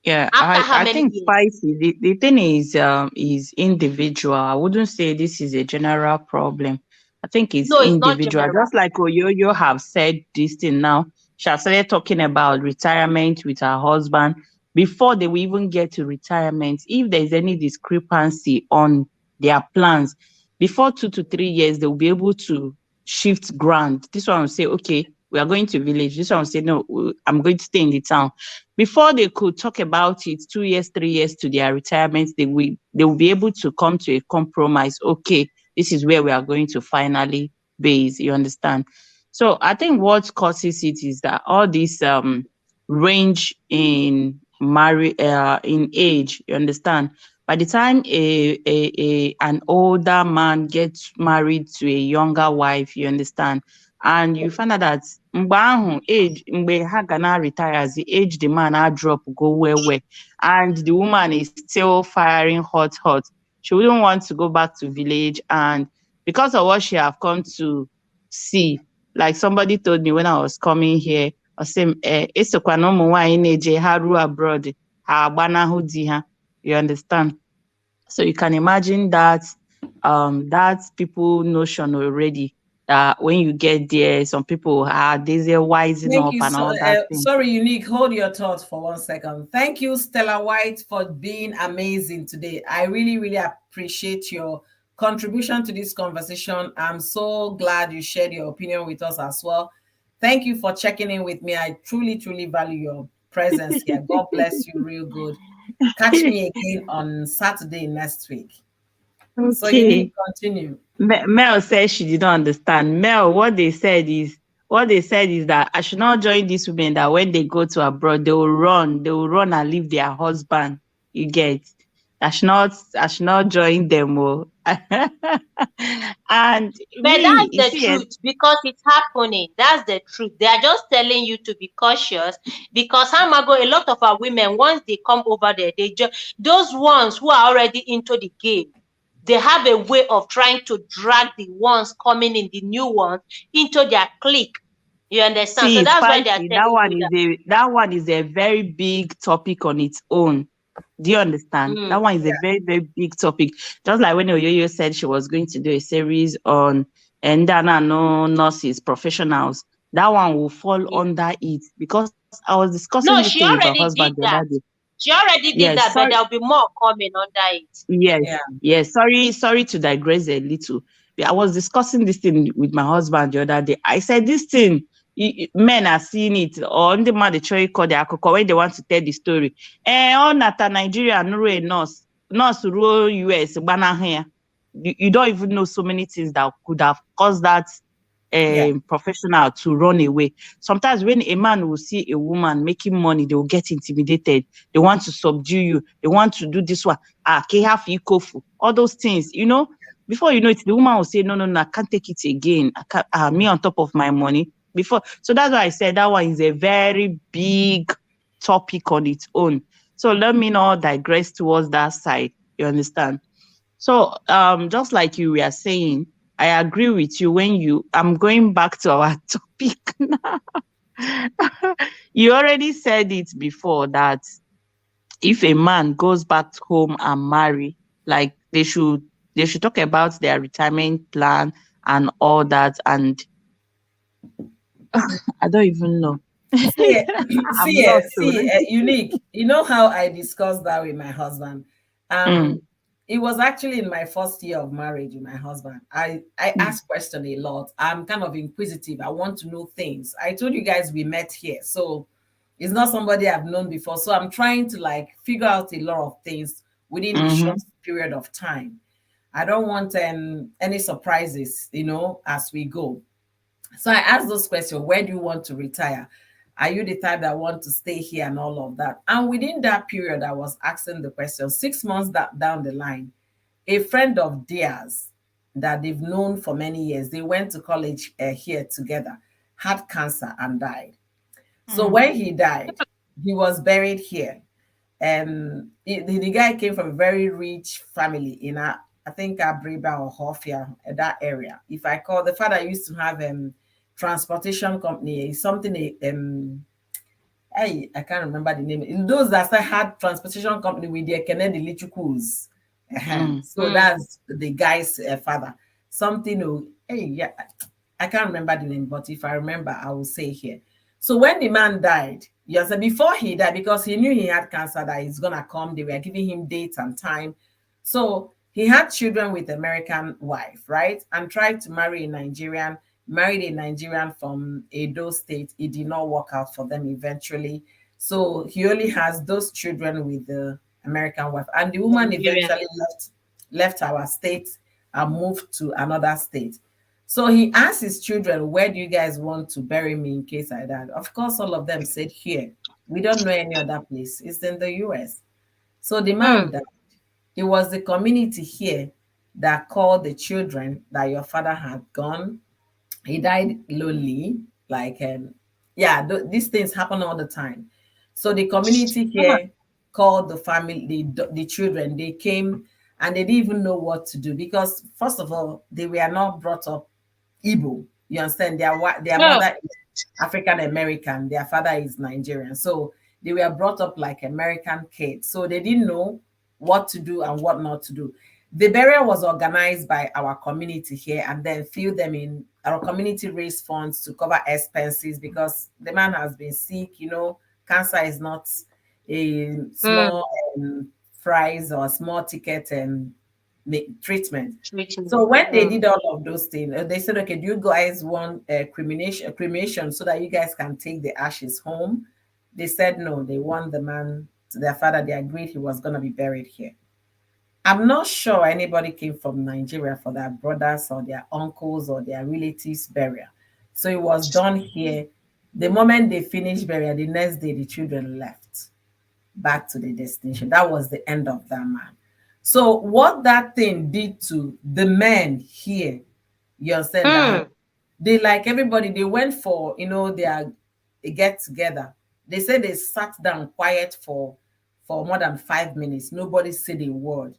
Yeah, After I, how I many think years? spicy. The thing is individual. I wouldn't say this is a general problem. I think it's No, it's not individual. general. Just like Oyoyo have said this thing now. She has started talking about retirement with her husband before they will even get to retirement. If there's any discrepancy on their plans, before 2 to 3 years, they'll be able to shift ground. This one will say, okay, we are going to village. This one will say, no, I'm going to stay in the town. Before they could talk about it, 2 years, 3 years to their retirement, they will be able to come to a compromise. Okay, this is where we are going to finally base. You understand? So I think what causes it is that all this range in in age. You understand? By the time an older man gets married to a younger wife, you understand, and you find out that mgbe ahụ age mgbe ha ga na retires, the age the man a drop go well, and the woman is still firing hot. She wouldn't want to go back to village, and because of what she have come to see, like somebody told me when I was coming here, I say esokwa na ụmụ nwaanyị na-eje ha ruo abroad ha agbanahụ di ha. You understand? So you can imagine that that people notion already that when you get there, some people are there's a wising Thank up you. and So, all that thing. sorry, Unique. Hold your thoughts for 1 second. Thank you, Stella White, for being amazing today. I really, really appreciate your contribution to this conversation. I'm so glad you shared your opinion with us as well. Thank you for checking in with me. I truly, truly value your presence here. God bless you, real good. Catch me again on Saturday next week. So, Unique, Okay. continue. Mel says she did not understand. Mel, what they said is that I should not join these women that when they go to abroad, they will run and leave their husband. You get. I should not join them. Oh. And But me, that's you the see, truth because it's happening. That's the truth. They are just telling you to be cautious because Hamago, a lot of our women, once they come over there, those ones who are already into the game, they have a way of trying to drag the ones coming in, the new ones, into their clique. You understand? So see, that's why they are spicy. That telling one you is that. a very big topic on its own. Do you understand? Mm. That one is a very, very big topic. Just like when Oyoyo said she was going to do a series on Ndana no nurses, professionals, that one will fall Yeah. under it because I was discussing this No, thing she with my already husband did the other that. day. She already did Yes, that, but sorry. there'll be more coming under it. Yes, Yeah. yes. Sorry to digress a little. Yeah, I was discussing this thing with my husband the other day. I said this thing, men are seeing it, or on the man the choice call the akoko when they want to tell the story. On nata Nigeria, no a nurse rule US, bana here. You don't even know so many things that could have caused that Yeah. professional to run away. Sometimes when a man will see a woman making money, they will get intimidated. They want to subdue you. They want to do this one. Kehafi, all those things, before you know it, the woman will say, no, I can't take it again. I can't, me on top of my money. Before, so that's why I said that one is a very big topic on its own. So let me not digress towards that side. You understand? So, just like you were saying, I agree with you I'm going back to our topic now. You already said it before that if a man goes back home and marry, like they should talk about their retirement plan and all that. And I don't even know. See, I'm lost already. Unique. You know how I discussed that with my husband. Um, Mm, it was actually in my first year of marriage with my husband. I mm, ask question a lot. I'm kind of inquisitive. I want to know things. I told you guys we met here, so it's not somebody I've known before. So I'm trying to like figure out a lot of things within the short mm-hmm, period of time. I don't want any surprises, as we go. So I asked those questions. Where do you want to retire? Are you the type that want to stay here and all of that? And within that period, I was asking the question. 6 months down the line, a friend of theirs that they've known for many years, they went to college here together, had cancer and died. So mm, when he died, he was buried here. The guy came from a very rich family I think Abriba or Hofia, that area. If I call, the father used to have transportation company, something I can't remember the name. In those that I had transportation company with their Kennedy Lichukus. Mm. So that's the guy's father. Something, yeah, I can't remember the name, but if I remember, I will say here. So when the man died, yes, before he died, because he knew he had cancer, that he's gonna come, they were giving him dates and time. So he had children with American wife, right? And tried to marry a Nigerian, married a Nigerian from Edo State. It did not work out for them eventually. So he only has those children with the American wife. And the woman Nigerian. eventually left our state and moved to another state. So he asked his children, where do you guys want to bury me in case I died? Of course, all of them said here. We don't know any other place. It's in the US. So the man died. It was the community here that called the children that your father had gone. He died lonely. Like, yeah, these things happen all the time. So the community here called the family, the children. They came and they didn't even know what to do because, first of all, they were not brought up Igbo. You understand? Their Oh, mother is African American, their father is Nigerian. So they were brought up like American kids. So they didn't know what to do and what not to do. The burial was organized by our community here, and then fill them in. Our community raised funds to cover expenses because the man has been sick. Cancer is not a small price or a small ticket and treatment. treatment. So when they did all of those things, they said, "Okay, do you guys want cremation so that you guys can take the ashes home?" They said no. They want the man to their father. They agreed he was going to be buried here. I'm not sure anybody came from Nigeria for their brothers or their uncles or their relatives' burial. So it was done here. The moment they finished burial, the next day the children left back to the destination. That was the end of that man. So what that thing did to the men here, you understand that they, like everybody, they went for their get together. They said they sat down quiet for more than 5 minutes. Nobody said a word.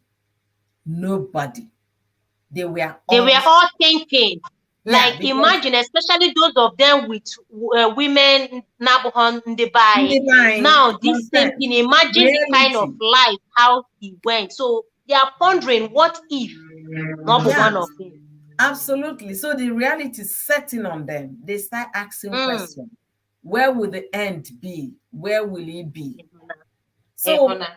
Nobody. They were They were all, all thinking. yeah, Like because imagine, especially those of them with women Nabuhon in the in buy. the mind, Now you this same understand, thing. Imagine the kind of reality. life how he went. So they are pondering, what if not be Yeah, one of them? absolutely. So the reality setting on them, they start asking Mm. questions. Where will the end be? Where will it be? So Ehona.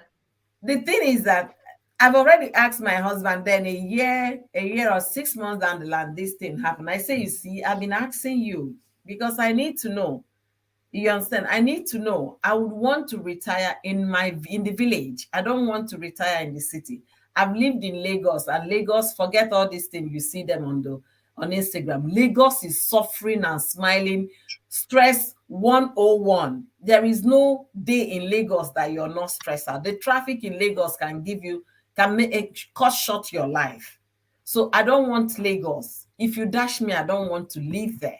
the thing is that I've already asked my husband then a year or 6 months down the line, this thing happened. I say, you see, I've been asking you because I need to know. You understand? I need to know. I would want to retire in the village. I don't want to retire in the city. I've lived in Lagos, and Lagos, forget all these things you see them on Instagram. Lagos is suffering and smiling. Stress 101. There is no day in Lagos that you're not stressed out. The traffic in Lagos can make cut short your life. So I don't want Lagos. If you dash me, I don't want to live there.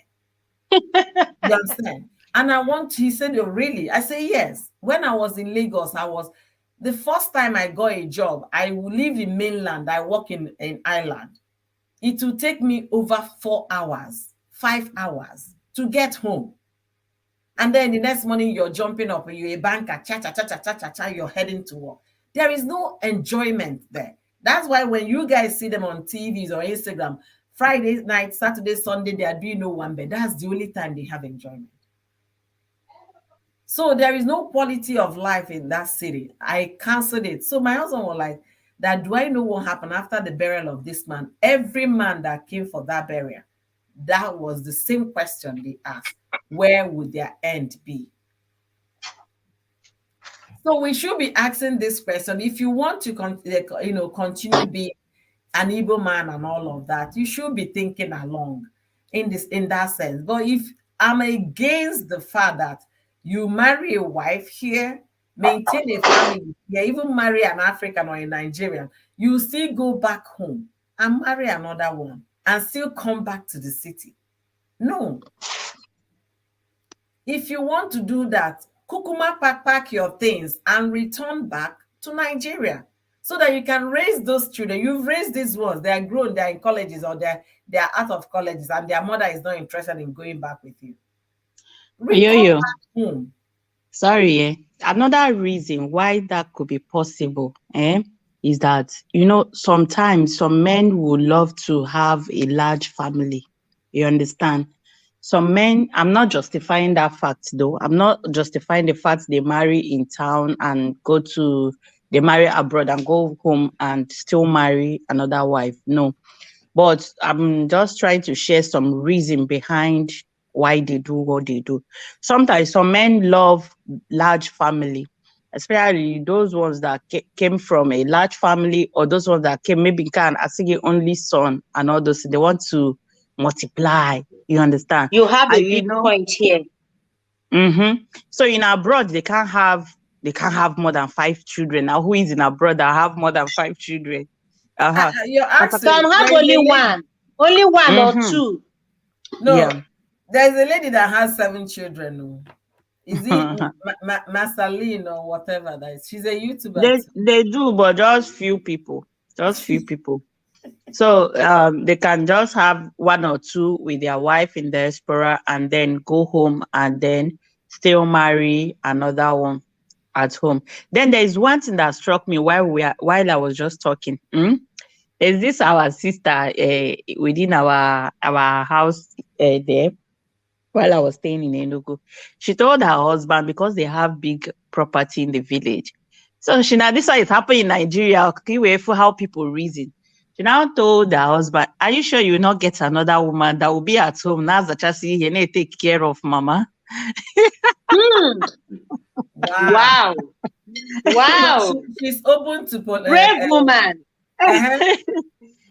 You understand? And he said, oh, really? I say, yes. When I was in Lagos, the first time I got a job, I live in mainland, I work in Ireland. It will take me over 4 hours, 5 hours to get home. And then the next morning, you're jumping up, you're a banker, cha cha cha cha cha cha cha, you're heading to work. There is no enjoyment there. That's why when you guys see them on TVs or Instagram, Friday night, Saturday, Sunday, they are doing no one bed. That's the only time they have enjoyment. So there is no quality of life in that city. I canceled it. So my husband was like, that do I know what happened after the burial of this man? Every man that came for that burial, that was the same question they asked. Where would their end be? So we should be asking this question. If you want to continue being an Igbo man and all of that, you should be thinking along in that sense. But if I'm against the fact that you marry a wife here, maintain a family here, even marry an African or a Nigerian, you still go back home and marry another one and still come back to the city. No. If you want to do that, kukuma pack your things and return back to Nigeria. so that you can raise those children. You've raised these ones, they are grown, they're in colleges, or they're out of colleges, and their mother is not interested in going back with you. Return Yo, back home. sorry, another reason why that could be possible, is that, sometimes some men would love to have a large family. You understand? Some men, I'm not justifying that fact though. I'm not justifying the fact they marry in town and they marry abroad and go home and still marry another wife. No. But I'm just trying to share some reason behind why they do what they do. Sometimes some men love large family, especially those ones that came from a large family, or those ones that came maybe can as the only son and all those. They want to multiply. You understand? You have a And big point here. So in abroad, they can't have more than 5 children. Now, who is in abroad that have more than 5 children? You're Some asking. have There is a only one or Mm-hmm. two. No, Yeah. there's a lady that has 7 children. Oh. Is it Masaline or whatever that is? She's a YouTuber They too. they do, but just few people. Just few people. So they can just have one or two with their wife in diaspora and then go home and then still marry another one at home. Then there is one thing that struck me while I was just talking. Is this our sister within our house there? While I was staying in Enugu, she told her husband, because they have big property in the village. So she now, this one is happening in Nigeria. Okay, for how people reason. She now told her husband, "Are you sure you will not get another woman that will be at home? Now that you see, you need to take care of mama." Hmm. Wow. Wow. Wow. She's open to Brave woman.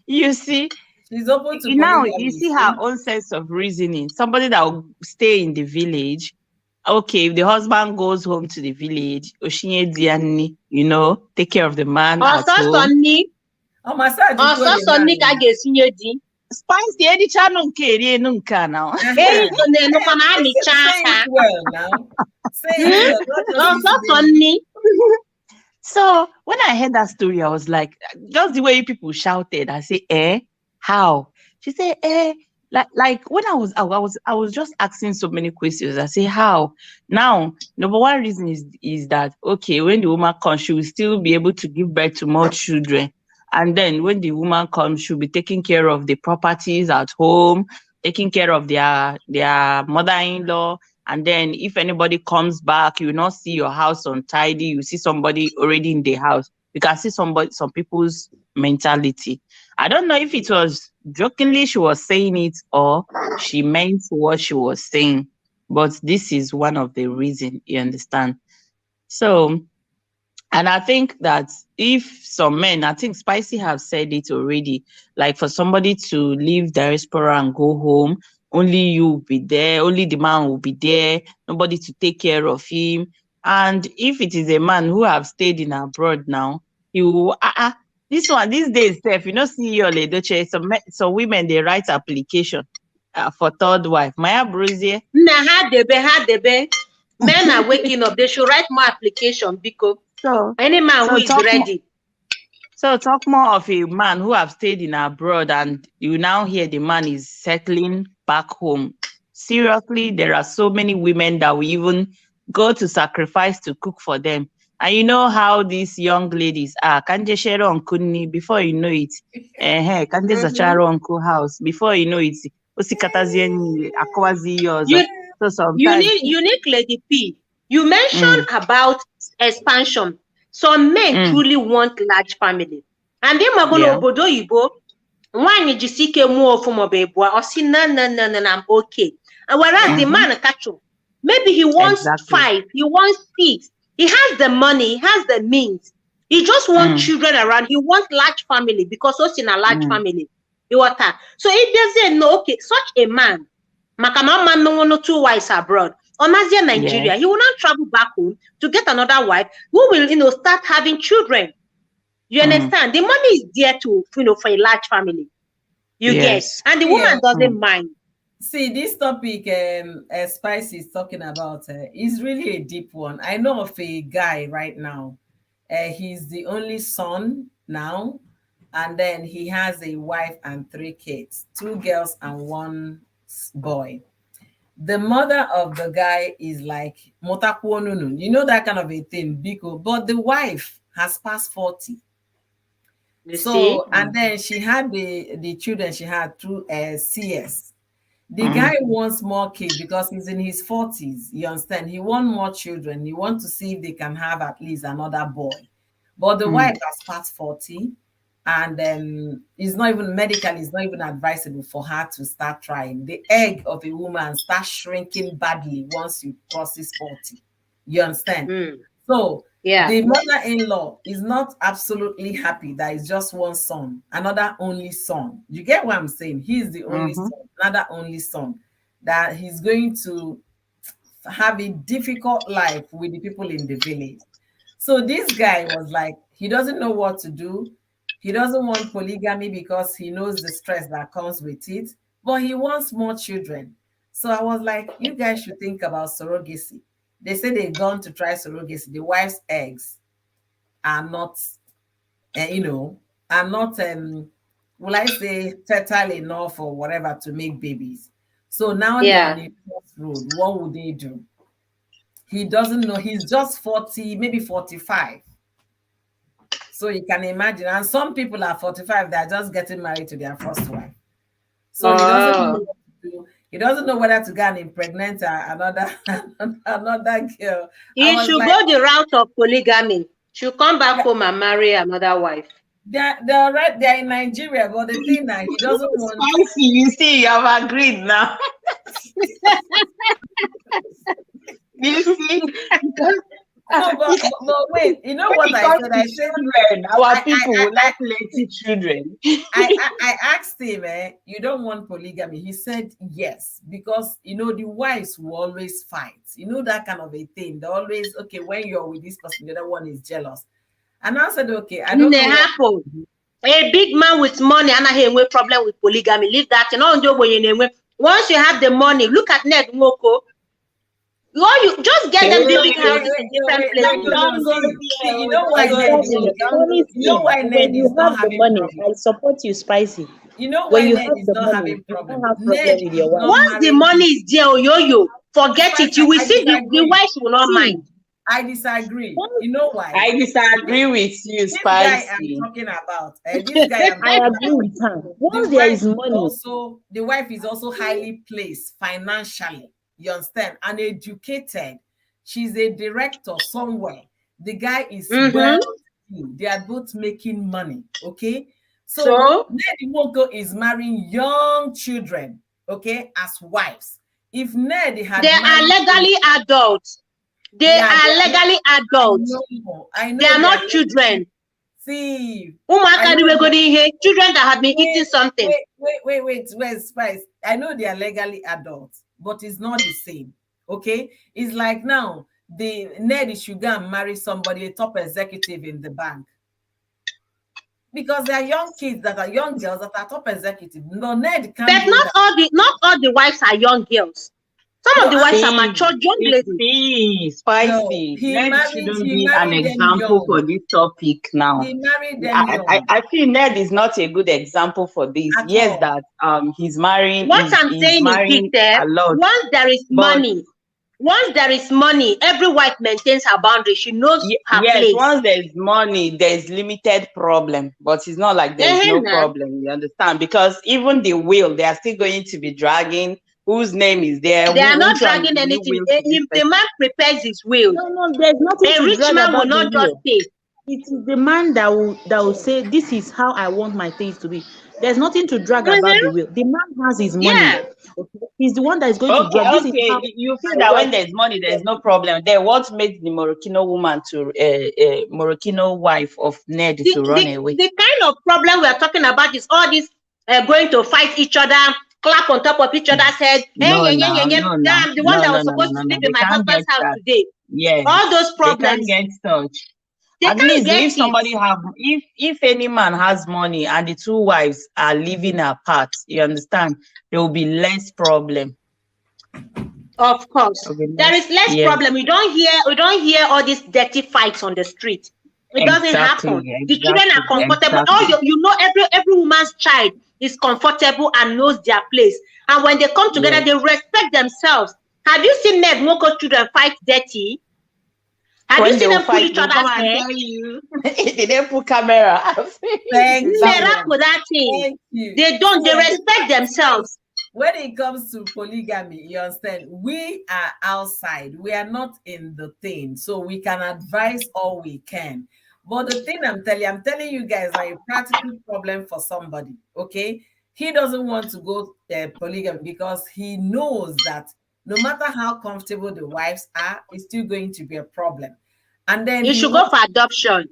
You see, she's open to now you polygamy. see her own sense of reasoning. Somebody that will stay in the village. Okay, if the husband goes home to the village, Oshinye Diani, take care of the man at home. Oh, massage you go the Ọsọsọ nni ka a man. ga-esinye di. Spice the editor no eri enu nka now. Eri so na-enukwa na Say amịcha aka. it well now. Say it well, not just Ọsọsọ listening. nni. So when I heard that story, I was like, just the way people shouted, I say, how? She said, like when I was just asking so many questions. I say, how? Now, number one reason is that, okay, when the woman comes, she will still be able to give birth to more children. And then when the woman comes, she'll be taking care of the properties at home, taking care of their mother-in-law. And then if anybody comes back, you will not see your house untidy. You see somebody already in the house. You can see some people's mentality. I don't know if it was jokingly she was saying it or she meant what she was saying. But this is one of the reasons, you understand? So, and I think that if some men, I think Spicy have said it already, like for somebody to leave diaspora and go home, only you will be there, only the man will be there, nobody to take care of him. And if it is a man who have stayed in abroad now, he will, this one, these days, Steph, see your lady, some women, they write application for third wife. Maya Bruzier. Nna ha debe. Men are waking up. They should write more application because any man who is ready. So talk more of a man who have stayed in abroad and you now hear the man is settling back home. Seriously, there are so many women that will even go to sacrifice to cook for them. And you know how these young ladies are. Kanje share uncle ni before you know it. Kanje zacharo uncle house before you know it. Osikatazieni akwazi yours. So sometimes unique Lady P, you mentioned about expansion. Some men truly want large family. And then we're going to obodo oyibo, nwanyi jisike mu ofu maọbụ ebua, or say no, I'm okay. And whereas the man catch up, maybe he wants 5, he wants 6. He has the money, he has the means. He just wants children around. He wants large family because also in a large family. You want that. So if they say no, okay, such a man, makana man no 2 wives abroad. Or Nigeria, he will not travel back home to get another wife who will, start having children. You understand? The money is there to, for a large family. You get, and the woman doesn't mind. See, this topic Spice is talking about is really a deep one. I know of a guy right now. He's the only son now, and then he has a wife and 3 kids, 2 girls and 1 boy. The mother of the guy is like motakuonunu, you know, that kind of a thing, biko. But the wife has passed 40. You see? So, and then she had the children she had through CS. The Mm-hmm. guy wants more kids because he's in his 40s. You understand? He wants more children. He wants to see if they can have at least another boy. But the wife has passed 40, and it's not even medically, it's not even advisable for her to start trying. The egg of a woman starts shrinking badly once you crosses 40. You understand? So Yeah. the mother-in-law is not absolutely happy that it's just one son, another only son. You get what I'm saying? He's the only son, another only son, that he's going to have a difficult life with the people in the village. So this guy was like, he doesn't know what to do. He doesn't want polygamy because he knows the stress that comes with it, but he wants more children. So I was like, you guys should think about surrogacy. They say they've gone to try surrogacy. The wife's eggs are not, are not, will I say, fertile enough or whatever to make babies. So now they're on a crossroad. What would they do? He doesn't know. He's just 40, maybe 45. So you can imagine. And some people are 45, they're just getting married to their first wife. So he doesn't know what to do. He doesn't know whether to go and impregnate another girl. He should go the route of polygamy. Should come back home and marry another wife. They're in Nigeria, but the thing that he doesn't want. Spicy, you see, you have agreed now. You see? No, but wait, you know what I said? I said children, our people will like plenty children. I asked him, you don't want polygamy? He said yes, because the wives will always fight. You know, that kind of a thing. They always, okay, when you're with this person, the other one is jealous. And I said, okay, I don't know. A big man with money, and I have no problem with polygamy. Leave that. Once you have the money, look at Ned Moko. You just get them big houses in different places. You know why Ned is not having problem? I support you, Spicy. You know why Ned is not having problem? Ned with your wife. Once the money is there, yo, forget it. You will see the wives will not mind. I disagree. You know why? I disagree with you, Spicy. This guy I'm talking about. This guy I agree with her. Once there is money, the wife is also highly placed financially. You understand? And educated. She's a director somewhere. The guy is well. They are both making money. Okay. So Ned Nwoko is marrying young children. Okay, as wives. If Ned had, they are legally adults. They are legally adults. I know they are not children. See, children that have been eating something. Wait, Spice. I know they are legally adults, but it's not the same. Okay, it's like now the Ned should go and marry somebody, a top executive in the bank, because there are young kids that are young girls that are top executive. No, Ned can't. But not all the wives are young girls. Some of the wives are mature young ladies. Spicy. Ned shouldn't be an example for this topic now. He married them I feel Ned is not a good example for this. Yes, that he's marrying. What I'm saying is, Peter, once there is money, every wife maintains her boundary. She knows her place. Once there's money, there's limited problem. But it's not like there's no problem. You understand? Because even the will, they are still going to be dragging. Whose name is there? They are not dragging anything. If the man prepares his will, no, there's nothing. A rich man will not just pay. It is the man that will say, "This is how I want my things to be." There's nothing to drag about the will. The man has his money. Yeah. Okay. He's the one that is going to drag. You feel that when there's money, there's no problem. Then what made the Moroccan woman to Moroccan wife of Ned to run away? The kind of problem we are talking about is all this going to fight each other, clap on top of each other's head. I'm the one that was supposed to sleep in my husband's house today. Yeah. All those problems. They can't get touched. At least if somebody if any man has money and the two wives are living apart, you understand, there will be less problem. Of course, there is less problem. We don't hear all these dirty fights on the street. It doesn't happen. The children are comfortable. Exactly. You know, every woman's child is comfortable and knows their place. And when they come together, they respect themselves. Have you seen Ned Nwoko children fight dirty? Have you seen them pull each other's hair? They didn't put camera. Thank you. That thing. They don't. They respect themselves. When it comes to polygamy, you understand, we are outside. We are not in the thing. So we can advise all we can. But the thing I'm telling you guys, like a practical problem for somebody, okay? He doesn't want to go polygamy because he knows that no matter how comfortable the wives are, it's still going to be a problem. And then he should go for adoption.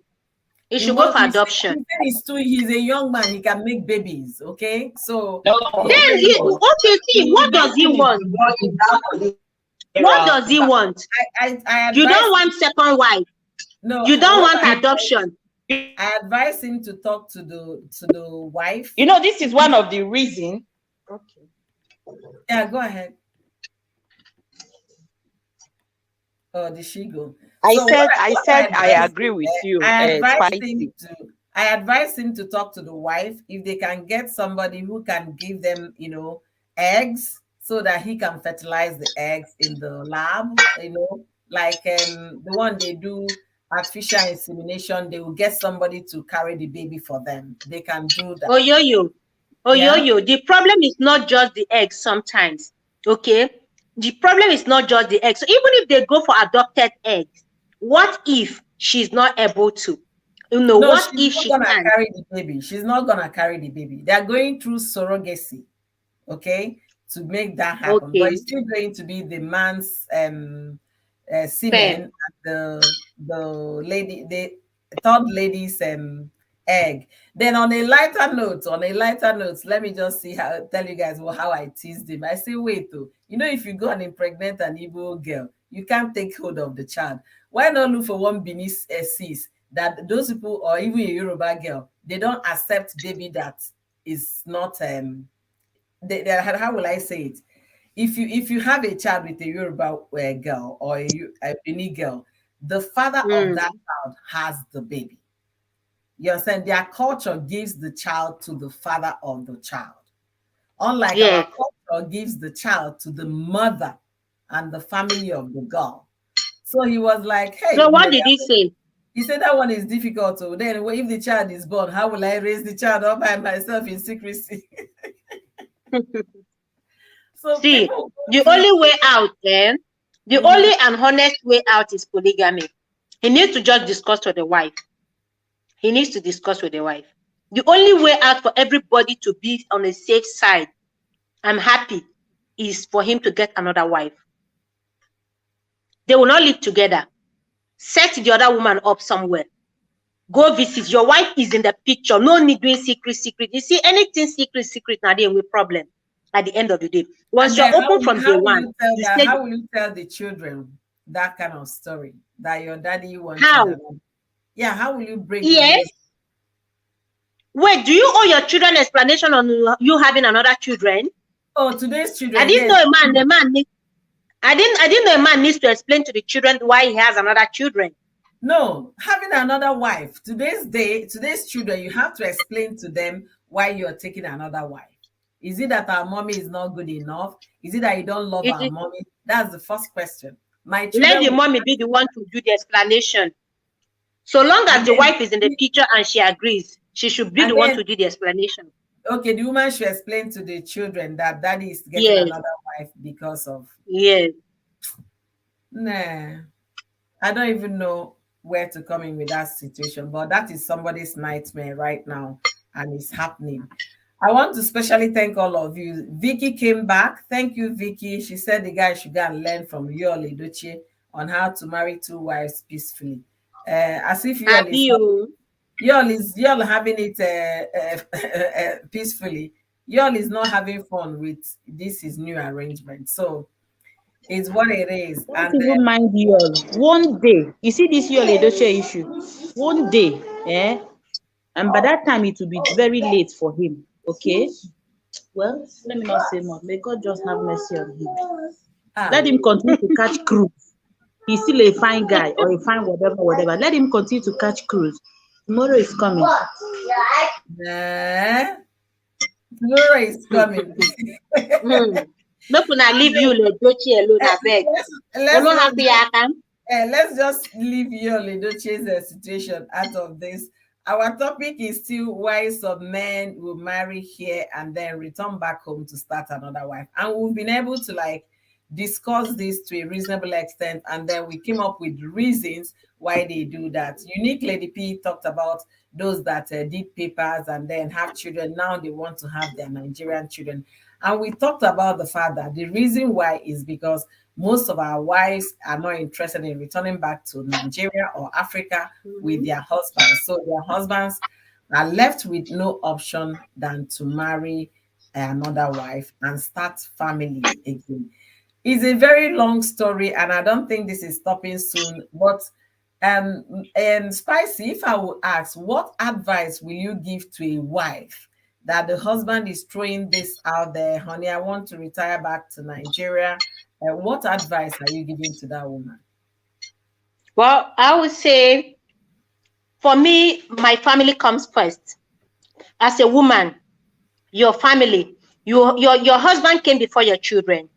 He should go for adoption. He's a young man. He can make babies. Okay, so then what does he want? What does he want? You don't want second wife. No, you don't want adoption. I advise him to talk to the wife. You know, this is one of the reasons. Okay. Yeah, go ahead. Oh, did she go? I said I agree with you. I advise him to talk to the wife if they can get somebody who can give them, you know, eggs so that he can fertilize the eggs in the lab, you know, like the one they do artificial insemination. They will get somebody to carry the baby for them. They can do that. Yo. The problem is not just the eggs sometimes, okay? The problem is not just the eggs. So even if they go for adopted eggs, what if she's not able to? You know, no, what if she can carry the baby? She's not gonna carry the baby. They are going through surrogacy, okay, to make that happen. Okay. But it's still going to be the man's semen and the third lady's egg. Then on a lighter note, let me just tell you guys how I teased him. I say, wait, though, you know, if you go and impregnate an Igbo girl, you can't take hold of the child. Why not look for one Benin cis that those people, or even a Yoruba girl, they don't accept baby that is not how will I say it? If you have a child with a Yoruba girl or a Benin girl, the father of that child has the baby. You understand? Their culture gives the child to the father of the child. Unlike our culture gives the child to the mother and the family of the girl. So he was like, hey. So what did he say? He said that one is difficult. So then if the child is born, how will I raise the child up by myself in secrecy? So see, the only way out then, the only and honest way out is polygamy. He needs to just discuss with the wife. He needs to discuss with the wife. The only way out for everybody to be on a safe side, I'm happy, is for him to get another wife. They will not live together. Set the other woman up somewhere. Go visit. Your wife is in the picture. No need doing secret. You see, anything secret, now they will problem at the end of the day. Once you're open from day one. How will you tell the children that kind of story? That your daddy wants how? Yeah, how will you break Yes. Wait, do you owe your children explanation on you having another children? Oh, today's children. I didn't know I didn't know a man needs to explain to the children why he has another children. No, having another wife. Today's children, you have to explain to them why you're taking another wife. Is it that our mommy is not good enough? Is it that you don't love our mommy? That's the first question. Let the mommy be the one to do the explanation. So long as the wife is in the picture and she agrees, she should be the one to do the explanation. Okay, the woman should explain to the children that daddy is getting another wife because of... Yes. Nah, I don't even know where to come in with that situation, but that is somebody's nightmare right now, and it's happening. I want to especially thank all of you. Vicky came back. Thank you, Vicky. She said the guy should go and learn from Yul Edochie on how to marry two wives peacefully. As if Yul is having it peacefully. Yul is not having fun with his new arrangement. So it's what it is. Don't even mind Yul. One day, you see this Yul Edochie issue. One day, and by that time it will be very late for him. Okay. Well, let me not say more. May God just have mercy on him. Let him continue to catch cruise. He's still a fine guy or a fine whatever, whatever. Let him continue to catch cruise. Tomorrow is coming. Nah, tomorrow is coming. Make una leave you le dochi alone, abeg. let's Unu not happy akam? let's just leave your Ledoche's situation out of this. Our topic is still why some men will marry here and then return back home to start another wife. And we've been able to like discuss this to a reasonable extent, and then we came up with reasons why they do that. Unique Lady P talked about those that did papers and then have children. Now they want to have their Nigerian children. And we talked about the fact that the reason why is because most of our wives are not interested in returning back to Nigeria or Africa with their husbands. So their husbands are left with no option than to marry another wife and start family again. It's a very long story, and I don't think this is stopping soon. But and Spicy, if I will ask, what advice will you give to a wife that the husband is throwing this out there, honey, I want to retire back to Nigeria? What advice are you giving to that woman? Well, I would say for me, my family comes first. As a woman, your family, your husband came before your children.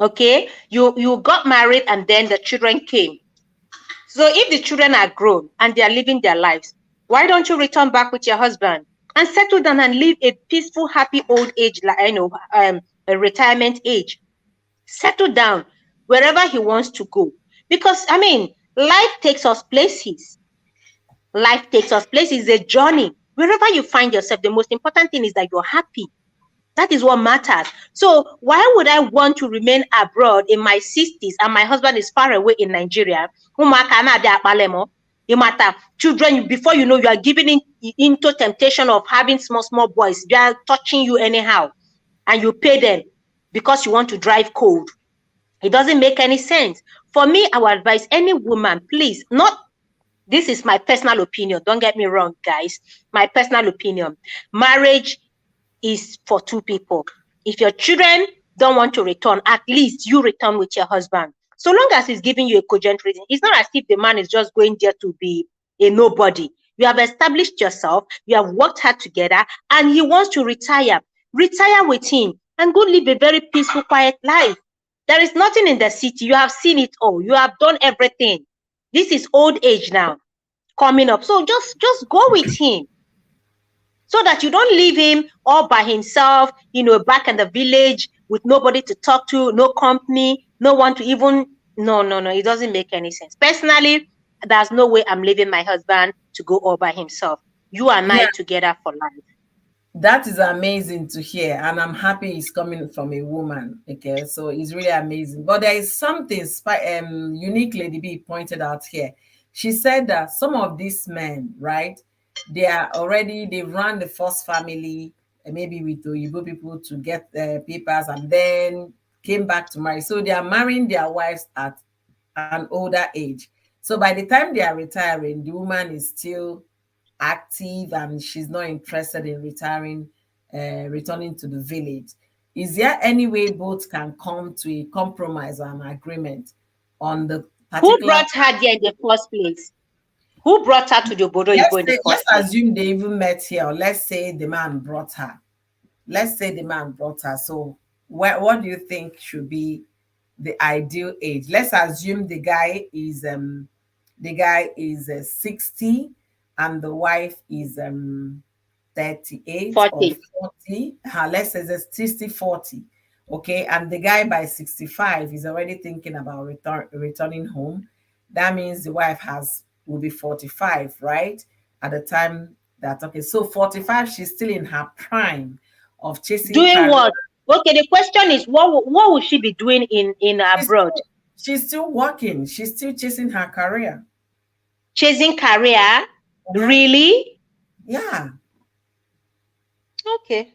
Okay, you got married and then the children came. So if the children are grown and they are living their lives, why don't you return back with your husband and settle down and live a peaceful, happy old age, like a retirement age? Settle down wherever he wants to go. Because I mean, life takes us places. Life takes us places, a journey. Wherever you find yourself, the most important thing is that you're happy. That is what matters. So why would I want to remain abroad in my 60s and my husband is far away in Nigeria? Children, before you know, you are giving into temptation of having small boys. They are touching you anyhow, and you pay them because you want to drive cold. It doesn't make any sense. For me, I would advise any woman, please, not, this is my personal opinion. Don't get me wrong, guys. My personal opinion. Marriage is for two people. If your children don't want to return, at least you return with your husband. So long as he's giving you a cogent reason. It's not as if the man is just going there to be a nobody. You have established yourself, you have worked hard together, and he wants to retire. Retire with him and go live a very peaceful, quiet life. There is nothing in the city. You have seen it all. You have done everything. This is old age now coming up. So just go with him, so that you don't leave him all by himself, back in the village with nobody to talk to, no company, no one to even, no, it doesn't make any sense. Personally, there's no way I'm leaving my husband to go all by himself. You and I together for life. That is amazing to hear, and I'm happy it's coming from a woman. Okay, so it's really amazing. But there is something Unique Lady B pointed out here. She said that some of these men, right, they've run the first family, maybe with the Igbo people to get papers, and then came back to marry. So they are marrying their wives at an older age. So by the time they are retiring, the woman is still active and she's not interested in returning to the village. Is there any way both can come to a compromise or an agreement on the particular? Who brought her there in the first place? Who brought her to the Obodo Igbo in the first place? Let's assume they even met here, or let's say the man brought her. So what do you think should be the ideal age? Let's assume the guy is 60 and the wife is 38 40. or 40. Let's say it's 60-40. Okay, and the guy by 65 is already thinking about returning home. That means the wife will be 45, right? At the time that, okay, so 45, she's still in her prime of chasing doing career. what? Okay, the question is, what will she be doing in abroad? She's still working. She's still chasing her career. Chasing career? Really? Yeah. Okay.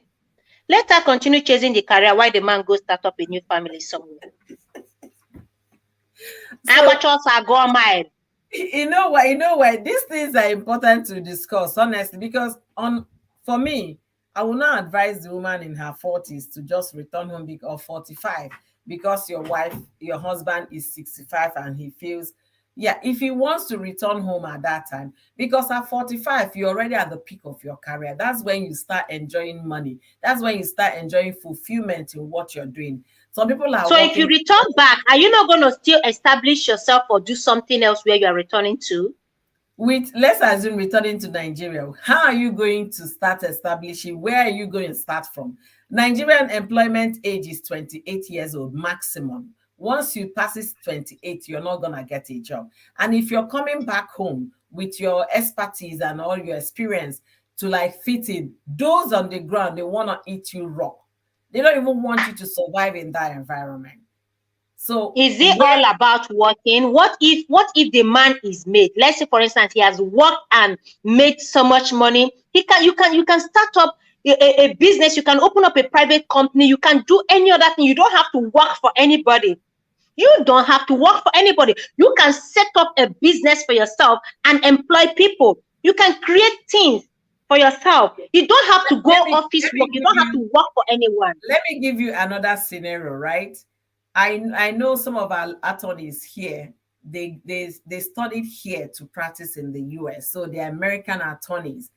Let her continue chasing the career while the man goes start up a new family somewhere. Amateurs are going mile. You know what? These things are important to discuss, honestly, because for me, I will not advise the woman in her 40s to just return home or 45, because your husband is 65 and he feels, yeah, if he wants to return home at that time, because at 45, you're already at the peak of your career. That's when you start enjoying money. That's when you start enjoying fulfillment in what you're doing. Some people are So if you working return back, are you not going to still establish yourself or do something else where you are returning to? with, let's assume, returning to Nigeria. How are you going to start establishing? Where are you going to start from? Nigerian employment age is 28 years old maximum. Once you passes 28, you're not going to get a job. And if you're coming back home with your expertise and all your experience to like fit in, those on the ground, they want to eat you raw. They don't even want you to survive in that environment. So Is it where, all about working? What if the man is made? Let's say, for instance, he has worked and made so much money. You can start up a business. You can open up a private company. You can do any other thing. You don't have to work for anybody. You don't have to work for anybody. You can set up a business for yourself and employ people. You can create things for yourself. You don't have to go office let work. me You give don't have to you work for anyone. let me give you another scenario, right? I know some of our attorneys here, they studied here to practice in the US. So they're American attorneys.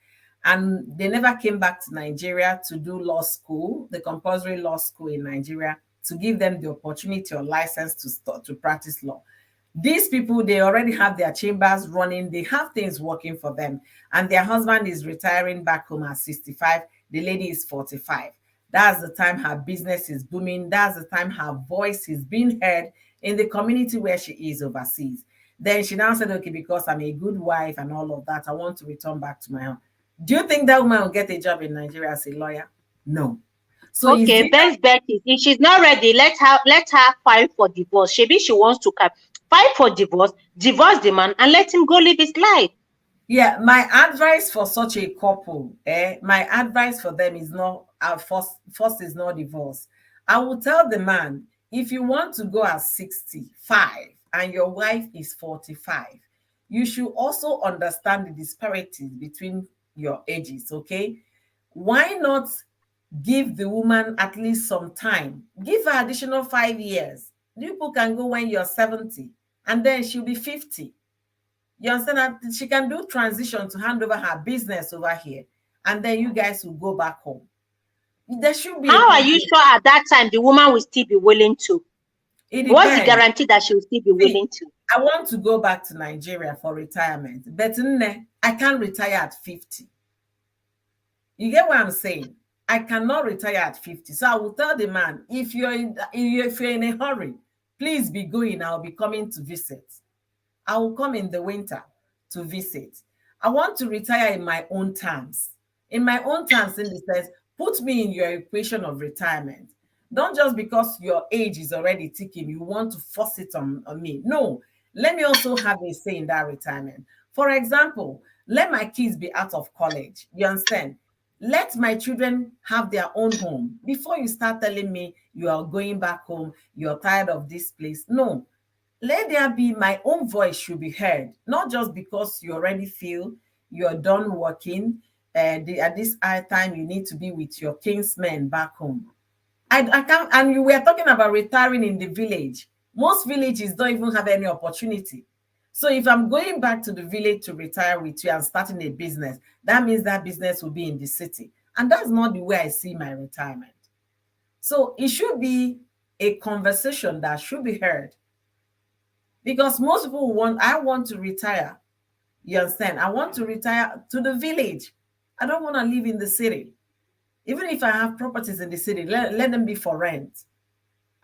And they never came back to Nigeria to do law school, the compulsory law school in Nigeria, to give them the opportunity or license to practice law. These people, they already have their chambers running, they have things working for them, and their husband is retiring back home at 65, the lady is 45. That's the time her business is booming. That's the time her voice is being heard in the community where she is overseas. Then she now said, okay, because I'm a good wife and all of that, I want to return back to my home. Do you think that woman will get a job in Nigeria as a lawyer? No. So is Okay, it best bet is if she's not ready, let her file for divorce. Maybe she wants to file for divorce the man, and let him go live his life. Yeah, my advice for such a couple, my advice for them is not first is not divorce. I will tell the man, if you want to go at 65 and your wife is 45, you should also understand the disparities between your ages, okay? Why not give the woman at least some time? Give her additional 5 years. People can go when you're 70 and then she'll be 50. You understand that she can do transition to hand over her business over here, and then you guys will go back home. There should be a How are you compromise. sure at that time the woman will still be willing to? It What's the depends. guarantee that she will still be See, willing to? I want to go back to Nigeria for retirement, but I can't retire at 50. You get what I'm saying? I cannot retire at 50. So I will tell the man, if you're in a hurry, please be going. I'll be coming to visit. I will come in the winter to visit. I want to retire in my own terms. In my own terms, in the sense, put me in your equation of retirement. Don't just because your age is already ticking, you want to force it on me. No, let me also have a say in that retirement. For example, let my kids be out of college. You understand? Let my children have their own home before you start telling me you are going back home, you're tired of this place. No, let there be, my own voice should be heard, not just because you already feel you're done working and at this time you need to be with your kinsmen back home. I can't, and you were talking about retiring in the village. Most villages don't even have any opportunity. So if I'm going back to the village to retire with you and starting a business, that means that business will be in the city. And that's not the way I see my retirement. So it should be a conversation that should be heard, because most people I want to retire. You understand? I want to retire to the village. I don't want to live in the city. Even if I have properties in the city, let them be for rent.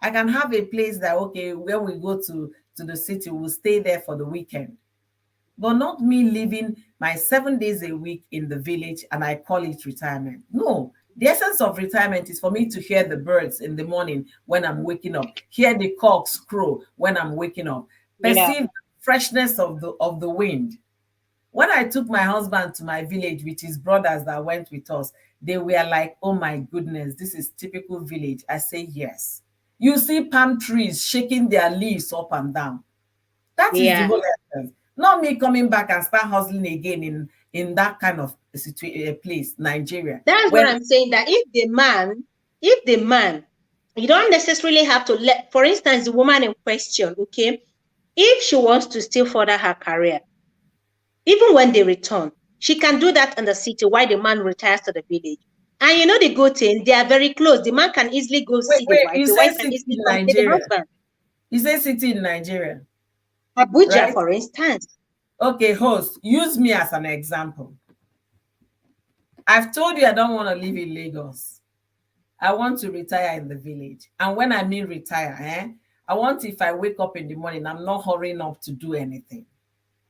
I can have a place that, okay, when we go to the city, we'll stay there for the weekend. But not me living my 7 days a week in the village and I call it retirement. No, the essence of retirement is for me to hear the birds in the morning when I'm waking up, hear the cocks crow when I'm waking up, Yeah. perceive the freshness of the wind. When I took my husband to my village with his brothers that went with us, they were like, oh my goodness, this is typical village. I say, yes. You see palm trees shaking their leaves up and down. That is the Yeah. whole essence. Not me coming back and start hustling again in that kind of place, Nigeria. That's what When I'm saying. That if the man You don't necessarily have to let, for instance, the woman in question, okay, if she wants to still further her career, even when they return, she can do that in the city while the man retires to the village. And you know the good thing, they are very close. The man can easily go Wait, see wait, you the say wife can city easily in come see the Nigeria. husband. You say city in Nigeria, Abuja, right? for instance. Okay, host, use me as an example. I've told you I don't want to live in Lagos. I want to retire in the village. And when I mean retire, I want if I wake up in the morning, I'm not hurrying up to do anything.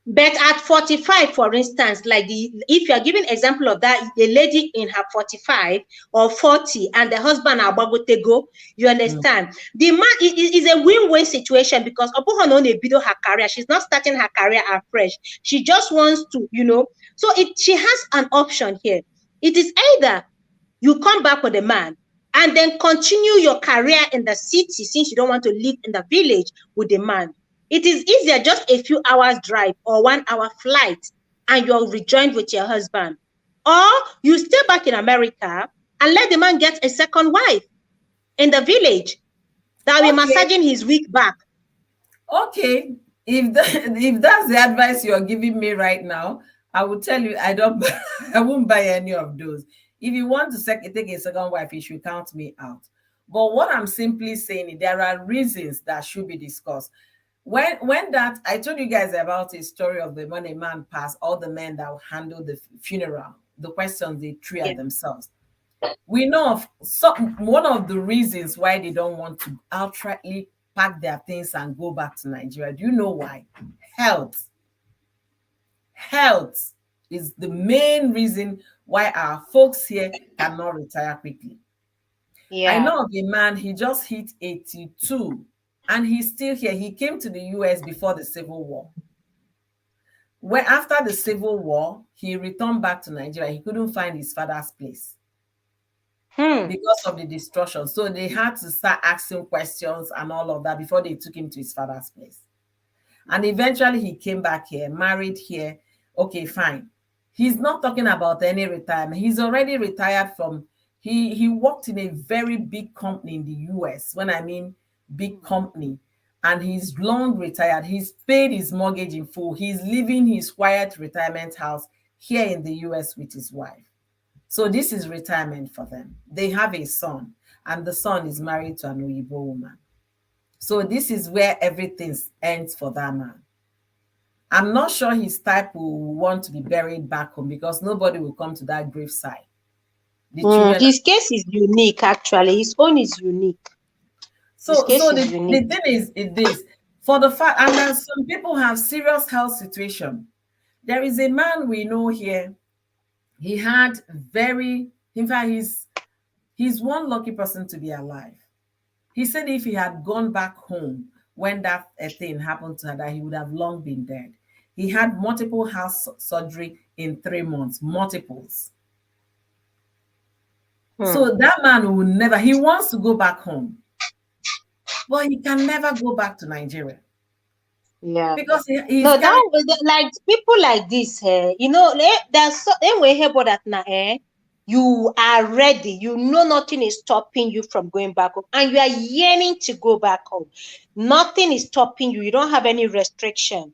But at 45, for instance, like if you are giving example of that, a lady in her 45 or 40 and the husband are go, you understand? The man is a win-win situation because her career, she's not starting her career afresh. She just wants to, so she has an option here. It is either you come back with a man and then continue your career in the city since you don't want to live in the village with the man. It is easier, just a few hours drive or 1 hour flight, and you're rejoined with your husband. Or you stay back in America and let the man get a second wife in the village that will be Okay, massaging his weak back. okay. If that's the advice you're giving me right now, I will tell you I don't I won't buy any of those. If you want to take a second wife, you should count me out. But what I'm simply saying is there are reasons that should be discussed. When that I told you guys about a story of the when a man passed, all the men that will handle the funeral, the questions they threw Yeah. at themselves. We know of one of the reasons why they don't want to outrightly pack their things and go back to Nigeria. Do you know why? Health. Health is the main reason why our folks here cannot retire quickly. I Yeah. know of a man, he just hit 82 and he's still here. He came to the US before the Civil War. When after the Civil War, he returned back to Nigeria. He couldn't find his father's place because of the destruction. So they had to start asking questions and all of that before they took him to his father's place. And eventually he came back here, married here. Okay, fine. He's not talking about any retirement. He's already retired from, he worked in a very big company in the US. When I mean big company, and he's long retired. He's paid his mortgage in full. He's living his quiet retirement house here in the US with his wife. So this is retirement for them. They have a son, and the son is married to an Oyibo woman. So this is where everything ends for that man. I'm not sure his type will want to be buried back home because nobody will come to that graveside. The children. His case is unique, actually. His own is unique. So the thing is this. For the fact, and then some people have serious health situation. There is a man we know here. He had in fact, he's one lucky person to be alive. He said if he had gone back home when that thing happened to her, that he would have long been dead. He had multiple heart surgery in 3 months, multiples. So that man will never, he wants to go back home, but he can never go back to Nigeria. Yeah. Because he's no, that was like people like this, there's anyway here about that now, you are ready. You know nothing is stopping you from going back home, and you are yearning to go back home. Nothing is stopping you. You don't have any restriction.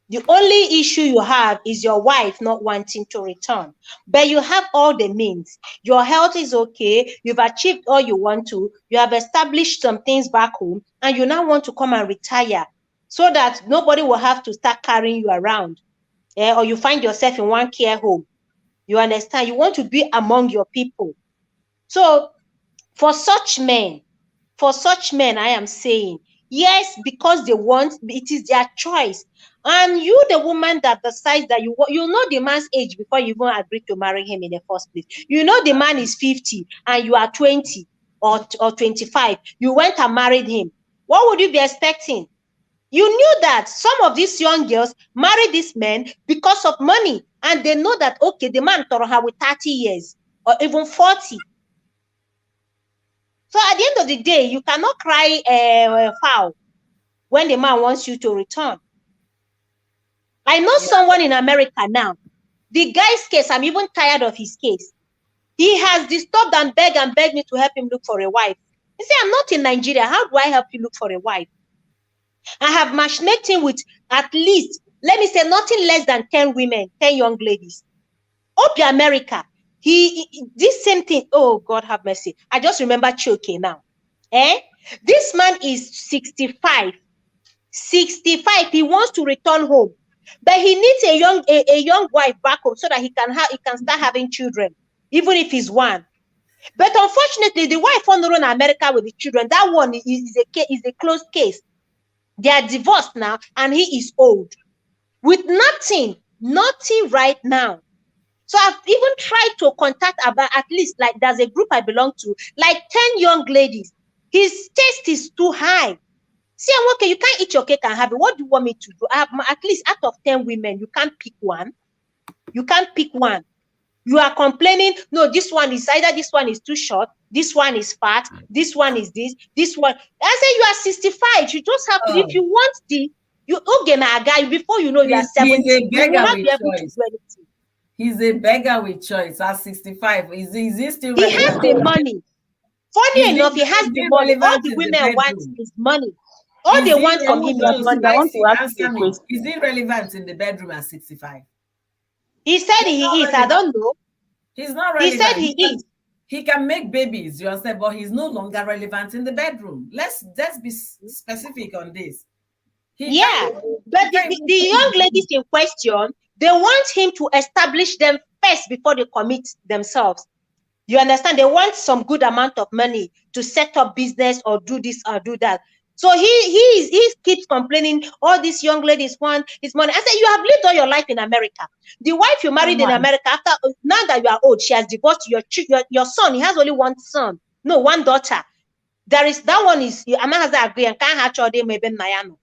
The only issue you have is your wife not wanting to return, but you have all the means. Your health is okay. You've achieved all you want to. You have established some things back home, and you now want to come and retire so that nobody will have to start carrying you around, or you find yourself in one care home. You understand? You want to be among your people. So for such men, I am saying, yes, because they want, it is their choice. And you, the woman that decides that you know the man's age before you even agree to marry him in the first place. You know the man is 50 and you are 20 or 25. You went and married him. What would you be expecting? You knew that some of these young girls marry these men because of money, and they know that, okay, the man tore her with 30 years or even 40. So at the end of the day, you cannot cry foul when the man wants you to return. I know someone in America now. The guy's case, I'm even tired of his case. He has disturbed and begged me to help him look for a wife. He said, I'm not in Nigeria. How do I help you look for a wife? I have matched him with at least, let me say, nothing less than 10 women, 10 young ladies. Up America. This same thing. Oh, God have mercy. I just remember Choke now. This man is 65. 65. He wants to return home, but he needs a young wife back home so that he can start having children, even if he's one. But unfortunately, the wife on the run America with the children, that one is a closed case. They are divorced now, and he is old with nothing right now. So I've even tried to contact about at least, like, there's a group I belong to, like 10 young ladies. His taste is too high. See, I'm okay. You can't eat your cake and have it. What do you want me to do? I have at least out of 10 women, you can't pick one. You can't pick one. You are complaining, no, this one is either this one is too short, this one is fat, this one is this one. I say you are 65. You just have to, if you want you okay, my guy, before you know you are 70, you will not be able to do anything. He's a beggar with choice at 65. Is he still relevant? He has the money. Funny enough, he has the money. All the women want is money. All they want from him is money. I want to ask you a question. Is he relevant in the bedroom at 65? He said he is. I don't know. He's not relevant. He said he is. He can make babies, you understand, but he's no longer relevant in the bedroom. Let's be specific on this. But the young ladies in question, they want him to establish them first before they commit themselves. You understand? They want some good amount of money to set up business or do this or do that. So he keeps complaining, all these young ladies want his money. I said, you have lived all your life in America. The wife you married in America, after now that you are old, she has divorced your son. He has only one son. No, one daughter. That one is, I'm not agree and can't hatch all day, maybe Nayano.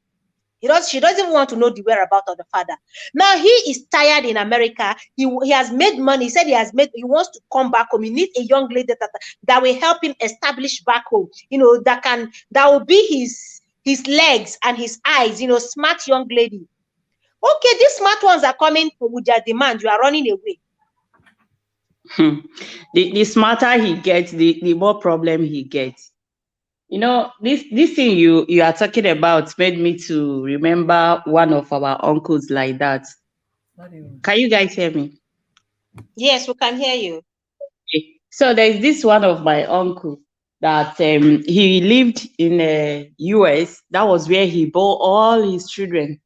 She doesn't even want to know the whereabouts of the father. Now he is tired in America. He has made money. He said he wants to come back home. He needs a young lady that will help him establish back home. That will be his legs and his eyes. Smart young lady. Okay, these smart ones are coming with their demand. You are running away. The smarter he gets, the more problem he gets. This thing you are talking about made me to remember one of our uncles like that. Can you guys hear me? Yes, we can hear you. Okay. So there's this one of my uncle that he lived in the US. That was where he bore all his children.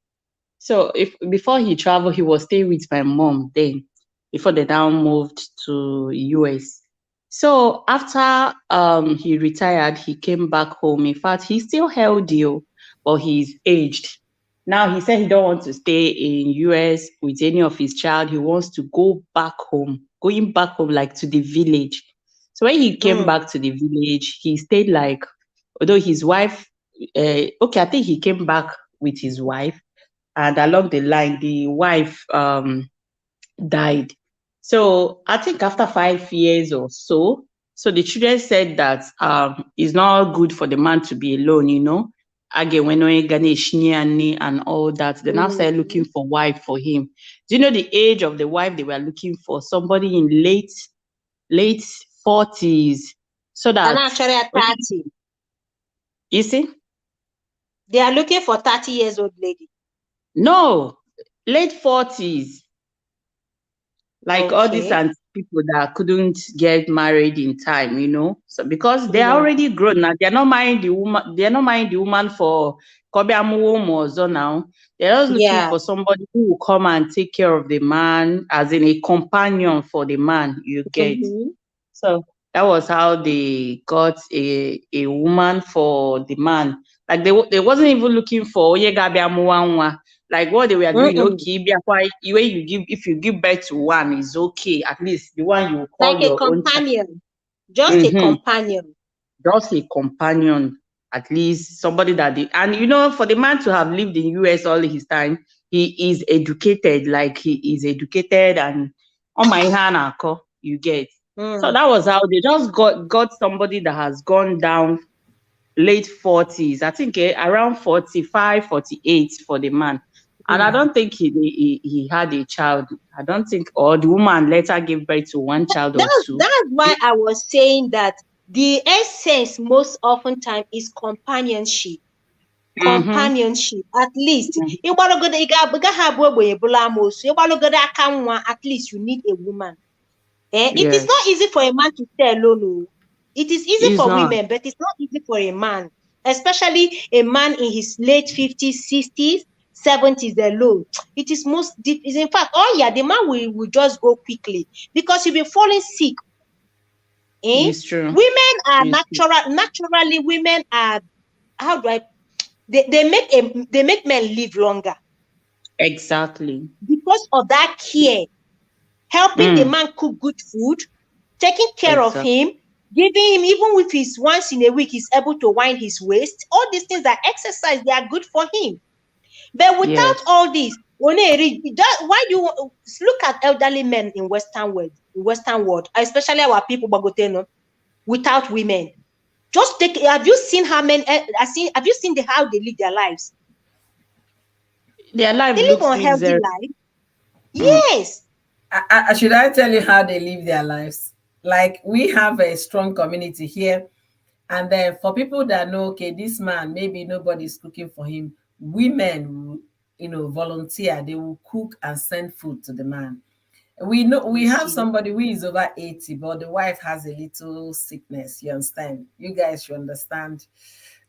So before he traveled, he was staying with my mom then, before they now moved to US. So after he retired, he came back home. In fact, he's still healthy, but he's aged. Now he said he don't want to stay in US with any of his child. He wants to go back home, going back home like to the village. So when he came back to the village, he stayed like, although his wife, I think he came back with his wife, and along the line, the wife died. So I think after 5 years or so the children said that it's not good for the man to be alone, and all that. They now started looking for wife for him. Do you know the age of the wife they were looking for? Somebody in late 40s. So that and actually at 30. You see? They are looking for 30 years old lady. No, late 40s. Like all these people that couldn't get married in time, so because they are already grown now, they're not marrying the woman. They're not marrying the woman for Kobiamu or now. They're just looking for somebody who will come and take care of the man, as in a companion for the man. You get. So that was how they got a woman for the man. Like they wasn't even looking for Oyegabiamuwanwa. Like what they were doing, okay, if you give birth to one is okay. At least the one you call like your a companion. own. Just a companion. Just a companion. At least somebody that and for the man to have lived in US all his time, he is educated. Like he is educated and on my hand, you get. So that was how they just got somebody that has gone down late 40s. I think around 45, 48 for the man. And I don't think he had a child. I don't think, or the woman later gave birth to one child or two. That's why I was saying that The essence most often time is companionship. Companionship, at least. At least you need a woman. It is not easy for a man to stay alone. Oh. It is easy It's for not. women, but it's not easy for a man, especially a man in his late 50s, 60s, 70s alone. It is in fact, the man will just go quickly because you'll be falling sick. It's true. Women are It's true. naturally, women are, how do I, they make men live longer Exactly. because of that care, helping the man cook good food, taking care of Exactly. him, giving him, even if he's once in a week, he's able to wind his waist. All these things are exercise, they are good for him. But without Yes. all this, why do you look at elderly men in Western world, especially our people, Bagoteno, without women? Just have you seen how many? Have you seen how they live their lives? Their life They live looks on healthy easier. life. Yes. Should I tell you how they live their lives? Like, we have a strong community here, and then for people that know, okay, this man, maybe nobody's cooking for him, women will, volunteer. They will cook and send food to the man. We know we You have see. somebody who is over 80, but the wife has a little sickness. You understand? You guys should understand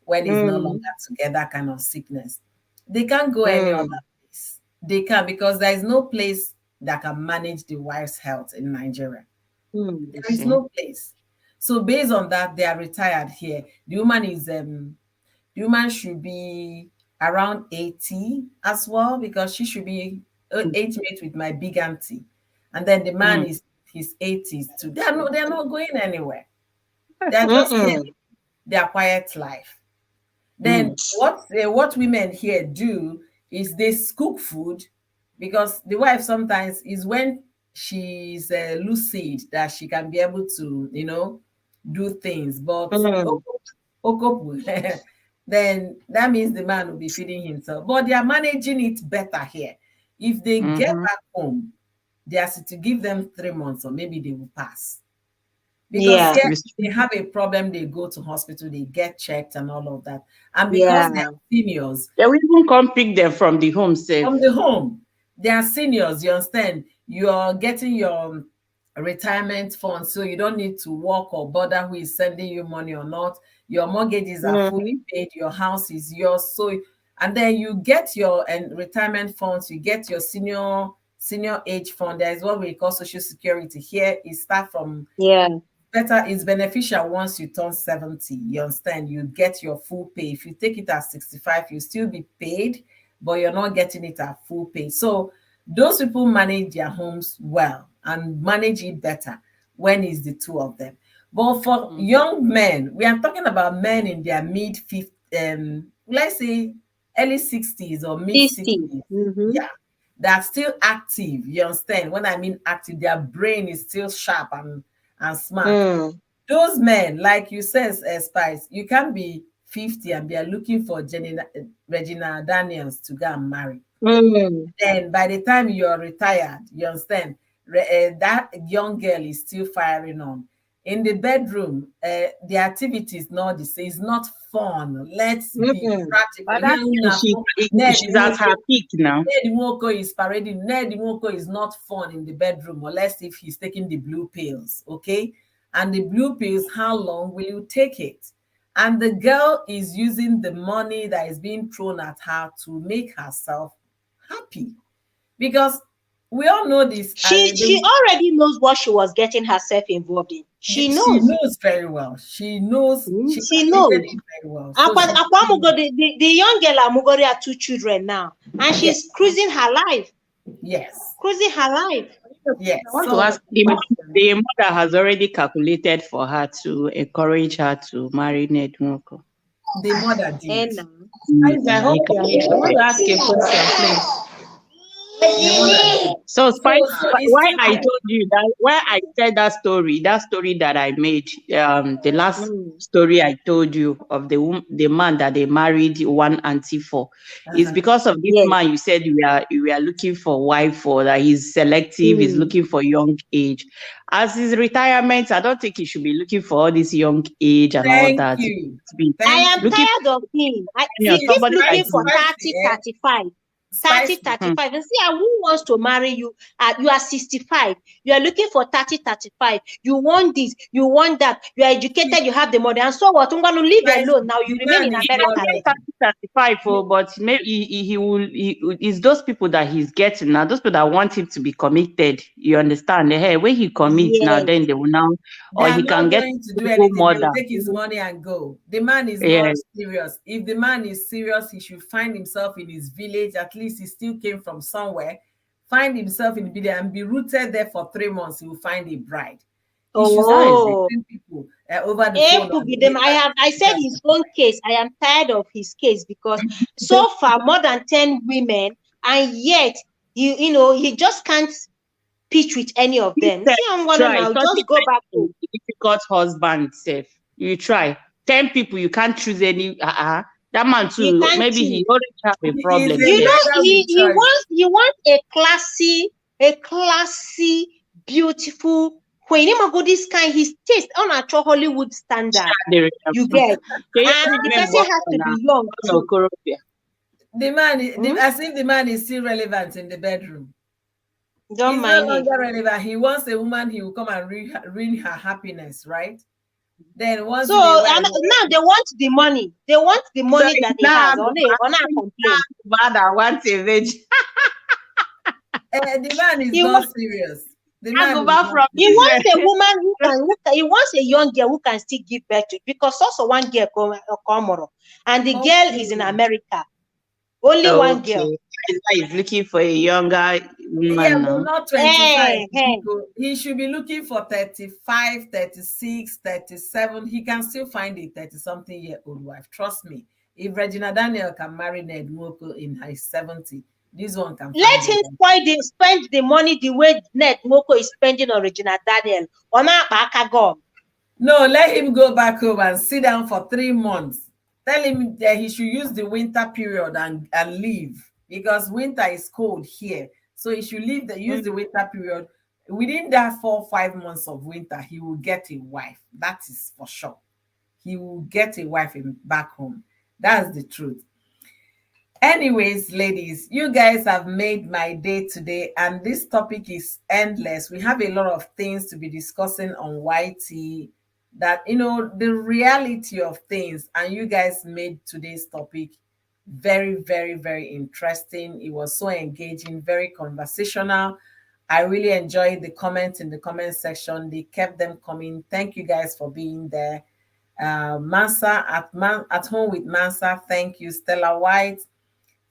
when he's no longer together, kind of sickness. They can't go any other place. They can't, because there is no place that can manage the wife's health in Nigeria. You There is see. no place. So based on that, they are retired here. The woman should be around 80 as well, because she should be age mate with my big auntie. And then the man is his 80s too. They're not going anywhere. They're just here living their quiet life. Then what women here do is they cook food, because the wife sometimes is, when she's lucid, that she can be able to do things. But okopu, then that means the man will be feeding himself. But they are managing it better here. If they get back home, they are to give them 3 months, or maybe they will pass. Because Yeah. here, It's if they have a problem, they go to hospital, they get checked and all of that. And because they Yeah. are seniors, They will even come pick them from the home safe. from the home, they are seniors, you understand? You're getting your retirement fund, so you don't need to work or bother who is sending you money or not. Your mortgages are fully paid, your house is yours. So, and then you get your retirement funds, you get your senior age fund. There is what we call social security. Here it starts from Yeah. better, is beneficial once you turn 70. You understand? You get your full pay. If you take it at 65, you still be paid, but you're not getting it at full pay. So those people manage their homes well and manage it better when it's the two of them. But for young men, we are talking about men in their mid 50s, let's say early 60s or mid 50. 60s. Yeah, they're still active. You understand? When I mean active, their brain is still sharp and smart. Those men, like you said, Spice, you can't be 50 and be looking for Regina Daniels to go and marry. Then by the time you're retired, you understand, that young girl is still firing on. In the bedroom, the activity is not the same. It's not fun. Let's be practical. But that she's at her peak now. Ned Nwoko is parading. Ned Nwoko is not fun in the bedroom, unless if he's taking the blue pills, okay? And the blue pills, how long will you take it? And the girl is using the money that is being thrown at her to make herself happy. Because we all know this. She already knows what she was getting herself involved in. She knows. Very well. She knows. She She calculated knows. it very well. The young girl Amugori have 2 children now, and she's cruising her life. Yes. Cruising her life. Yes. I want to ask, the mother has already calculated for her to encourage her to marry Ned Nwoko. The mother did. And I want to ask a question, please. The mother. So spice, So it's why still I there. told you that, why I said that story that I made, the last Mm. story I told you of the man that they married one auntie for, is Uh-huh. because of this Yes. man. You said we are looking for wife, for that he's selective, he's Mm. looking for young age. As his retirement, I don't think he should be looking for all this young age and all Thank that. He you. should be I Thank am you. looking for tired of him. He See, keeps somebody that looking spicy, for is. 30, spicy, eh? 35. 30, Spicy. 35. And see, who wants to marry you? You are 65. You are looking for 30, 35. You want this, you want that. You are educated, you have the money. And so what? I'm going to leave Spicy. alone. Now you The remain man in is America. not Then. ready. 35, oh, but maybe he will. It's those people that he's getting now. Those people that want him to be committed. You understand? Hey, when he commits now, Yes. then they will now, They or are he can not get going to do single anything. They will mother. take his money and go. The man is Yeah, not serious. If the man is serious, he should find himself in his village. At least he still came from somewhere. Find himself in the village and be rooted there for 3 months. He will find a bride. He should that stop is it. Oh. meeting people over the phone or I said his own case. I am tired of his case because so far more than 10 women, and yet he just can't pitch with any of He them. said, See, I'm gonna try. now Because just go back home. difficult husband, safe. You try. 10 people, you can't choose any. That man You too. can't Maybe he choose. already have a he is problem, a You safe. know, beggar he with he choice. wants he wants a classy, beautiful. When you go this kind, his taste on a Hollywood standard. You get, Can you and the remember person has to be young too. The man, Hmm? as if the man is still relevant in the bedroom. Don't He's no mind him. longer relevant. He wants a woman, he will come and ruin her happiness, right? Then once So in a while, now they want the money. They want the So money that it's he now has. On a complain. bad I want a veg. the man is He not wants serious. The I man go is back not from he serious. wants a business. woman he wants a young girl who can still give birth to, because also one girl come, and the girl is in Okay. America. Only one girl. Okay. He's looking for a younger Yeah, woman but now. not 25. Eh, eh. He should be looking for 35, 36, 37. He can still find a 30-something-year-old wife. Trust me. If Regina Daniel can marry Ned Nwoko in his 70, this one can Let find a him wife. spend the money the way Ned Moko is spending on Regina Daniel. No, let him go back home and sit down for 3 months. Tell him that he should use the winter period and leave, because winter is cold here. So he should use the winter period. Within that 4 or 5 months of winter, he will get a wife. That is for sure. He will get a wife back home. That's the truth. Anyways, ladies, you guys have made my day today, and this topic is endless. We have a lot of things to be discussing on YT, that, the reality of things, and you guys made today's topic very, very, very interesting. It was so engaging, very conversational. I really enjoyed the comments in the comment section. They kept them coming. Thank you guys for being there. Mansa at home with Mansa. Thank you, Stella White.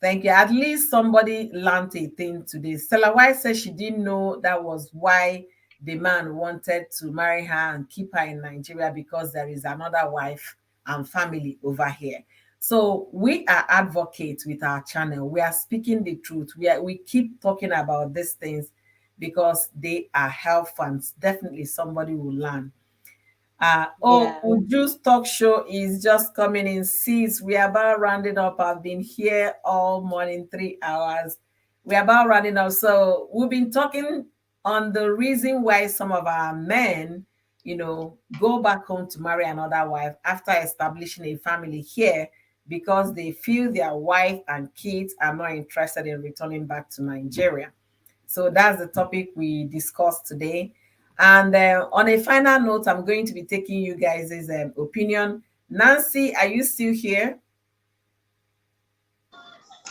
Thank you. At least somebody learned a thing today. Stella White said she didn't know that was why the man wanted to marry her and keep her in Nigeria, because there is another wife and family over here. So we are advocates with our channel. We are speaking the truth. We keep talking about these things because they are health funds. Definitely somebody will learn. Yeah. Uju's talk show is just coming in. Sis, we are about rounding up. I've been here all morning, 3 hours. We're about rounding up. So we've been talking on the reason why some of our men, go back home to marry another wife after establishing a family here, because they feel their wife and kids are not interested in returning back to Nigeria. So that's the topic we discussed today. And on a final note, I'm going to be taking you guys' opinion. Nancy, are you still here?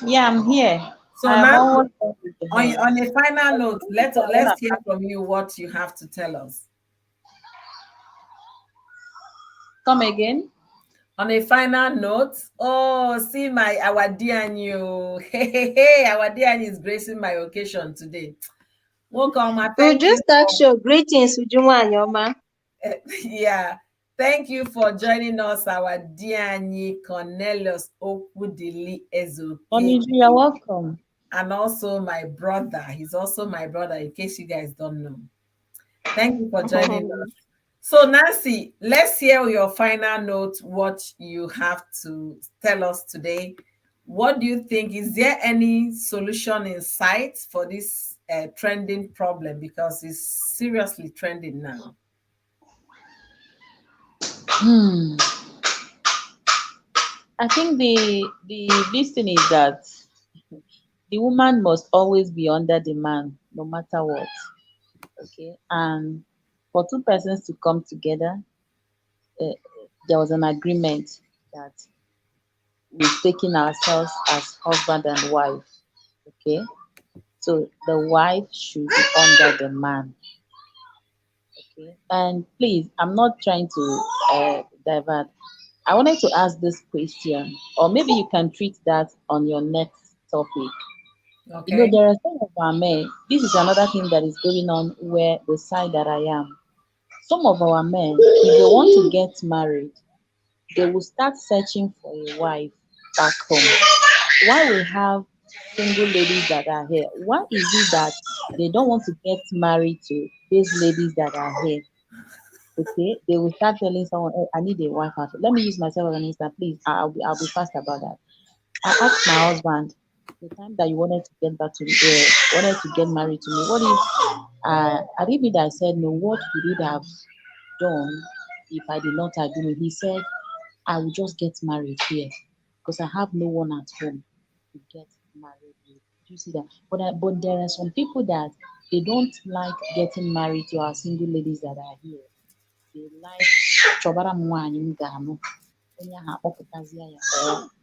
Yeah, I'm here. So I'm Nancy, almost done with the hair. on a final note, let's hear from you what you have to tell us. Come again. On a final note, see our dear new, hey, our dear is gracing my occasion today. Welcome, We'll thank you just start for show. Greetings, Ujunwa and Yoma. yeah. Thank you for joining us, our dear Cornelius Okudili Oniju, you're Ezoke. welcome. and also my brother. He's also my brother, in case you guys don't know. Thank you for joining us. So, Nancy, let's hear your final note, what you have to tell us today. What do you think? Is there any solution in sight for this trending problem? Because it's seriously trending now. Hmm. I think the this thing is that the woman must always be under the man, no matter what. Okay, and for two persons to come together, uh, there was an agreement that we've taken ourselves as husband and wife. Okay, so the wife should be under the man. Okay, and please, I'm not trying to divert. I wanted to ask this question, or maybe you can treat that on your next topic. Okay. There are some of our men. This is another thing that is going on where the side that I am. Some of our men, if they want to get married, they will start searching for a wife back home. Why we have single ladies that are here? Why is it that they don't want to get married to these ladies that are here? Okay, they will start telling someone, "Hey, I need a wife." Let me use myself as an instance, please. I'll be fast about that. I asked my husband the time that you wanted to get back to me, wanted to get married to me. What if I did I said no? What would you have done if I did not agree? He said, I will just get married here because I have no one at home to get married with. Do you see that? But there are some people that they don't like getting married to our single ladies that are here. They like chọbara m nwaanyị m ga-anụ onye ahụ akpọpụtazie ya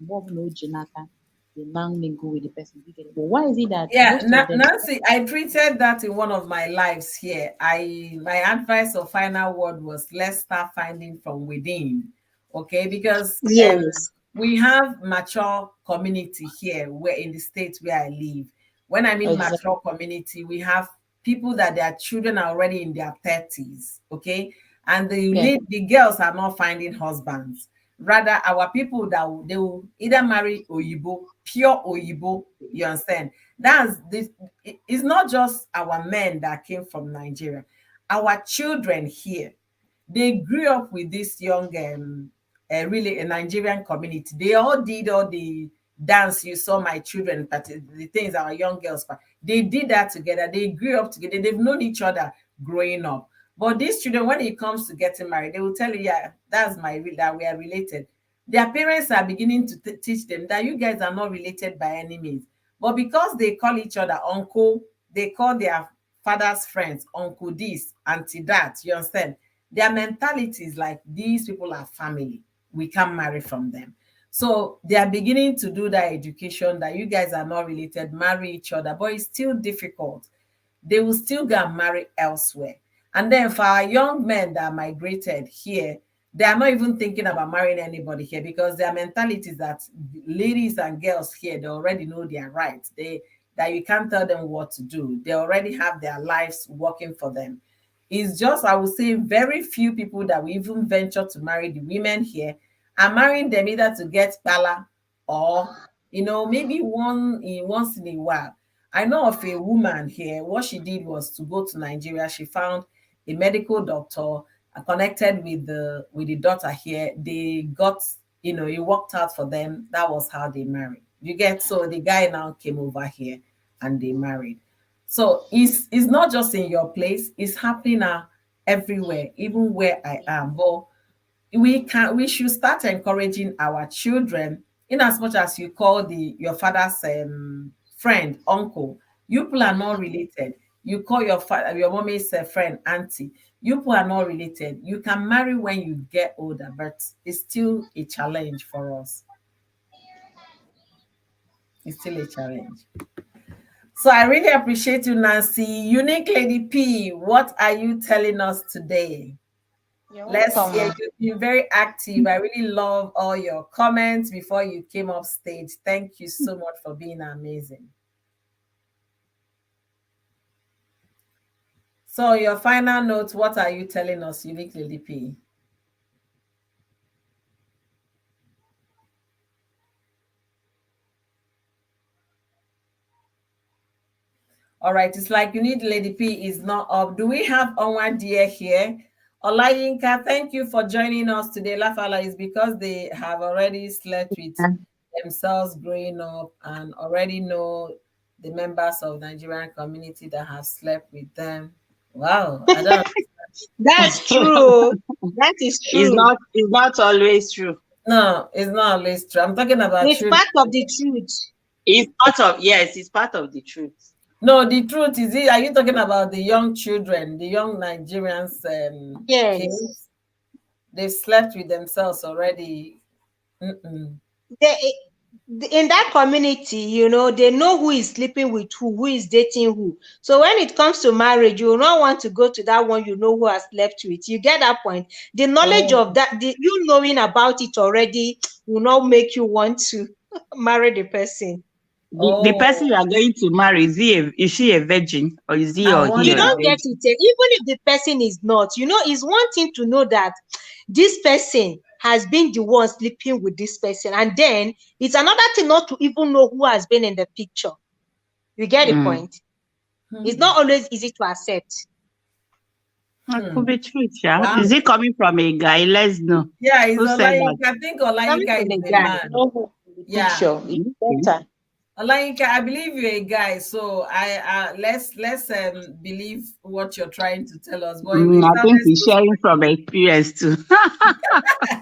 mgbe ọbụla o ji n'aka they now mingle with the person. You get it? But why is it that Yeah, most of them Nancy, I treated that in one of my lives here. My advice or final word was, let's start finding from within. Okay, because Yes. we have mature community here where in the state where I live. When I mean exactly mature community, we have people that their children are already in their 30s, okay? And yeah the girls are not finding husbands. Rather, our people they will either marry Oyibo, pure Oyibo, you understand? That's this. It's not just our men that came from Nigeria. Our children here, they grew up with this young, really a Nigerian community. They all did all the dance you saw my children, but the things our young girls, but they did that together. They grew up together. They've known each other growing up. But these children, when it comes to getting married, they will tell you, yeah, that's that we are related. Their parents are beginning to teach them that you guys are not related by any means. But because they call each other uncle, they call their father's friends uncle this, auntie that. You understand? Their mentality is like, these people are family. We can marry from them. So they are beginning to do that education that you guys are not related, marry each other, but it's still difficult. They will still go and marry elsewhere. And then for our young men that migrated here, they are not even thinking about marrying anybody here because their mentality is that ladies and girls here, they already know their rights. That you can't tell them what to do. They already have their lives working for them. It's just, I would say, very few people that will even venture to marry the women here and marrying them either to get bala or, maybe once in a while. I know of a woman here. What she did was to go to Nigeria. She found a medical doctor, connected with the daughter here. They got, it worked out for them. That was how they married. You get, so the guy now came over here and they married. So it's not just in your place, it's happening now everywhere, even where I am. But we should start encouraging our children, in as much as you call your father's friend uncle. You people are not related. You call your mommy's friend auntie. You people are not related. You can marry when you get older, but it's still a challenge for us. It's still a challenge. So I really appreciate you, Nancy. Unique Lady P, what are you telling us today? you're Let's hear. welcome. You've been very active. I really love all your comments before you came up stage. Thank you so much for being amazing. So your final note, what are you telling us, Unique Lady P? All right, it's like you need Lady P is not up. Do we have Onwa Dear here? Olayinka, thank you for joining us today. Lafala is because they have already slept with themselves growing up and already know the members of Nigerian community that have slept with them. Wow, I don't. That's true. That is true. It's not always true. No, it's not always true. I'm talking about It's children. part of the truth. It's part of, yes, it's part of the truth. No, the truth is, are you talking about the young children, the young Nigerians, Yes. kids? They've slept with themselves already. Mm-mm. They, in that community, they know who is sleeping with who is dating who. So when it comes to marriage, you will not want to go to that one who has slept with. You get that point? The knowledge Oh, of that, you knowing about it already will not make you want to marry the person. The person you oh, are going to marry, is she a virgin, or is he I or he You or a wonder. don't get virgin? it. Even if the person is not, it's one thing to know that this person has been the one sleeping with this person. And then it's another thing not to even know who has been in the picture. You get the Mm. point? It's Hmm. not always easy to accept. That could Hmm. be true, yeah. Wow. Is it coming from a guy? Let's know. Yeah, it's Who said that? Olayinka. I think Coming Olayinka from is a a guy. man. Know who in the Yeah, picture. It's Okay. better. Olayinka, I believe you're a guy, so I let's believe what you're trying to tell us. But it I think sounded he's so sharing strange. from experience too.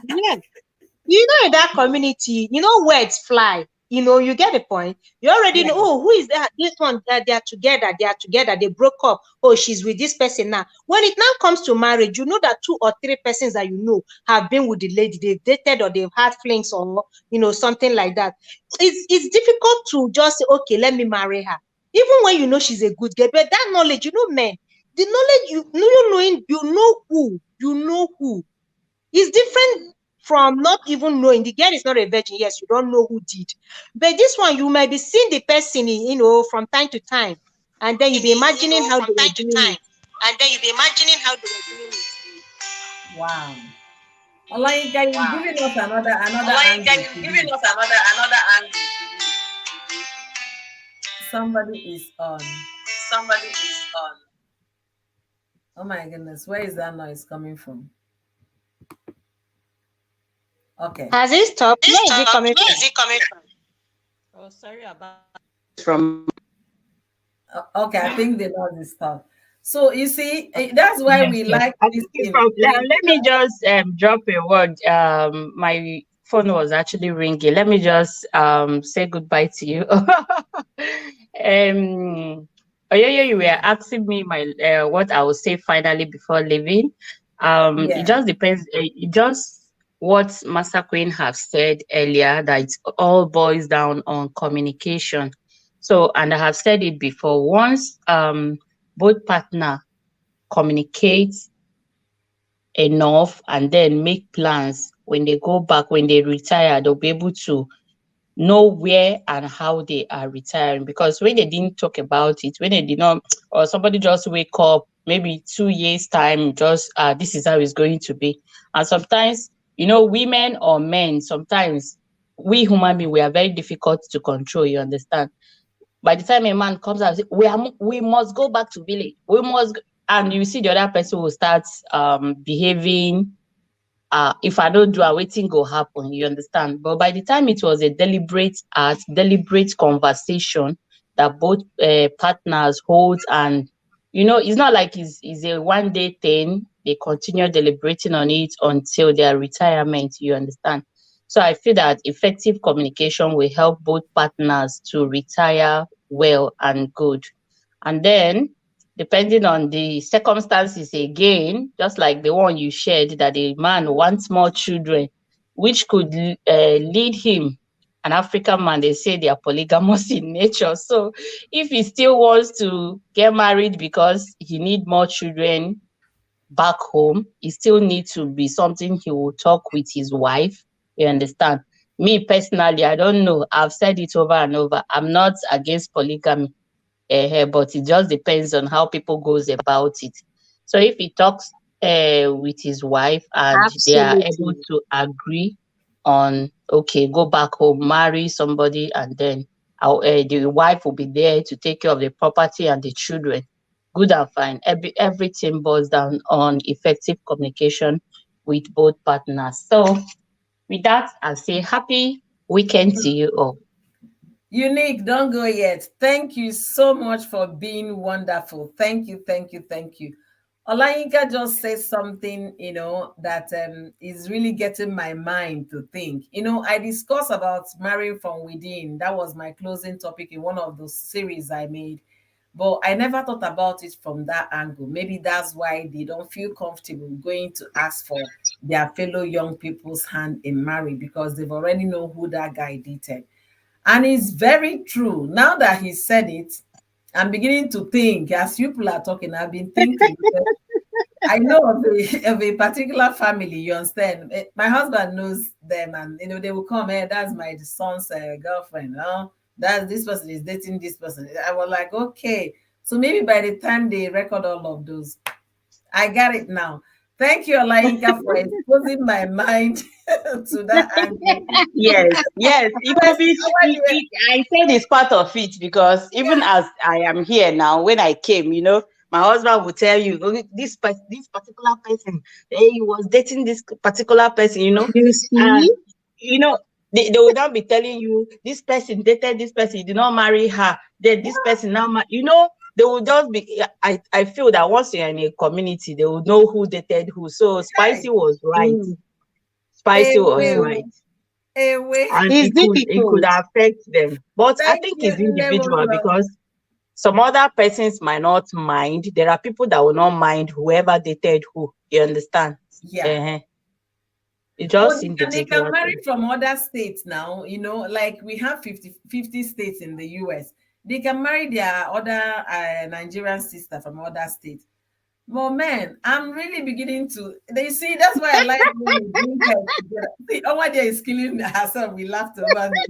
Yeah. In that community, words fly. You get the point. You already Yeah. know, oh, who is that? This one, they are together. They are together. They broke up. Oh, she's with this person now. When it now comes to marriage, you know that 2 or 3 persons that have been with the lady. They've dated or they've had flings or something like that. It's difficult to just say, okay, let me marry her. Even when you know she's a good girl, but that knowledge, men, the knowledge knowing, you know who. It's different from not even knowing. The girl is not a virgin. Yes, you don't know who did. But this one, you might be seeing the person, from time to time. And then you'll be imagining how From they were time to doing time, it. and then you'll be imagining how they were doing it. Wow. Olayinka, you've Wow. given us another Like, angle you've to given this. us another angle to Somebody is on. somebody is on. Oh my goodness, where is that noise coming from? Okay. Has it stopped? This Where is it stuff, coming where from? is it coming from? Oh, sorry about from Okay, I think they know this stuff. So you see, that's why yes, we yes. like I this think it's thing. from. Let me just drop a word. My phone was actually ringing. Let me just say goodbye to you. Oh yeah, yeah. You were asking me my what I will say finally before leaving. It Yeah. just depends. It just what Master Queen have said earlier that it all boils down on communication. So, and I have said it before. Once both partner communicate enough and then make plans, when they go back, when they retire, they'll be able to know where and how they are retiring. Because when they didn't talk about it, when they did not, or somebody just wake up maybe 2 years time, just this is how it's going to be. And sometimes, women or men, sometimes we human beings, we are very difficult to control, you understand. By the time a man comes out, say, we must go back to village. We must, and you see the other person will start behaving. If I don't do, waiting go happen. You understand? But by the time it was a deliberate act, deliberate conversation that both partners hold, and it's not like it's a 1 day thing. They continue deliberating on it until their retirement. You understand? So I feel that effective communication will help both partners to retire well and good. And then, depending on the circumstances again, just like the one you shared, that a man wants more children, which could lead him, an African man, they say they are polygamous in nature. So if he still wants to get married because he need more children back home, it still needs to be something he will talk with his wife. You understand? Me personally, I don't know. I've said it over and over. I'm not against polygamy, but it just depends on how people goes about it. So if he talks with his wife and they are able Absolutely. to agree on, okay, go back home, marry somebody, and then the wife will be there to take care of the property and the children. Good and fine. Everything boils down on effective communication with both partners. So with that, I'll say happy weekend to you all. Unique, don't go yet. Thank you so much for being wonderful. Thank you, thank you, thank you. Olayinka just said something, that is really getting my mind to think. I discussed about marrying from within. That was my closing topic in one of those series I made. But I never thought about it from that angle. Maybe that's why they don't feel comfortable going to ask for their fellow young people's hand in marriage, because they've already know who that guy dated. And it's very true. Now that he said it, I'm beginning to think, as people are talking, I've been thinking. I know of a particular family, you understand? My husband knows them, and they will come, hey, that's my son's girlfriend. That's this person is dating this person. I was like, okay. So maybe by the time they record all of those, I got it now. Thank you, Olainka, for exposing my mind to that angle. Yes, yes, it could be. I said it's part of it because even as I am here now, when I came, my husband would tell you, "Oh, this particular person, he was dating this particular person, You and see? they will not be telling you this person dated this person, he did not marry her, then this person now, they will just be. I feel that once you're in a community, they will know who dated who. So Spicy Hey, was right. Mm, Spicy was away, mm. right. away. And It's it could difficult. affect them. But I Thank think you, it's individual Nemo. because some other persons might not mind. There are people that will not mind whoever dated who. You understand? Yeah. Uh-huh. It's Oh, just they can individual marry thing. from other states now, like we have 50 states in the US. They can marry their other Nigerian sister from other states. But man, I'm really beginning to. They see that's why I like when we bring her together. See, Owadia is killing herself. We laughed over me.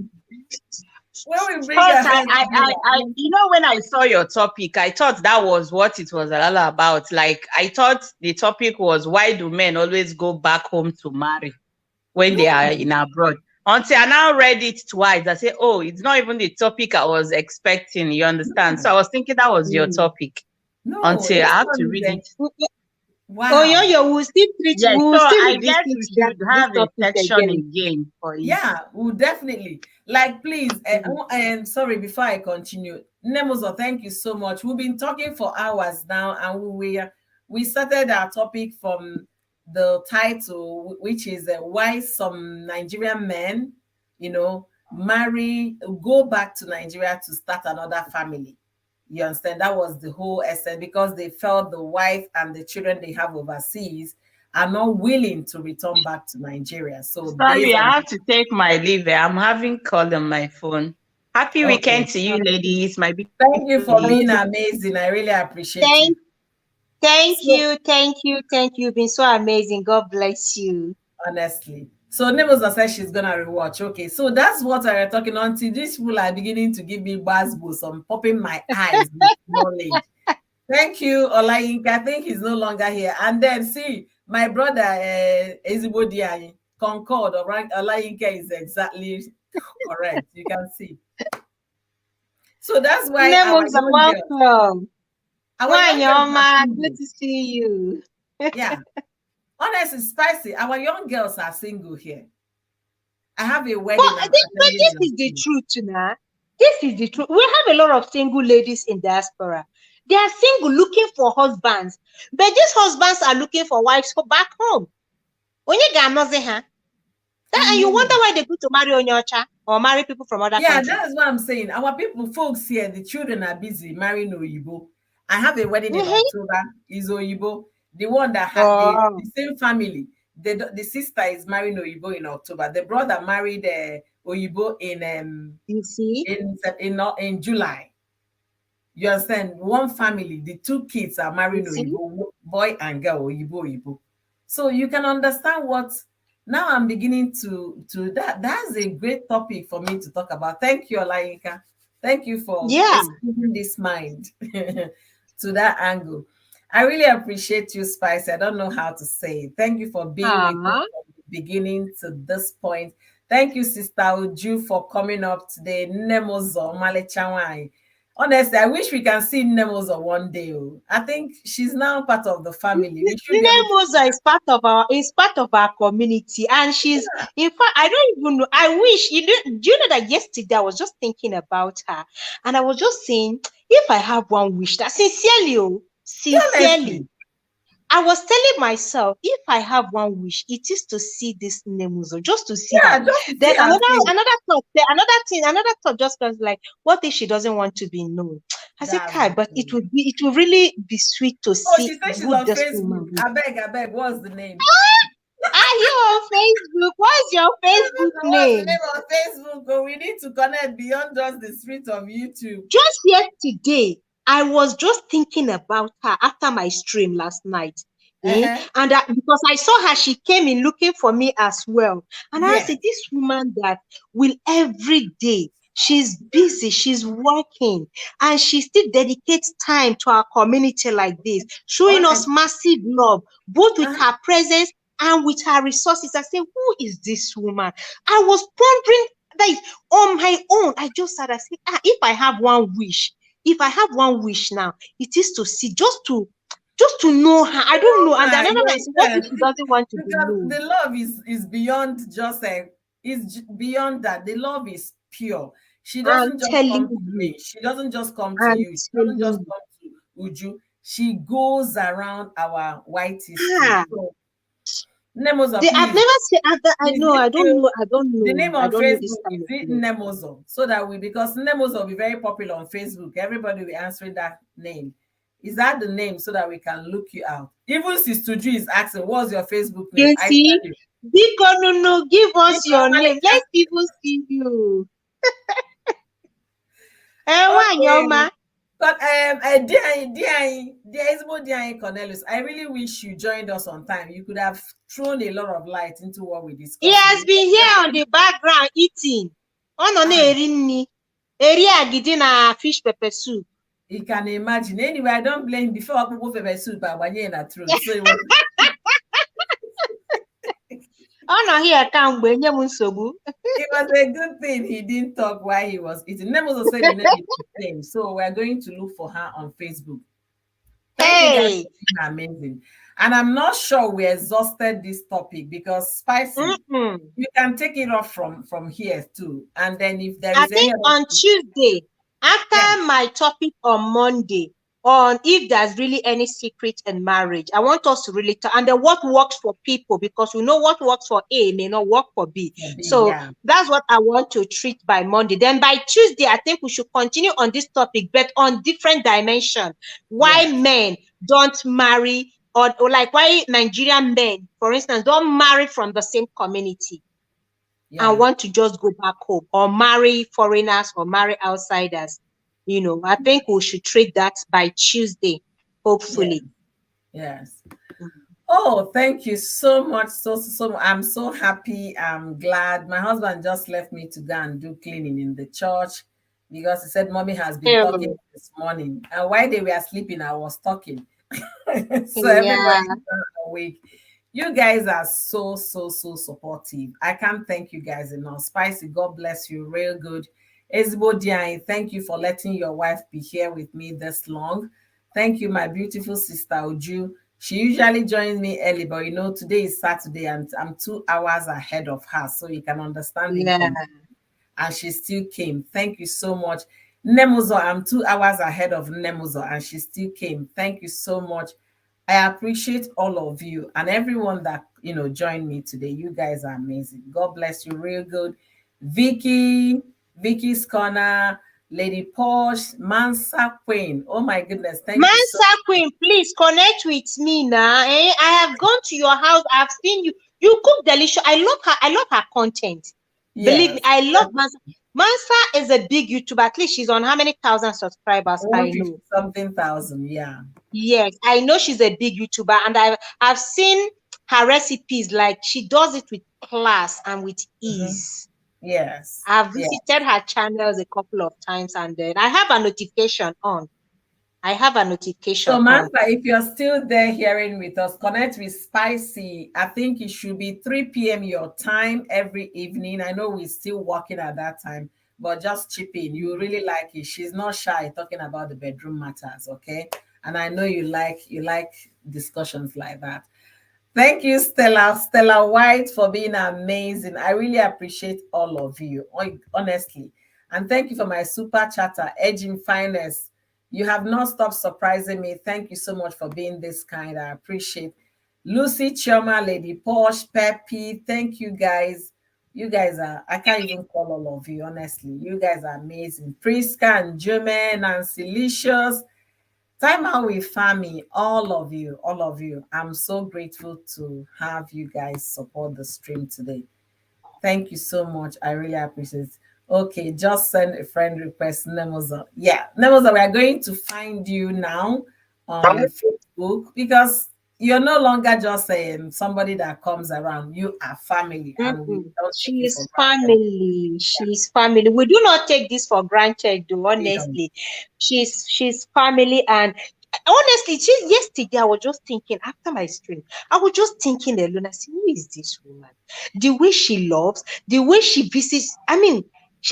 When we bring Because her head together. when I saw your topic, I thought that was what it was all about. Like, I thought the topic was why do men always go back home to marry when they are No, in abroad? Until I now read it twice, I say, oh, it's not even the topic I was expecting. You understand? So I was thinking that was your Mm. topic no, until I this have to one is read it. Oh, wow. yo, we'll still treat, Yes, we'll so still I guess revisit we that should this have a topic section again. again for it. Yeah, well, definitely. Like, please, Mm. and sorry, before I continue, Nemozo, thank you so much. We've been talking for hours now, and we started our topic from the title, which is why some Nigerian men, go back to Nigeria to start another family. You understand? That was the whole essence, because they felt the wife and the children they have overseas are not willing to return back to Nigeria. So based Sorry, I on have to take my leave. I'm having call on my phone. Happy okay. weekend to you, ladies, my Thank you beautiful for ladies. being Okay. amazing. I really appreciate you. Thank, thank So you, thank you, thank you. You've been so amazing. God bless you. honestly. So Neboza says she's gonna rewatch. Okay, so that's what I was talking until these people are beginning to give me buzzwords. I'm popping my eyes with knowledge. Thank you, Olayinka. I think he's no longer here. And then see, my brother Ezebo Diaye, Concord or Olayinka is exactly correct. You can see. So that's why our Lemons are young girls, welcome. our young girls are Wanyoma, good single. to see you. Yeah. Honestly, spicy. Our young girls are single here. I have a wedding I'm But attending this in is the October. truth, now. This is the truth. We have a lot of single ladies in diaspora. They are single looking for husbands, but these husbands are looking for wives for back home. When you get huh? I And you know. wonder why they go to marry Onyocha or marry people from other Yeah, countries. that's what I'm saying. Our people, folks here, the children are busy marrying Oyibo. I have a wedding in Mm-hmm. October. Is Oyibo the one that had the Oh, same family? The sister is marrying Oyibo in October. The brother married Oyibo you see? in July. You understand? One family, the two kids are You marrying see? Oyibo, boy and girl, Oyibo, Oyibo. So you can understand what now I'm beginning to that's a great topic for me to talk about. Thank you, Olayinka. Thank you for Yeah. exposing this mind to that angle. I really appreciate you, Spice. I don't know how to say it. Thank you for being with us Ah, from the beginning to this point. Thank you, Sister Uju, for coming up today. Nemozo Malechawai. Honestly, I wish we can see Nemozo one day. Oh. I think she's now part of the family. We should be able to. Nemoza is part of our community, and she's in fact, I don't even know. I wish do you know that yesterday I was just thinking about her, and I was just saying, if I have one wish, that sincerely, Honestly. I was telling myself, if I have one wish, it is to see this Nemuzo, just to see her. Yeah, just to see Then her face. another thought just was like, what if she doesn't want to be known? I said, That's Kai, but it will really be sweet to Oh, see she said she's who on this Facebook. woman is. I beg, what's the name? Are you on Facebook? What's your Facebook What's the name? name of Facebook? Oh, we need to connect beyond just the streets of YouTube. Just yesterday, I was just thinking about her after my stream last night. Uh-huh. And because I saw her, she came in looking for me as well. And I Yes. said, this woman that will every day, she's busy, she's working, and she still dedicates time to our community like this, showing us massive love, both with her presence and with her resources. I said, who is this woman? I was pondering that on my own. I just said, I said, if I have one wish now, it is to see, just to know her. I don't know. And another one is, what if she doesn't want to be Because known? the love is beyond just beyond that. The love is pure. She doesn't just come to me. She doesn't just come to you. She doesn't just come to Uju. She goes around our white history. So, Nemozo, please. I've never seen. I don't know. The name on This Facebook kind is of it thing. Nemozo, so that because Nemozo will be very popular on Facebook. Everybody will be answering that name. Is that the name so that we can look you out? Even Sister Ju is asking, what's your Facebook name? You see, no, give us your name. Let's people see you. Okay. But dear Cornelius, I really wish you joined us on time. You could have thrown a lot of light into what we discussed. He has been here on the background eating. Fish pepper soup. You can imagine. Anyway, I don't blame him. Before I put pepper soup, I went in a throat. So it was. It was a good thing he didn't talk while he was eating. Nemozo said the name is the same. So we're going to look for her on Facebook. Thank you guys for being amazing. And I'm not sure we exhausted this topic because Spicy, you can take it off from here too. And then if there is I think on Tuesday, after my topic on Monday, on if there's really any secret in marriage, I want us to really talk, and then what works for people, because we know what works for A may not work for B. So that's what I want to treat by Monday. Then by Tuesday, I think we should continue on this topic, but on different dimension. Why men don't marry, or like why Nigerian men, for instance, don't marry from the same community. And want to just go back home, or marry foreigners, or marry outsiders. I think we should treat that by Tuesday, hopefully. Yes. Oh, thank you so much. So I'm so happy. I'm glad. My husband just left me to go and do cleaning in the church because he said mommy has been talking this morning. And while they were sleeping, I was talking. So everybody's awake. You guys are so supportive. I can't thank you guys enough. Spicy, God bless you. Real good. Ezbo Diane, thank you for letting your wife be here with me this long. Thank you, my beautiful sister Uju. She usually joins me early, but today is Saturday and I'm 2 hours ahead of her, so you can understand it. And she still came. Thank you so much. Nemozo, I'm 2 hours ahead of Nemozo, and she still came. Thank you so much. I appreciate all of you and everyone that joined me today. You guys are amazing. God bless you. Real good. Vicky's Corner, Lady Posh, Mansa Queen. Oh my goodness. Thank you. Mansa Queen, please connect with me now. I have gone to your house. I've seen you. You cook delicious. I love her content. Yes. Believe me, I love Mansa. Mansa is a big YouTuber. At least she's on how many thousand subscribers? I know. Something thousand, yeah. Yes, I know she's a big YouTuber, and I've seen her recipes. Like, she does it with class and with ease. Yes. I've visited her channels a couple of times, and then I have a notification on. I have a notification on. Samantha, if you're still there hearing with us, connect with Spicy. I think it should be 3 p.m. your time every evening. I know we're still working at that time, but just chip in. You really like it. She's not shy talking about the bedroom matters, okay? And I know you like discussions like that. Thank you, Stella White, for being amazing. I really appreciate all of you, honestly. And thank you for my super chatter, Edging Finest. You have not stopped surprising me. Thank you so much for being this kind. I appreciate Lucy Chioma, Lady Posh, Peppy. Thank you guys. You guys are, I can't even call all of you, honestly. You guys are amazing. Priska and Jume, Nancy Licious, Time Out with Fami, all of you. I'm so grateful to have you guys support the stream today. Thank you so much. I really appreciate it. Okay, just send a friend request, Nemoza. Yeah, Nemoza, we are going to find you now on Facebook because you're no longer just somebody that comes around. You are family, and we don't take She it for is granted. family. She's family. We do not take this for granted, though, We don't. honestly. She's family, and honestly, she yesterday I was just thinking after my stream, I was just thinking alone. I said, who is this woman? The way she loves, the way she visits. I mean,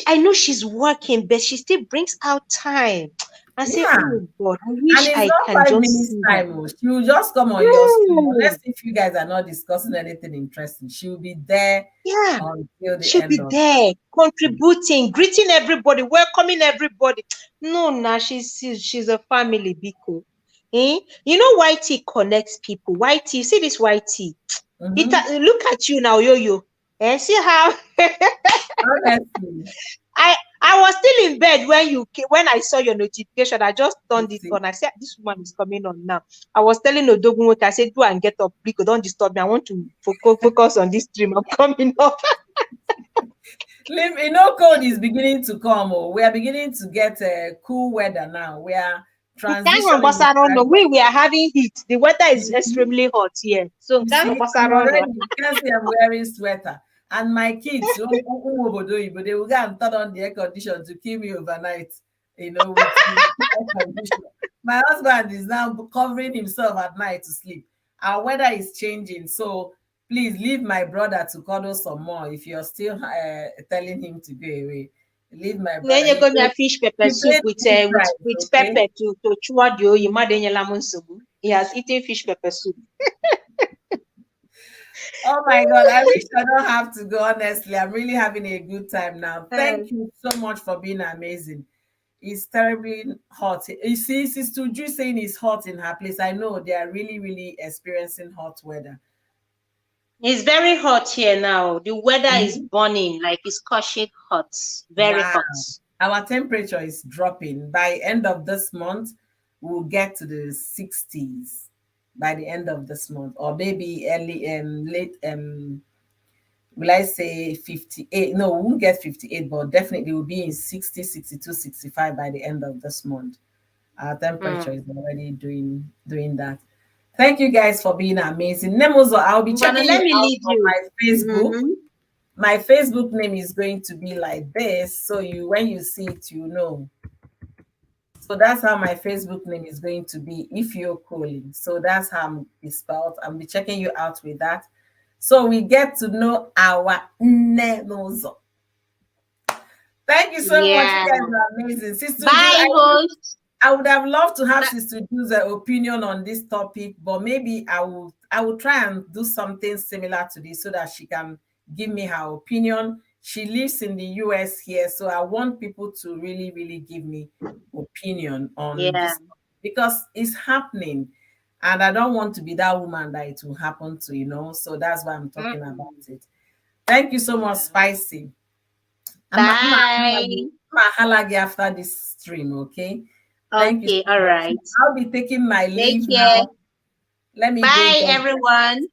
I know she's working, but she still brings out time. I say, Yeah. oh God, I And wish it's I not can 5 minutes just see her. time. Oh. She will just come on your stream. Hmm. Unless if you guys are not discussing anything interesting, she will be there Yeah. until the She'll end be of there, the day. contributing, greeting everybody, welcoming everybody. No, nah, she's a family, Biko. Eh? You know, YT connects people. YT, you see this YT? Mhm. Look at you now, yo. See how Honestly, I was still in bed when I saw your notification. I just you turned it see. on. I said, this woman is coming on now. I was telling Odogun, I said, go and get up, Biko. Don't disturb me. I want to focus on this stream. I'm coming up. Cold is beginning to come. Oh, we are beginning to get cool weather now. We are transitioning. We are having heat. The weather is Mhm. extremely hot here. So You see, I'm already, you can see I'm wearing sweater. And my kids, they will go and turn on the air condition to keep me overnight, with air condition. My husband is now covering himself at night to sleep. Our weather is changing. So please leave my brother to cuddle some more if you're still telling him to go away. Leave my Then brother. you're going to fish pepper He soup paid with full price, okay? pepper to chuadio you. He has eaten fish pepper soup. Oh my God, I wish I don't have to go. Honestly, I'm really having a good time now. Uh, Thank you so much for being amazing. It's terribly hot. You see, Sister Ju saying it's hot in her place. I know they are really, really experiencing hot weather. it's very hot here now. The weather is Mhm. burning, like it's scorching hot. Very Wow. hot. Our temperature is dropping. By end of this month, we'll get to the 60s by the end of this month, or maybe early late will I say 58? No, we won't get 58, but definitely will be in 60, 62, 65 by the end of this month. Our temperature Mm. is already doing that. Thank you guys for being amazing. Nemozo, I'll be But checking you let me out leave on you. my Facebook. Mhm. My Facebook name is going to be like this. So when you see it, you know. So that's how my Facebook name is going to be if you're calling. So that's how it's spelled. I'll be checking you out with that. So we get to know our Nemozo. Thank you so much. You Yeah. guys are amazing. Sister Ju, Bye, host. I would have loved to have Bye. Sister Ju's opinion on this topic, but maybe I will try and do something similar to this so that she can give me her opinion. She lives in the US here, so I want people to really, really give me opinion on Yeah. this because it's happening. And I don't want to be that woman that it will happen to. So that's why I'm talking about Mm-mm. it. Thank you so much, Yeah. Spicy. Bye. I'm halagi after this stream, okay? Thank you so Okay, all much. right. I'll be taking my Take leave care. now. Let me go Bye, get everyone.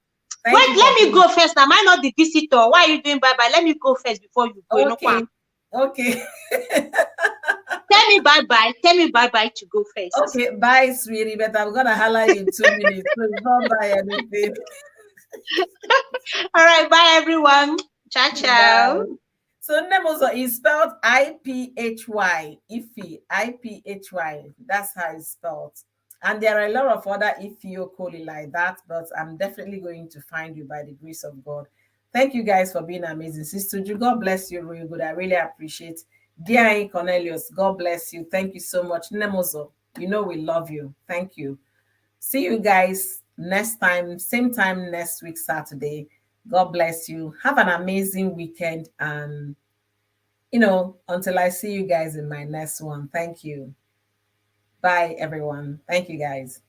Thank Wait, you let for me being go first. Am I not the visitor? Why are you doing bye-bye? Let me go first before you go. You know what? okay. Okay. Tell me bye-bye. Tell me bye-bye to go first. Okay, bye, sweetie. But I'm gonna holler you in 2 minutes. So it's not buy anything. All right, bye, everyone. Ciao, ciao. Bye. So Nemozo is spelled Iphy. Ify. Iphy. That's how it's spelled. And there are a lot of other Ethiocoli like that, but I'm definitely going to find you by the grace of God. Thank you guys for being amazing. Sister Ju, God bless you real good. I really appreciate. Dear Cornelius, God bless you. Thank you so much. Nemozo, you know we love you. Thank you. See you guys next time, same time next week, Saturday. God bless you. Have an amazing weekend. And, until I see you guys in my next one, thank you. Bye, everyone. Thank you, guys.